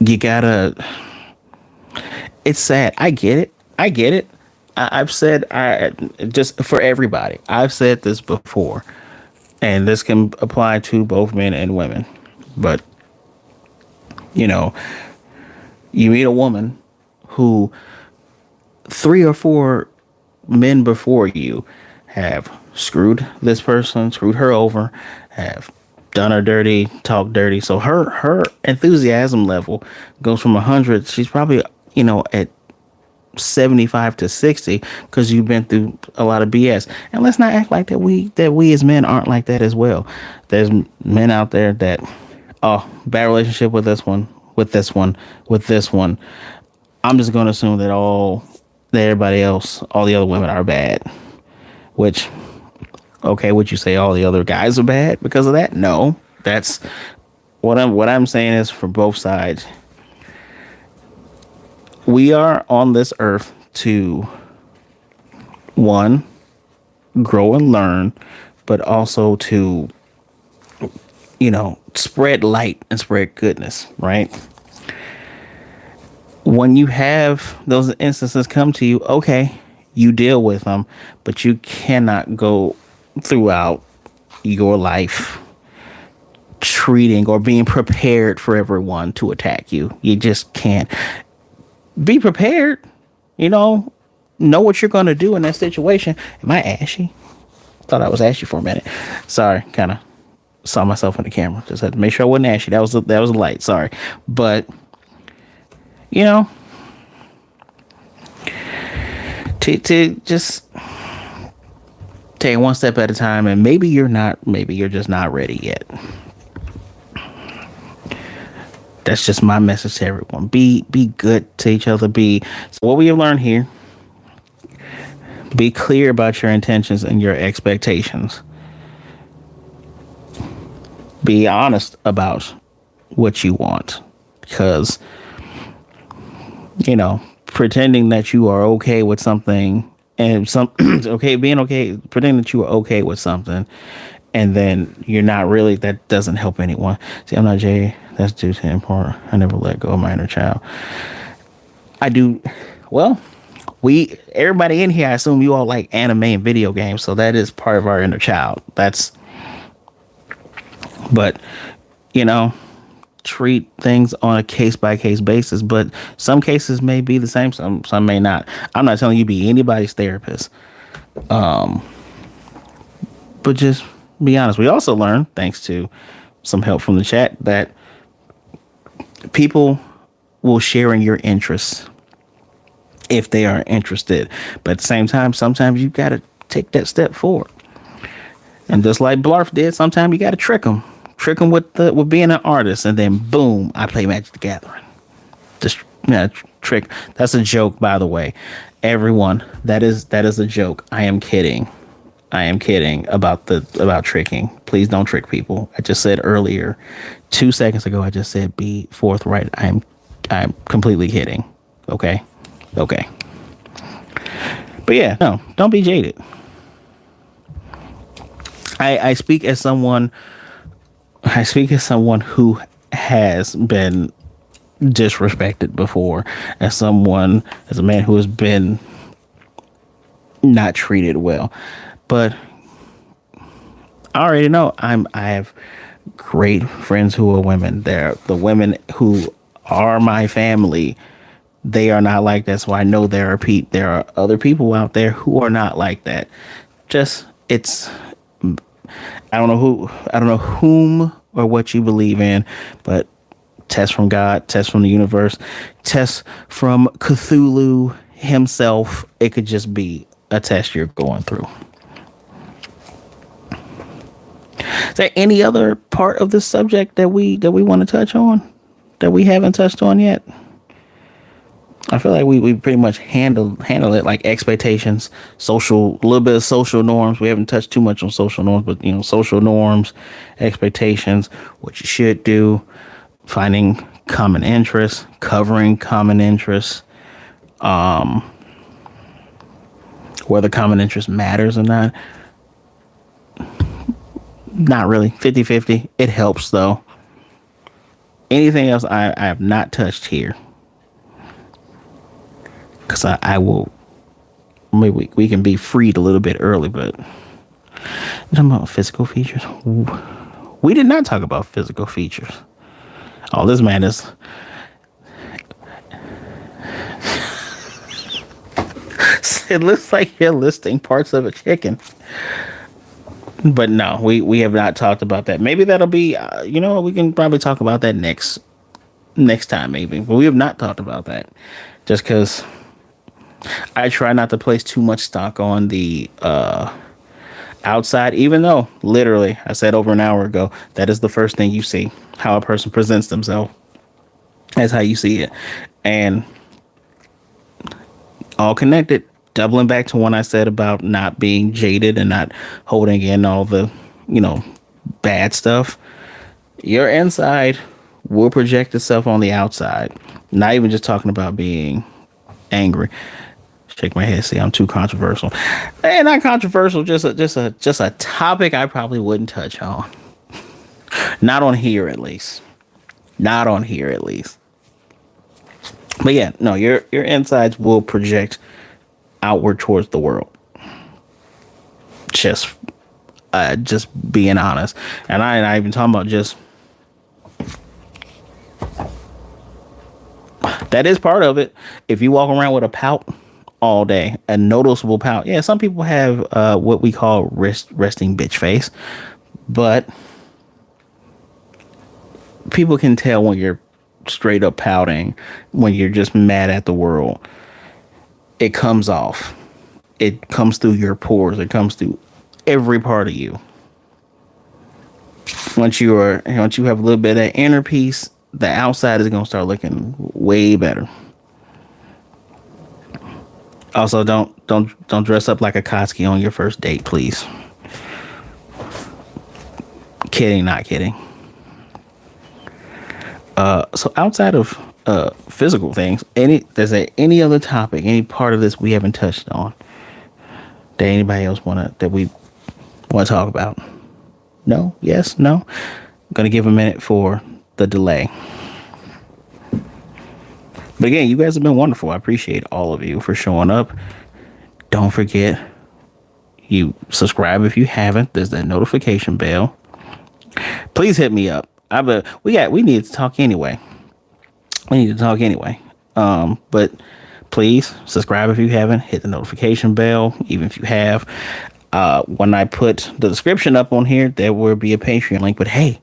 You gotta. It's sad. I get it. I get it. I've said I just for everybody. I've said this before, and this can apply to both men and women. But you know, you meet a woman who 3 or 4 men before you have screwed this person, screwed her over, have done her dirty, talked dirty. So her enthusiasm level goes from 100. She's probably at 75 to 60 because you've been through a lot of BS. And let's not act like that we as men aren't like that as well. There's men out there that bad relationship with this one, with this one, with this one. I'm just going to assume that everybody else, all the other women are bad. Which, okay, would you say all the other guys are bad because of that? No, that's what I'm saying is for both sides. We are on this earth to one, grow and learn, but also to spread light and spread goodness, right? When you have those instances come to you, okay, you deal with them, but you cannot go throughout your life treating or being prepared for everyone to attack you. You just can't. Be prepared, know what you're going to do in that situation. Am I ashy? Thought I was ashy for a minute. Sorry, kind of saw myself in the camera. Just had to make sure I wasn't ashy. That was a light. Sorry, but to just take one step at a time, and maybe you're just not ready yet. That's just my message to everyone. Be good to each other. So what we have learned here, be clear about your intentions and your expectations. Be honest about what you want, because pretending that you are okay with something and pretending that you are okay with something and then you're not really, that doesn't help anyone. See, I'm not Jay. That's due to import. I never let go of my inner child. I do. Well, everybody in here, I assume you all like anime and video games. So that is part of our inner child. But treat things on a case by case basis, but some cases may be the same. Some may not. I'm not telling you be anybody's therapist. But just be honest. We also learned, thanks to some help from the chat, that people will share in your interests if they are interested. But at the same time, sometimes you got to take that step forward. And just like Blarf did, sometimes you got to trick them. trick them with being an artist, and then boom, I play Magic the Gathering. Just trick. That's a joke, by the way. Everyone, that is a joke. I am kidding. I am kidding about tricking. Please don't trick people. I just said earlier, 2 seconds ago, I just said be forthright. I'm completely kidding. Okay. Okay. But yeah, no, don't be jaded. I speak as someone. I speak as someone who has been disrespected before, as a man who has been not treated well. But I already know I have great friends who are women. They're the women who are my family. They are not like that. So I know there are other people out there who are not like that. Just it's I don't know whom or what you believe in, but test from God, test from the universe, test from Cthulhu himself. It could just be a test you're going through. Is there any other part of this subject that we want to touch on that we haven't touched on yet? I feel like we pretty much handle it, like expectations, social, a little bit of social norms. We haven't touched too much on social norms, but social norms, expectations, what you should do, finding common interests, covering common interests, whether common interest matters or not. Not really. 50-50. It helps though. Anything else I have not touched here, because I will, maybe we can be freed a little bit early. But talking about physical features, we did not talk about physical features. Oh, this man is it looks like you're listing parts of a chicken. But no, we have not talked about that. Maybe that'll be we can probably talk about that next time maybe. But we have not talked about that, just because I try not to place too much stock on the outside, even though literally I said over an hour ago that is the first thing you see. How a person presents themselves, that's how you see it. And all connected, doubling back to when I said about not being jaded and not holding in all the bad stuff. Your inside will project itself on the outside. Not even just talking about being angry. Shake my head, see I'm too controversial. And not controversial, just a topic I probably wouldn't touch on. Not on here at least. Not on here at least. But yeah, no, your insides will project outward towards the world. Just being honest. And I ain't even talking about just that is part of it. If you walk around with a pout all day, a noticeable pout. Yeah, some people have what we call resting bitch face, but people can tell when you're straight up pouting, when you're just mad at the world. It comes off. It comes through your pores. It comes through every part of you. Once you have a little bit of inner peace, the outside is gonna start looking way better. Also, don't dress up like a Kotsky on your first date, please. Kidding, not kidding. So outside of physical things, is there any other topic, any part of this we haven't touched on that anybody else that we want to talk about? No? Yes? No? I'm gonna give a minute for the delay. But again, you guys have been wonderful. I appreciate all of you for showing up. Don't forget, you subscribe if you haven't. There's that notification bell. Please hit me up. We need to talk anyway. But please subscribe if you haven't. Hit the notification bell, even if you have. When I put the description up on here, there will be a Patreon link. But hey,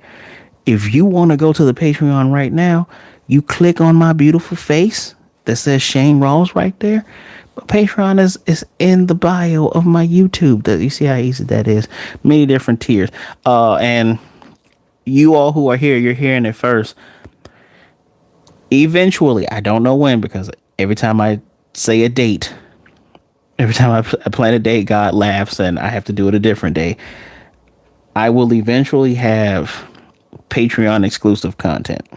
if you want to go to the Patreon right now, you click on my beautiful face that says Shane Rawls right there. But Patreon is in the bio of my YouTube. You see how easy that is. Many different tiers. And you all who are here, you're hearing it first. Eventually, I don't know when, because every time I say a date, every time I plan a date, God laughs and I have to do it a different day. I will eventually have Patreon exclusive content.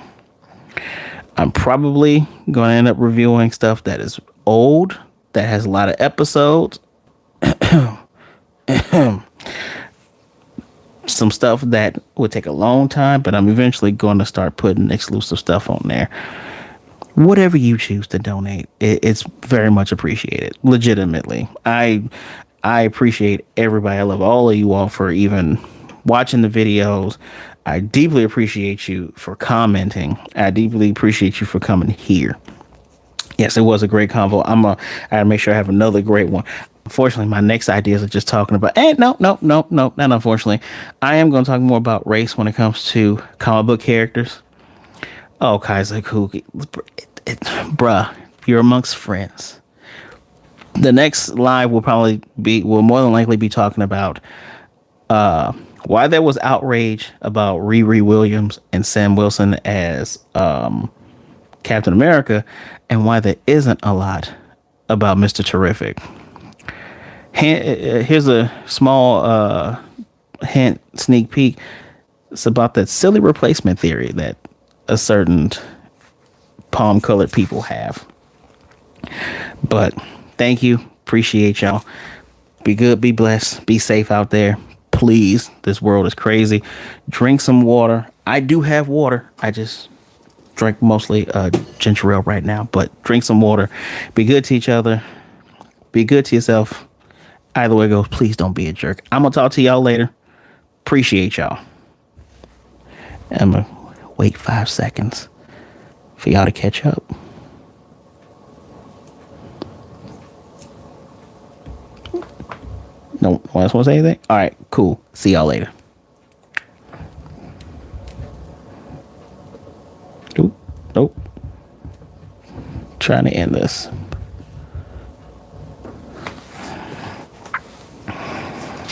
I'm probably going to end up reviewing stuff that is old, that has a lot of episodes, some stuff that would take a long time, but I'm eventually going to start putting exclusive stuff on there. Whatever you choose to donate, it's very much appreciated. Legitimately, I appreciate everybody. I love all of you all for even watching the videos. I deeply appreciate you for commenting. I deeply appreciate you for coming here. Yes, it was a great convo. I gotta make sure I have another great one. Unfortunately, my next ideas are just talking about. No, not unfortunately. I am going to talk more about race when it comes to comic book characters. Oh, Kaiser Kuki, bruh, you're amongst friends. The next live will more than likely be talking about why there was outrage about Riri Williams and Sam Wilson as Captain America, and why there isn't a lot about Mr. Terrific. Here's a small hint, sneak peek. It's about that silly replacement theory that a certain palm colored people have. But thank you. Appreciate y'all. Be good, be blessed, be safe out there. Please, this world is crazy. Drink some water. I do have water. I just drink mostly ginger ale right now, but drink some water. Be good to each other. Be good to yourself. Either way it goes, please don't be a jerk. I'm going to talk to y'all later. Appreciate y'all. I'm going to wait 5 seconds for y'all to catch up. No one else want to say anything? All right, cool. See y'all later. Nope. Trying to end this.